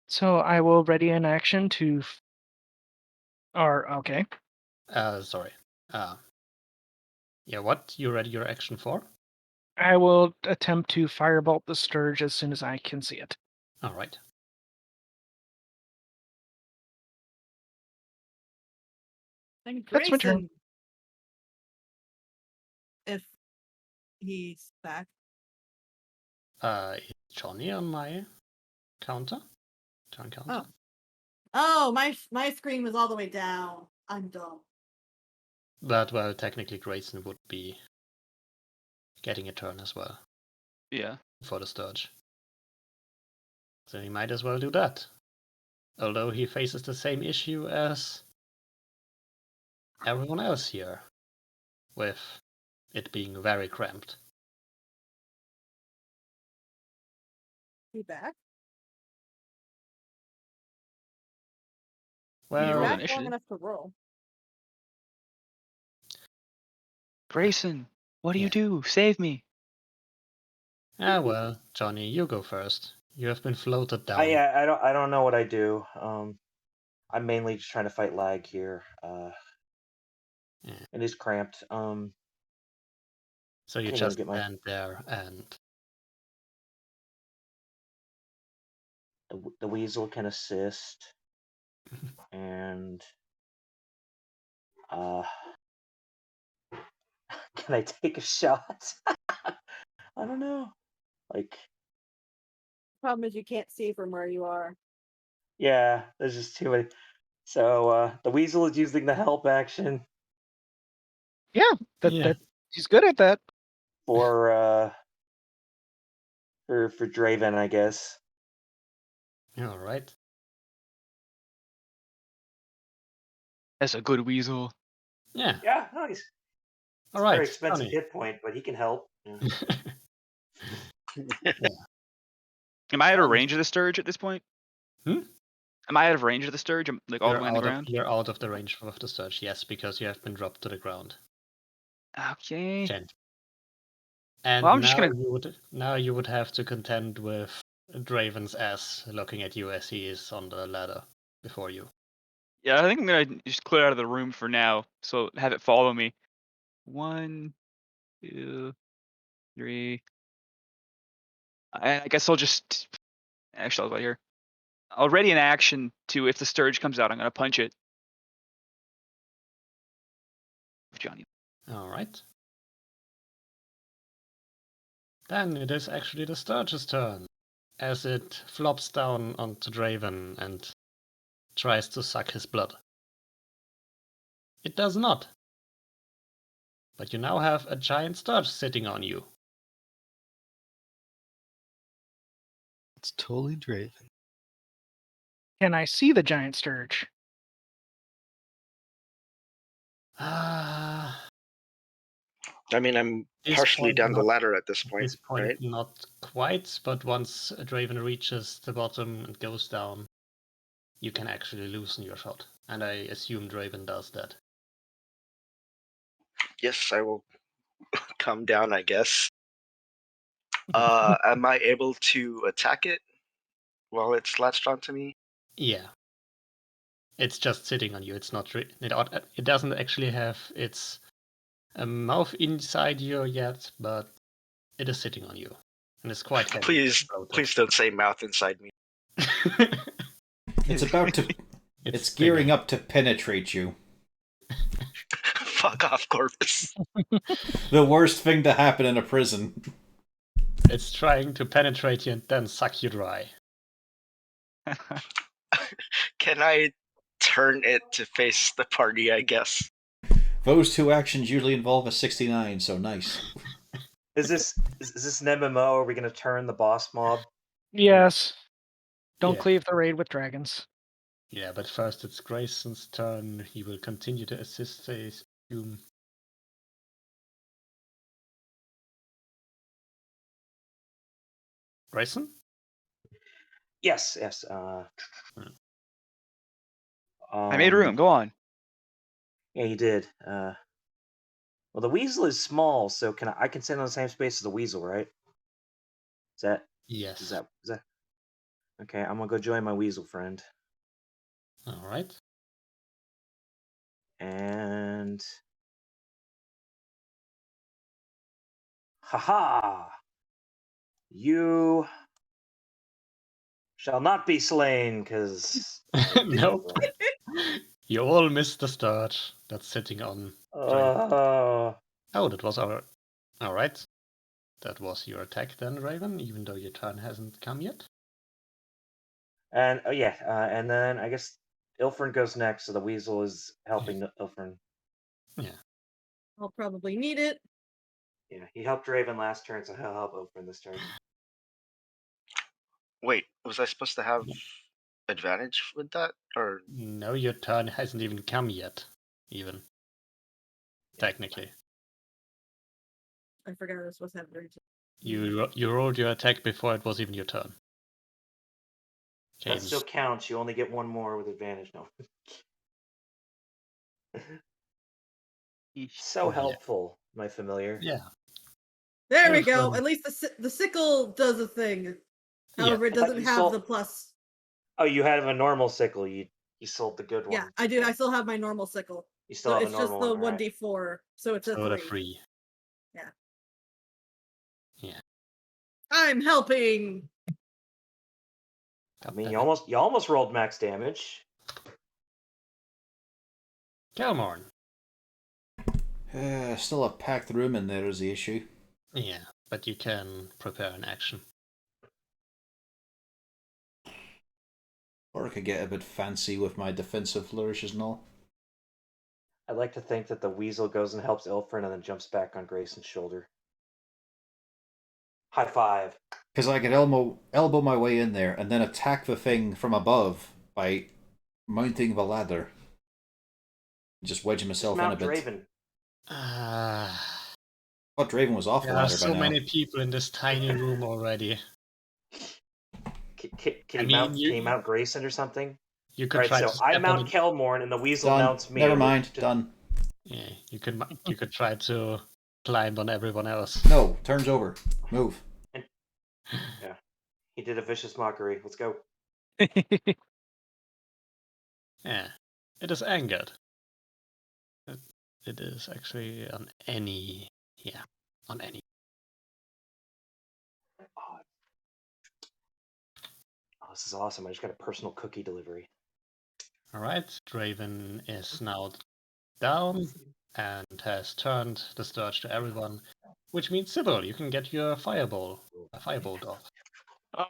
So I will ready an action to. Okay. Sorry. Yeah, what? You ready your action for? I will attempt to firebolt the sturge as soon as I can see it. All right. And That's my turn. Grayson, if he's back. Is Johnny on my counter? Turn counter? Oh, my screen was all the way down. I'm dumb. But, well, technically Grayson would be getting a turn as well. Yeah. For the Sturge. So he might as well do that. Although he faces the same issue as everyone else here, with it being very cramped. He back? Well, He's rolled back initiative. long enough to roll. Grayson, what do you do? Save me. well, Johnny, you go first. You have been floated down. I don't know what I do. I'm mainly just trying to fight lag here. It is cramped. So you just stand there and the weasel can assist, and can I take a shot? I don't know. Problem is you can't see from where you are. Yeah, there's just too many. So the weasel is using the help action. Yeah, that he's good at that. For Draven, I guess. All right. That's a good weasel. Yeah. Yeah, nice. All right. Very expensive Johnny. hit point, but he can help. Yeah. Am I out of range of the sturge at this point? Am I out of range of the sturge? I'm like all the way on the ground? You're out of the range of the Sturge, yes, because you have been dropped to the ground. Okay. And Well, I'm just gonna. now you would have to contend with Draven's ass looking at you as he is on the ladder before you. Yeah, I think I'm gonna just clear out of the room for now. So have it follow me. 1, 2, 3. I guess I'll just. Actually, I'll go here. I'll ready an action to if the Sturge comes out, I'm gonna punch it. Johnny. All right. Then it is actually the Sturge's turn, as it flops down onto Draven and tries to suck his blood. It does not. But you now have a giant Sturge sitting on you. It's totally Draven. Can I see the giant sturge? Ah, I mean, I'm This partially point down the not- ladder at this at point, this point, right? not quite, but once Draven reaches the bottom and goes down, you can actually loosen your shot. And I assume Draven does that. Yes, I will come down, I guess. Am I able to attack it while it's latched onto me? Yeah. It's just sitting on you. It's not. It doesn't actually have its mouth inside you yet, but it is sitting on you, and it's quite heavy. Please don't say mouth inside me. It's about to. It's gearing up to penetrate you. Fuck off, Corvus. The worst thing to happen in a prison. It's trying to penetrate you and then suck you dry. Can I turn it to face the party, I guess? Those two actions usually involve a 69, so nice. Is this an MMO? Are we going to turn the boss mob? Yes. Don't Yeah. cleave the raid with dragons. Yeah, but first it's Grayson's turn. He will continue to assist, I assume. Grayson? Yes. I made room. Go on. Yeah, you did. Well, the weasel is small, so I can stand on the same space as the weasel, right? Yes. Is that okay? I'm gonna go join my weasel friend. All right. And haha! You shall not be slain, because Nope. You all missed the start. That's sitting on. Oh, that was our. All right. That was your attack then, Raven, even though your turn hasn't come yet. And and then I guess Ilfrin goes next, so the weasel is helping Ilfrin. Yeah. I'll probably need it. Yeah, he helped Raven last turn, so he'll help Ilfrin this turn. Wait, was I supposed to have advantage with that, or No, your turn hasn't even come yet. Even technically, I forgot I was supposed to have it. you rolled your attack before it was even your turn. That still counts. You only get one more with advantage. No. So helpful, my familiar. Yeah. There we go. At least the sickle does a thing. However, Yeah. it doesn't have the plus. Oh, you have a normal sickle. You sold the good one. Yeah, I do. I still have my normal sickle. You still have it's a normal just the one, 1d4, so it's a 3. Yeah. Yeah. I'm helping. I mean, you almost rolled max damage. Kelmorn. Still a packed room in there is the issue. Yeah, but you can prepare an action. Or I could get a bit fancy with my defensive flourishes and all. I'd like to think that the weasel goes and helps Ilfrin and then jumps back on Grayson's shoulder. High five. Because I could elbow my way in there and then attack the thing from above by mounting the ladder. Just wedging myself in a bit. Draven. I thought Draven was off the There are ladder so by now. many people in this tiny room already. Can you mount Grayson or something? You could try. So to I mount Kelmorn and the weasel Done. mounts me. Never mind. Done. Yeah, you could try to climb on everyone else. No, turns over. Move. He did a vicious mockery. Let's go. Yeah. It is angered. It is actually on any. Yeah. On any. Oh, this is awesome. I just got a personal cookie delivery. Alright. Draven is now down and has turned the Sturge to everyone. Which means, Sybil, you can get your firebolt off. Oh,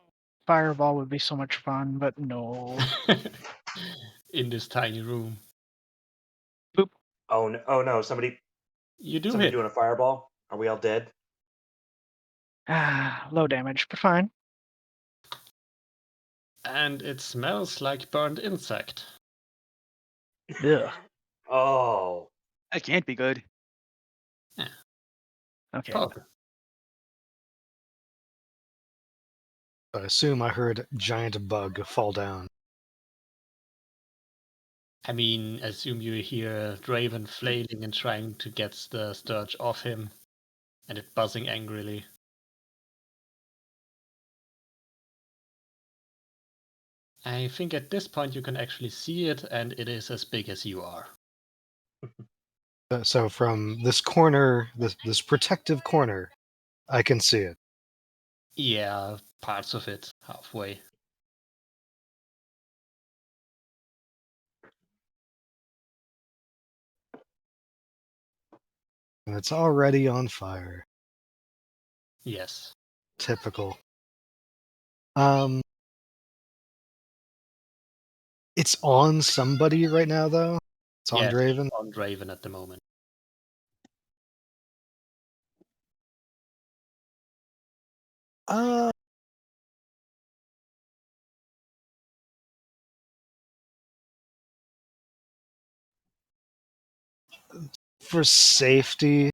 fireball would be so much fun, but no. In this tiny room. Oh no! Oh no! Somebody You do somebody hit. doing a fireball? Are we all dead? Low damage, but fine. And it smells like burnt insect. Ugh. Oh. That can't be good. Okay. Pog. I assume I heard giant bug fall down. I mean, assume you hear Draven flailing and trying to get the Sturge off him, and it buzzing angrily. I think at this point you can actually see it, and it is as big as you are. So from this corner, this protective corner, I can see it. Yeah, parts of it, halfway. And it's already on fire. Yes. Typical. It's on somebody right now, though. It's on Yes, Draven. on Draven at the moment. For safety,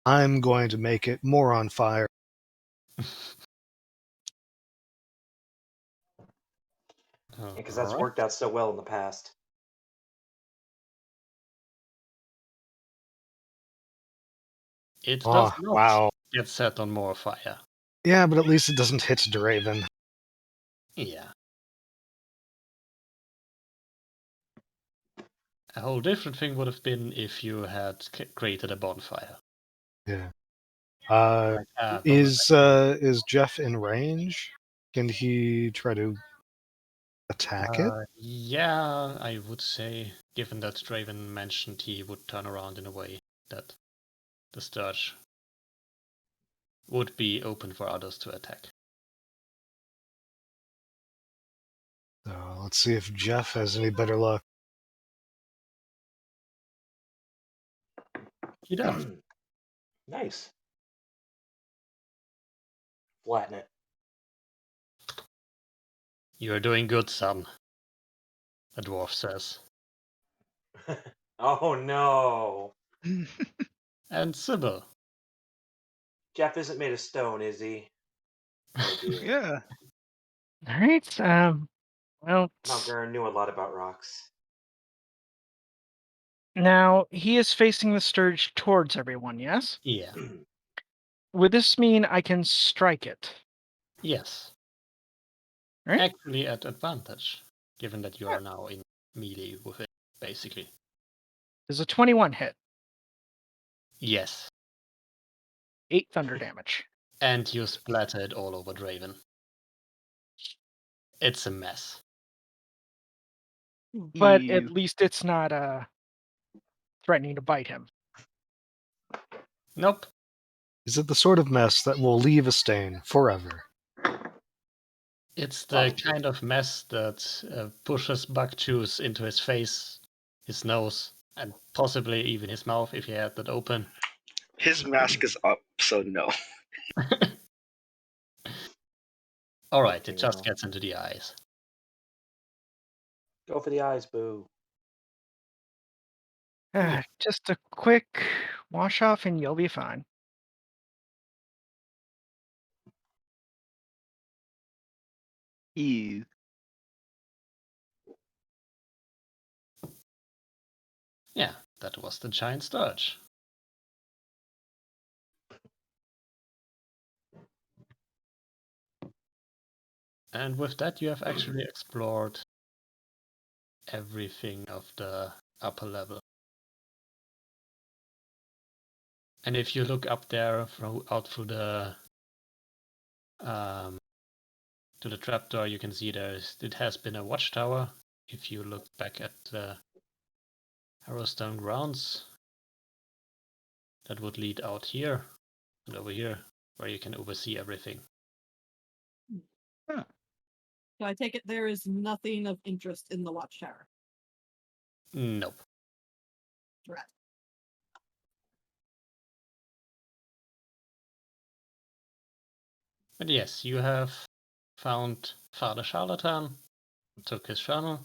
I'm going to make it more on fire. Because that's Alright. worked out so well in the past. It Oh, does not wow. get set on more fire. Yeah, but at least it doesn't hit Draven. Yeah. A whole different thing would have been if you had created a bonfire. Yeah. Like, Is Jeff in range? Can he try to attack it? Yeah, I would say, given that Draven mentioned he would turn around in a way that the Sturge would be open for others to attack. So let's see if Jeff has any better luck. He does. Nice. Flatten it. You're doing good, son, the dwarf says. Oh no. And Sybil. Jeff isn't made of stone, is he? Oh dear. Yeah. All right. Well, Mount Gurren knew a lot about rocks. now he is facing the Sturge towards everyone, yes? Yeah. Would this mean I can strike it? Yes. Right? Actually at advantage, given that you are now in melee with it, basically. Does a 21 hit? Yes. 8 thunder damage. And you splatter it all over Draven. It's a mess. But Ew. at least it's not threatening to bite him. Nope. Is it the sort of mess that will leave a stain forever? It's the kind of mess that pushes bug juice into his face, his nose, and possibly even his mouth if he had that open. His mask is up, so no. Alright, it just gets into the eyes. Go for the eyes, boo. Yeah. Just a quick wash off and you'll be fine. Ew. Yeah, that was the giant Sturge. And with that, you have actually explored everything of the upper level. And if you look up there out through the to the trapdoor, you can see it has been a watchtower. If you look back at the Harrowstone grounds, that would lead out here and over here, where you can oversee everything. Huh. So I take it there is nothing of interest in the watchtower. Nope. Right. But yes, you have found Father Charlatan, took his journal.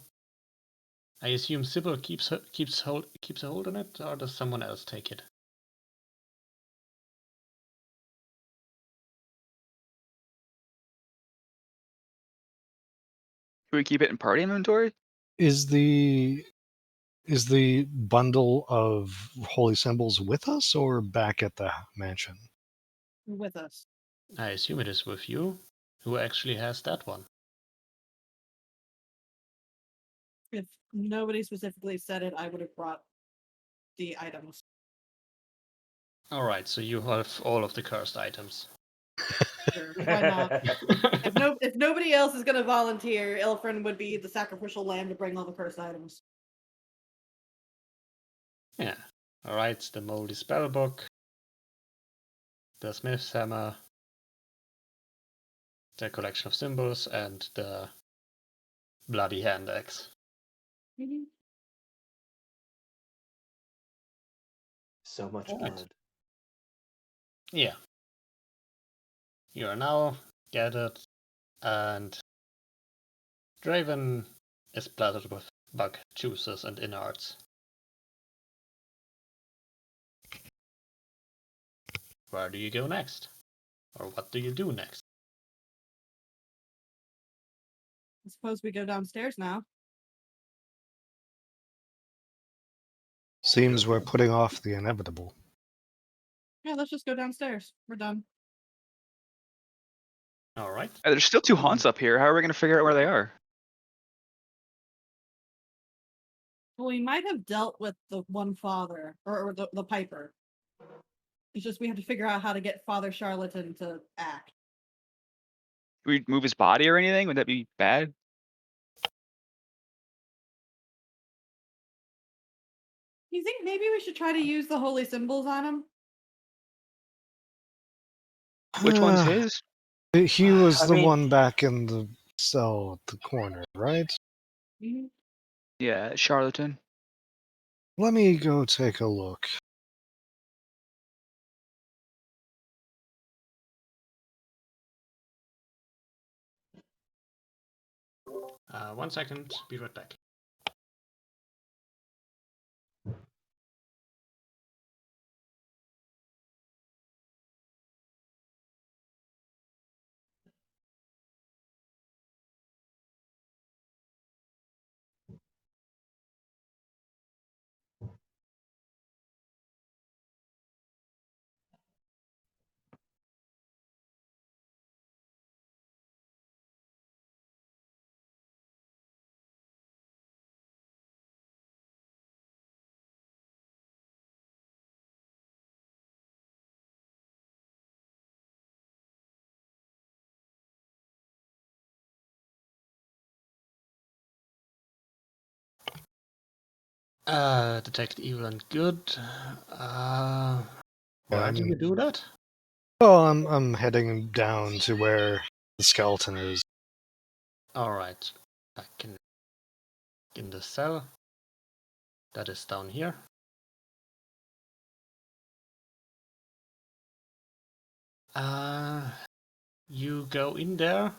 I assume Sybil keeps a hold on it, or does someone else take it? Do we keep it in party inventory? Is the bundle of holy symbols with us or back at the mansion? With us. I assume it is with you. Who actually has that one? If nobody specifically said it, I would have brought the items. Alright, so you have all of the cursed items. Sure, why not? If nobody else is going to volunteer, Ilfrin would be the sacrificial lamb to bring all the cursed items. Yeah. Alright, the moldy spellbook, the smith's hammer, the collection of symbols, and the bloody hand axe. Mm-hmm. So much Alright. blood. Yeah. You are now gathered, and Draven is splattered with bug juices and innards. Where do you go next? Or what do you do next? I suppose we go downstairs now. Seems we're putting off the inevitable. Yeah, let's just go downstairs. We're done. Alright. There's still two haunts up here. How are we going to figure out where they are? Well, we might have dealt with the one father, or the piper. It's just we have to figure out how to get Father Charlatan to act. Do we move his body or anything? Would that be bad? You think maybe we should try to use the holy symbols on him? Which one's his? He was I the mean- one back in the cell at the corner, right? Mm-hmm. Yeah, charlatan. Let me go take a look. One second, be right back. Detect evil and good. Where do you do that? Oh, I'm heading down to where the skeleton is. Alright. Back in the cell. That is down here. You go in there.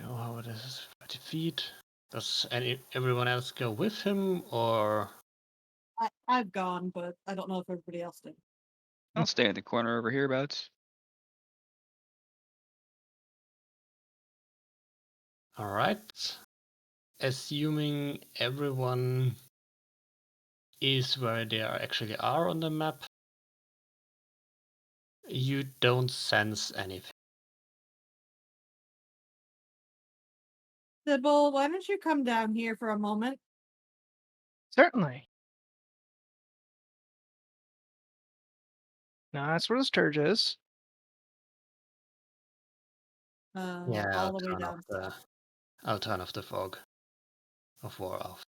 Oh, how it is 30 feet. Does everyone else go with him, or? I've gone, but I don't know if everybody else did. I'll stay in the corner over hereabouts. Alright. Assuming everyone is where they actually are on the map, you don't sense anything. Sybil, why don't you come down here for a moment? Certainly. Now that's where the Sturge is. Yeah, All the way down. I'll turn off the fog of war off.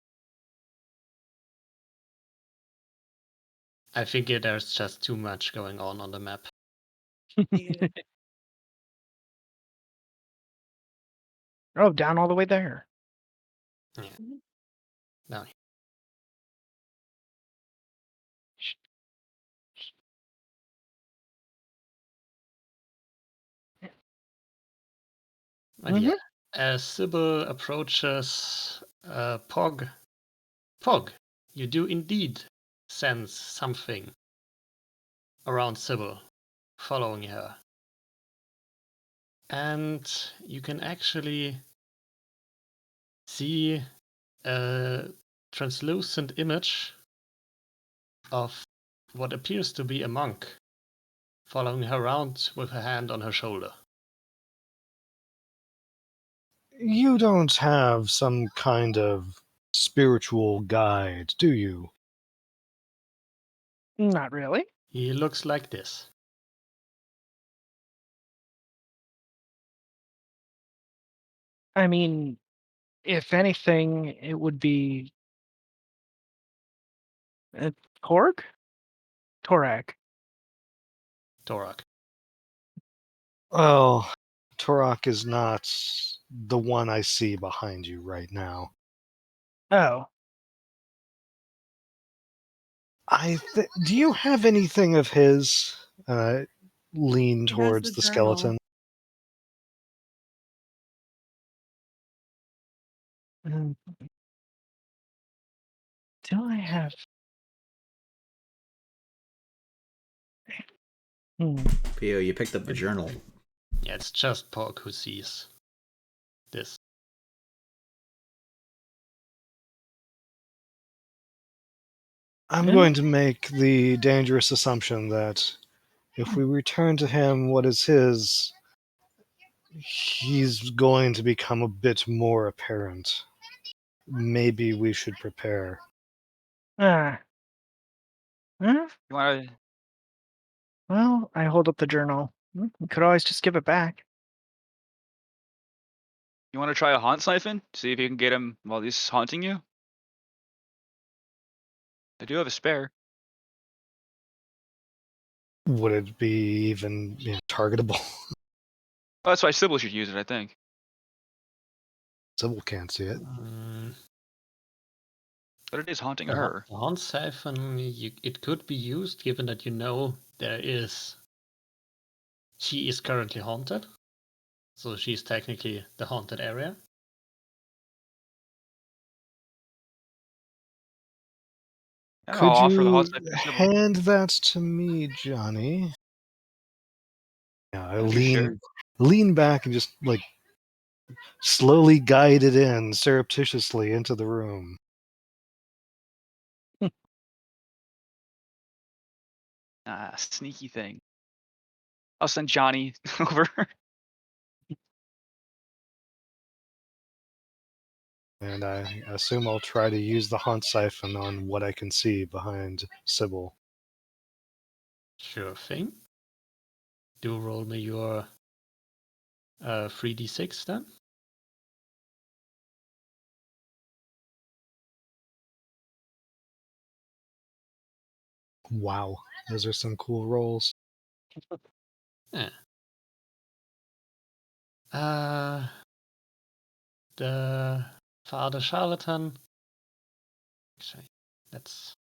I think there's just too much going on the map. Yeah. Oh, down all the way there. Yeah. Mhm. No. But yeah, as Sybil approaches Pog, you do indeed sense something around Sybil, following her. And you can actually see a translucent image of what appears to be a monk following her around with her hand on her shoulder. You don't have some kind of spiritual guide, do you? Not really. He looks like this. I mean, if anything, it would be Korg? Torak. Torak. Well, Torok is not the one I see behind you right now. Oh. Do you have anything of his? Lean He has towards the the journal. skeleton. Mm. Do I have? Pio, you picked up the journal. Yeah, it's just Pog who sees this. I'm going to make the dangerous assumption that if we return to him what is his, he's going to become a bit more apparent. Maybe we should prepare. Huh? You want to? Well, I hold up the journal. You could always just give it back. You want to try a haunt siphon? See if you can get him while he's haunting you. I do have a spare. Would it be even targetable? Oh, that's why Sybil should use it, I think. Sybil can't see it. But it is haunting The her. haunt siphon, it could be used given that she is currently haunted. So she's technically the haunted area. I'll Could offer the haunt you siphon to Sybil. hand that to me, Johnny? Yeah, I Are you sure? lean back and just slowly guide it in surreptitiously into the room. Sneaky thing. I'll send Johnny over. And I assume I'll try to use the haunt siphon on what I can see behind Sybil. Sure thing. Do roll me your 3d6 then. Wow, those are some cool rolls. Yeah. The Father Charlatan. Actually, let's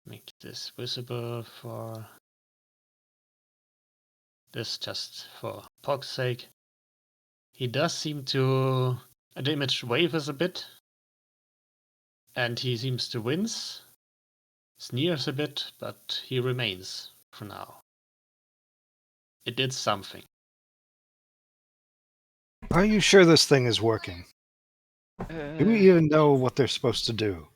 make this visible for this just for Pog's sake. He does seem to. The image wavers a bit, and he seems to wince, sneers a bit, but he remains for now. It did something. Are you sure this thing is working? Do we even know what they're supposed to do?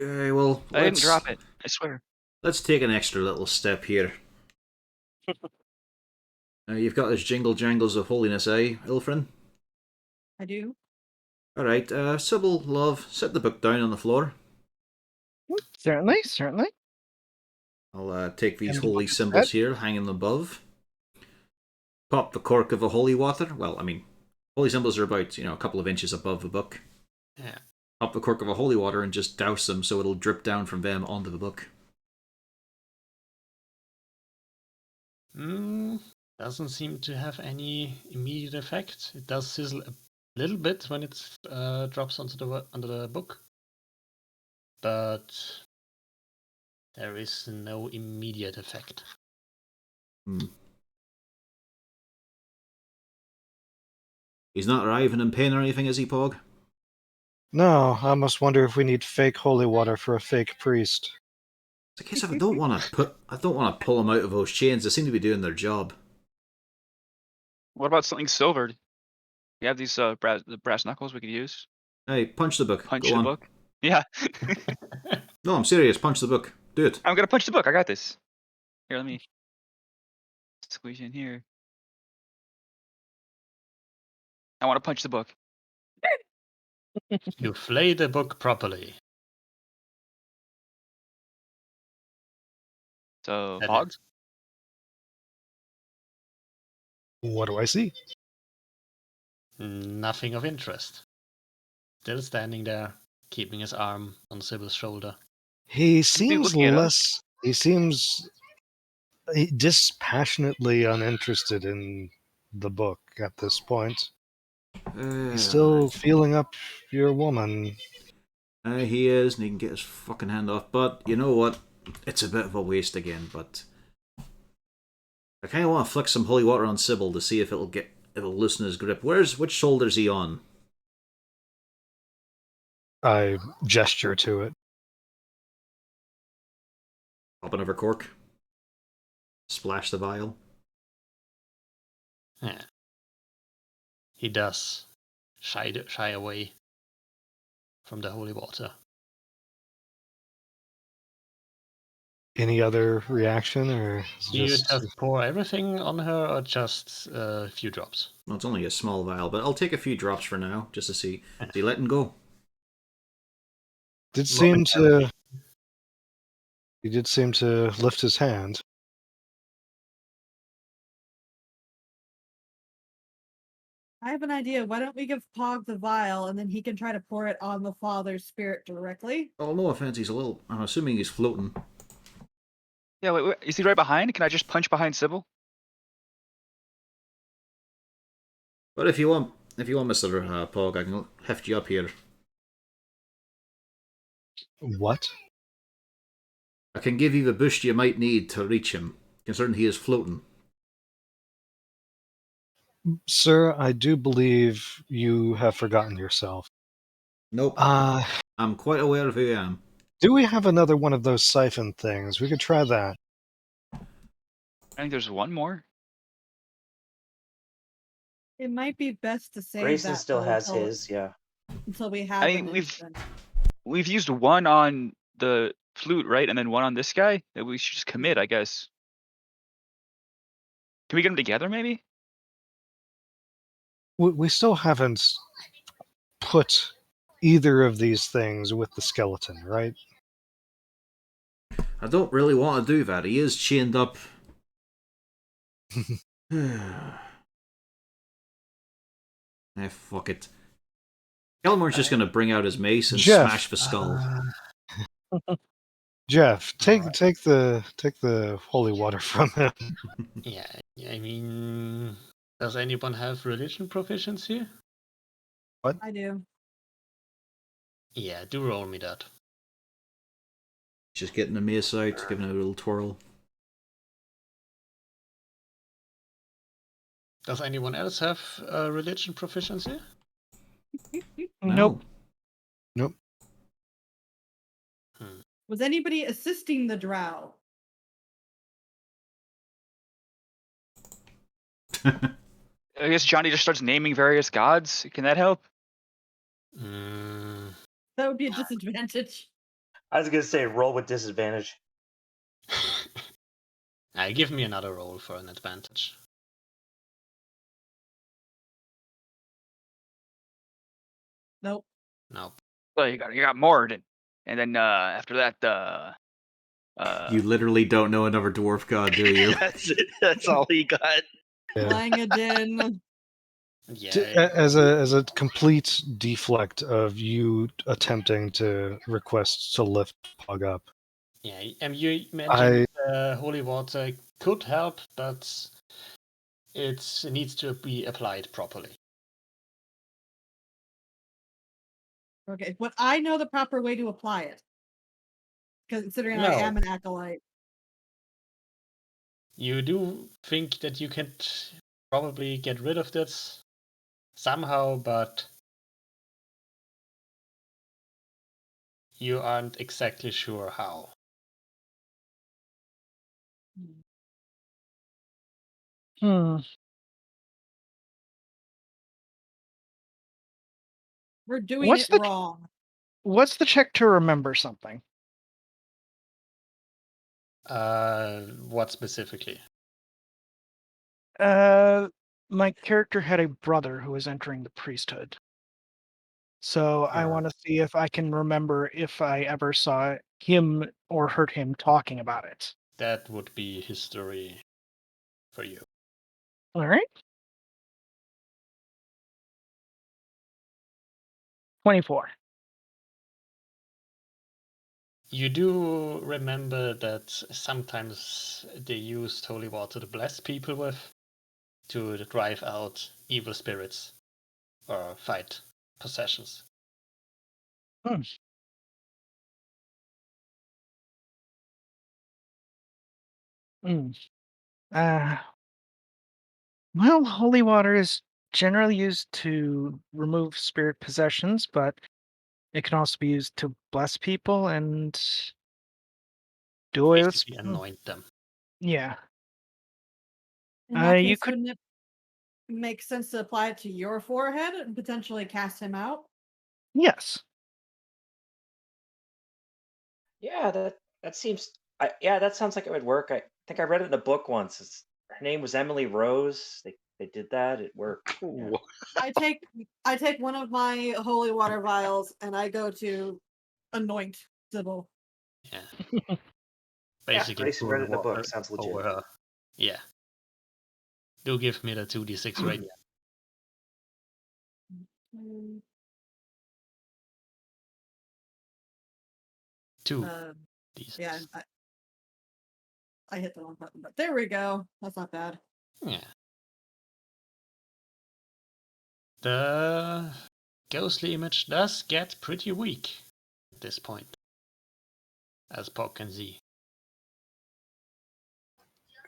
Well, I didn't drop it. I swear. Let's take an extra little step here. You've got those jingle jangles of holiness, eh, Ilfrin? I do. Alright, Sybil, love, set the book down on the floor. Certainly, certainly. I'll take these And holy look at symbols that. here, hanging above. Pop the cork of the holy water. Well, I mean, holy symbols are about, a couple of inches above the book. Yeah. Pop the cork of a holy water and just douse them so it'll drip down from them onto the book. Doesn't seem to have any immediate effect. It does sizzle a little bit when it drops onto the book, but there is no immediate effect. He's not writhing in pain or anything, is he, Pog? No, I must wonder if we need fake holy water for a fake priest. It's a case of I don't want to pull them out of those chains. They seem to be doing their job. What about something silvered? We have these the brass knuckles we could use. Hey, punch the book. Punch Go the on. book. Yeah. No, I'm serious. Punch the book. Do it. I'm gonna punch the book. I got this. Here, let me squeeze in here. I want to punch the book. You flay the book properly. So, That Pog? What do I see? Nothing of interest. Still standing there, keeping his arm on Sybil's shoulder. He seems looking at us. less. He seems dispassionately uninterested in the book at this point. He's still feeling up your woman. He is, and he can get his fucking hand off. But you know what? It's a bit of a waste again. But I kind of want to flick some holy water on Sybil to see if it'll loosen his grip. Which shoulder's he on? I gesture to it. Pop another cork. Splash the vial. Yeah. He does shy away from the holy water. Any other reaction, or Do you just pour everything on her, or just a few drops? Well, it's only a small vial, but I'll take a few drops for now, just to see. Is he letting go? He did seem to lift his hand. I have an idea. Why don't we give Pog the vial and then he can try to pour it on the father's spirit directly? Oh, no offense, I'm assuming he's floating. Yeah, wait, is he right behind? Can I just punch behind Sybil? But if you want, Mr. Pog, I can heft you up here. What? I can give you the boost you might need to reach him, considering he is floating. Sir, I do believe you have forgotten yourself. Nope. I'm quite aware of who I am. Do we have another one of those siphon things? We could try that. I think there's one more. It might be best to save Grayson that still though, has his, yeah. until we have. I mean, we've used one on the flute, right, and then one on this guy. We should just commit, I guess. Can we get them together, maybe? We still haven't put either of these things with the skeleton, right? I don't really want to do that. He is chained up. Fuck it. Elmore's just going to bring out his mace and smash the skull. Jeff, take the holy water from him. Yeah, I mean, does anyone have religion proficiency? What? I do. Yeah, do roll me that. Just getting the mace out, giving it a little twirl. Does anyone else have religion proficiency? Nope. Nope. Was anybody assisting the drow? I guess Johnny just starts naming various gods. Can that help? That would be a disadvantage. I was gonna say roll with disadvantage. Give me another roll for an advantage. Nope. No. Well, you got Mord, and then after that, You literally don't know another dwarf god, do you? That's it. That's all he got. Yeah. Langadin. Yeah. As a complete deflect of you attempting to request to lift Pug up. Yeah. You mentioned holy water could help, but it needs to be applied properly. Okay, but I know the proper way to apply it. Considering I No. am an acolyte. You do think that you can probably get rid of this somehow, but you aren't exactly sure how. Hmm. We're doing What's it the wrong. What's the check to remember something? What specifically? My character had a brother who was entering the priesthood. So I Sure. want to see if I can remember if I ever saw him or heard him talking about it. That would be history for you. All right. 24. You do remember that sometimes they used holy water to bless people with, to drive out evil spirits or fight possessions. Hmm. Hmm. Well, holy water is generally used to remove spirit possessions, but it can also be used to bless people and do it. Basically anoint them. Yeah. In that You case, could. wouldn't it make sense to apply it to your forehead and potentially cast him out? Yes. Yeah, that seems. Yeah, that sounds like it would work. I think I read it in a book once. Her name was Emily Rose. They did that. It worked. Yeah. I take one of my holy water vials and I go to anoint Sybil. Yeah. Basically, Grayson pour read it in a water book. Sounds legit. over her. Yeah. Do give me the 2d6 radiant. Mm, Two d6. Yeah, I hit the wrong button, but there we go. That's not bad. Yeah. The ghostly image does get pretty weak at this point, as Pog can see.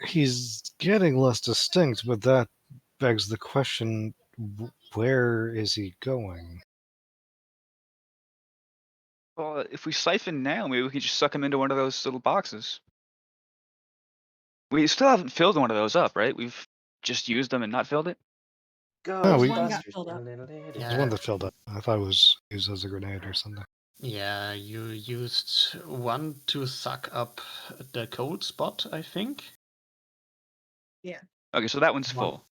He's getting less distinct, but that begs the question: where is he going? well, if we siphon now, maybe we can just suck him into one of those little boxes. We still haven't filled one of those up, right? We've just used them and not filled it. No, One got Ghostbusters. filled up. There's one that filled up. I thought it was used as a grenade or something. Yeah, you used one to suck up the cold spot, I think. Yeah. Okay, so that one's One. full.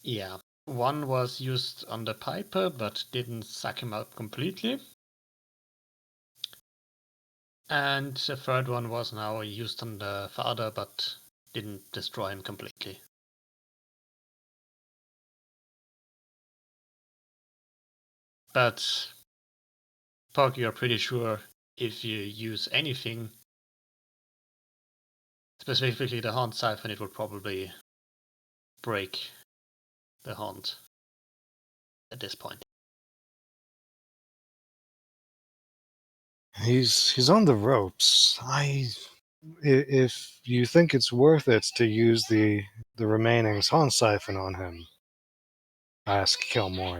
Yeah. One was used on the Piper, but didn't suck him out completely. And the third one was now used on the Father, but didn't destroy him completely. But Pog, you're pretty sure if you use anything, specifically the Haunt Siphon, it will probably break the Haunt at this point. He's on the ropes. If you think it's worth it to use the remaining Son Siphon on him, ask Kilmore.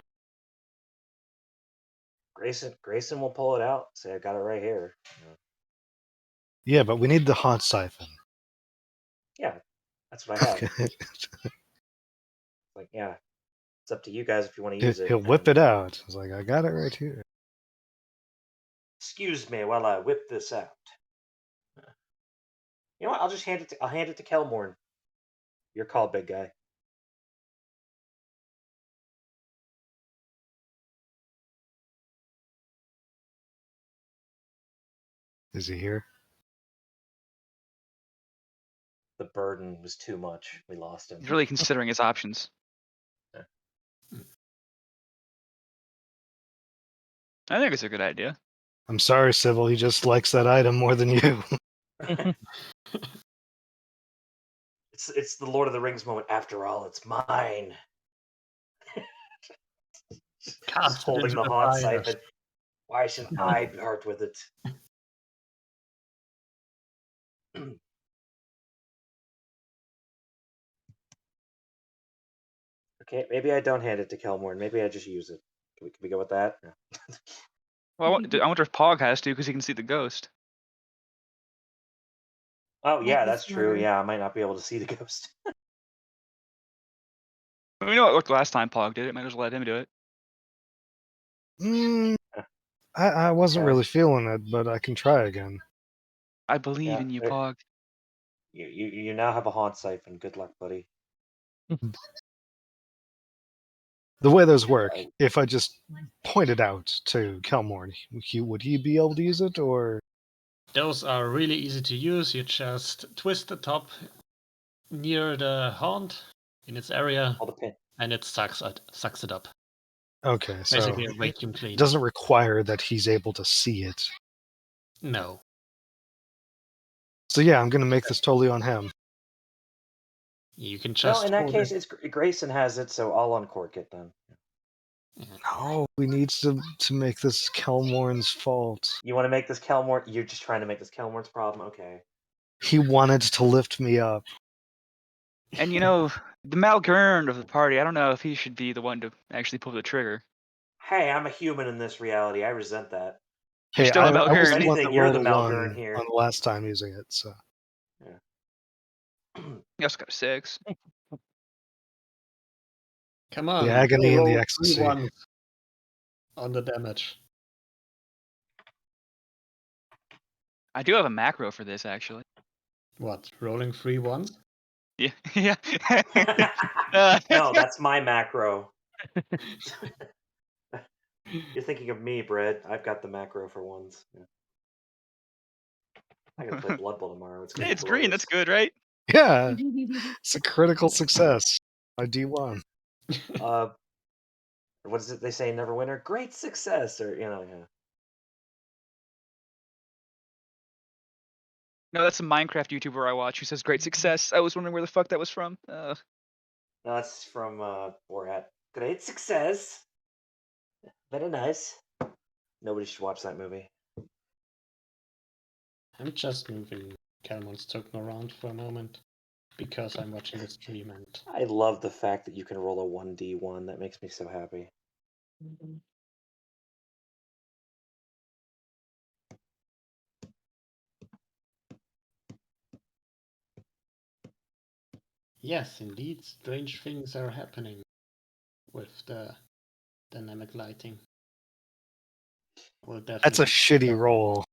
Grayson will pull it out. Say, I got it right here. Yeah, but we need the Haunt Siphon. Yeah, that's what I have. Okay. Like, yeah, it's up to you guys if you want to use it. He'll whip it out. It's like, I got it right here. Excuse me while I whip this out. You know what? I'll hand it to Kelmorn. Your call, big guy. Is he here? The burden was too much. We lost him. He's really considering his options. I think it's a good idea. I'm sorry, Sybil. He just likes that item more than you. It's the Lord of the Rings moment. After all, it's mine. Cast Just it holding into the the haunt fire. siphon. Why should I part with it? Okay, maybe I don't hand it to Kelmore. Maybe I just use it. Can we go with that? No. Well, I wonder if Pog has to because he can see the ghost. Oh Might yeah, be that's true. smarter. Yeah, I might not be able to see the ghost. We know it worked last time Pog did it. Might as well let him do it. I wasn't Okay. really feeling it, but I can try again. I believe Yeah, in you, there- Pog. You now have a haunt siphon. Good luck, buddy. The way those work, Right. if I just point it out to Kelmorn, would he be able to use it, or? Those are really easy to use. You just twist the top near the haunt in its area, All the pin. and it sucks it up. Okay, so Basically a it vacuum cleaner. doesn't require that he's able to see it. No. So yeah, I'm going to make this totally on him. You can No, just in that hold case, it. it's Grayson has it, so I'll uncork it then. No, we need to make this Kelmorn's fault. You want to make this Kelmore? You're just trying to make this Kelmore's problem? Okay. He wanted to lift me up. And you know, the Malgurn of the party, I don't know if he should be the one to actually pull the trigger. Hey, I'm a human in this reality. I resent that. You're Hey, still a I was Malgurn. If the one anything, that you're rolled the a Malgurn one here. on the last time using it, so. You also got a 6. Come on. The agony and the roll ecstasy. 3 ones on the damage. I do have a macro for this, actually. What? Rolling 3 ones? Yeah. Yeah. No, that's my macro. You're thinking of me, Brad. I've got the macro for ones. Yeah. I gotta play Blood Bowl tomorrow. It's gonna Hey, be it's green. That's glorious. good, right? Yeah, it's a critical success. My D1. What is it they say? Never winner. Great success, or yeah. No, that's a Minecraft YouTuber I watch who says great success. I was wondering where the fuck that was from. No, that's from Borat. Great success. Very nice. Nobody should watch that movie. I'm just moving Calmon's token around for a moment because I'm watching the stream and I love the fact that you can roll a 1d1. That makes me so happy. yes, indeed, strange things are happening with the dynamic lighting. Well, That's a definitely. shitty roll.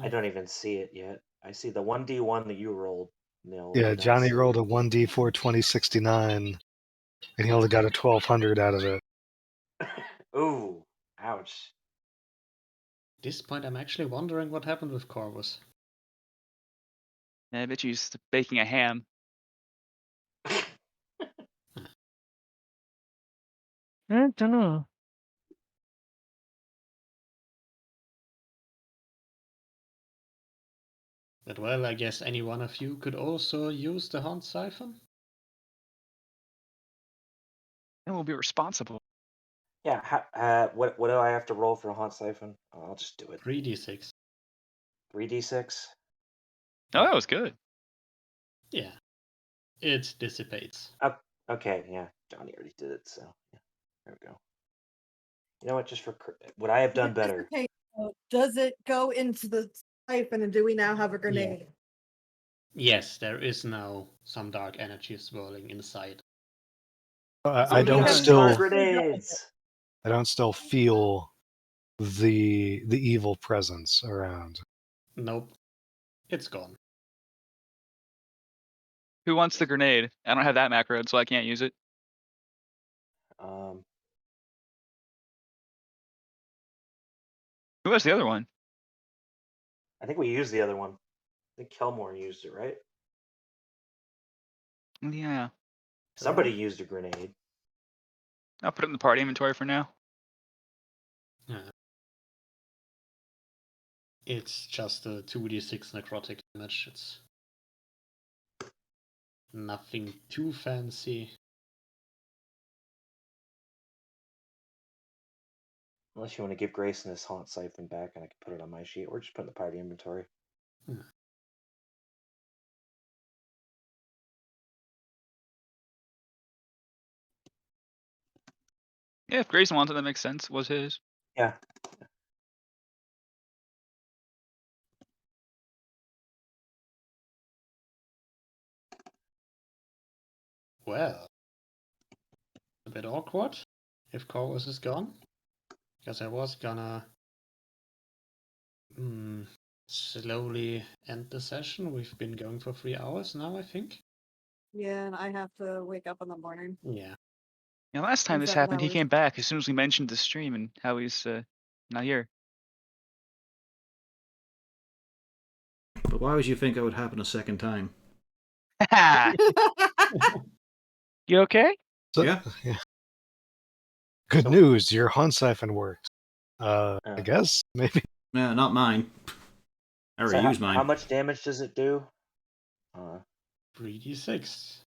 I don't even see it yet. I see the 1d1 that you rolled. No, I Yeah, do not Johnny see rolled it. a 1d4 2069, and he only got a 1200 out of it. Ooh, ouch. At this point, I'm actually wondering what happened with Corvus. I bet you he's baking a ham. I don't know. But well, I guess any one of you could also use the Haunt Siphon. And we'll be responsible. Yeah, what do I have to roll for a Haunt Siphon? I'll just do it. 3d6. 3d6? Oh, that was good. Yeah. It dissipates. Okay, yeah. Johnny already did it, so yeah. There we go. You know what? Just for would I have done better? Does it go into the siphon, and do we now have a grenade? Yes, there is now some dark energy swirling inside. I We don't have still. smart grenades. I don't still feel the evil presence around. Nope. It's gone. Who wants the grenade? I don't have that macro, so I can't use it. Who has the other one? I think we used the other one. I think Kelmore used it, right? Yeah. Somebody used a grenade. I'll put it in the party inventory for now. Yeah. It's just a 2d6 necrotic damage. It's nothing too fancy. Unless you want to give Grayson his Haunt Siphon back and I can put it on my sheet, or just put it in the party inventory. Yeah. Yeah, if Grayson wanted, that makes sense. It was his. Yeah. Well, a bit awkward if Corvus is gone. Because I was gonna slowly end the session. We've been going for 3 hours now, I think. Yeah, and I have to wake up in the morning. Yeah. Yeah, last time In this 7 happened, he hours. came back as soon as we mentioned the stream and how he's not here. But why would you think it would happen a second time? You okay? So, Yeah. Good So- news, your Haunt Siphon works. I guess, maybe. Yeah, not mine. I already used mine. How much damage does it do? 3d6.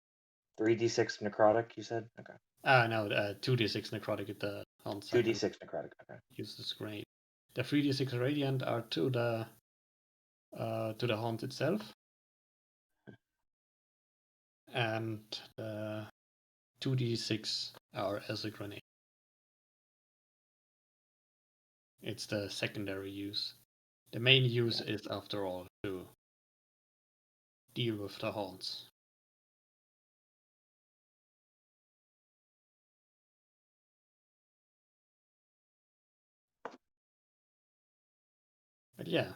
3d6 necrotic, you said? Okay. No, 2d6 necrotic at the Haunt Siphon. 2d6 necrotic, okay. Uses great. The 3d6 radiant are to the haunt itself. And the 2d6 are as a grenade. It's the secondary use. The main use is, after all, to deal with the haunts. But yeah,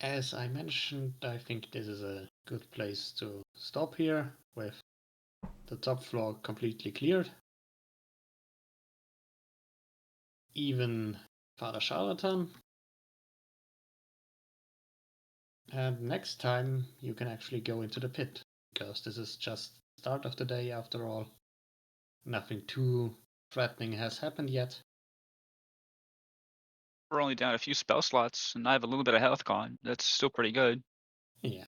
as I mentioned, I think this is a good place to stop here with the top floor completely cleared. Even Father Charlatan. And next time you can actually go into the pit, because this is just the start of the day after all. Nothing too threatening has happened yet. We're only down a few spell slots, and I have a little bit of health gone. That's still pretty good. Yeah.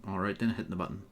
All right, then hit the button.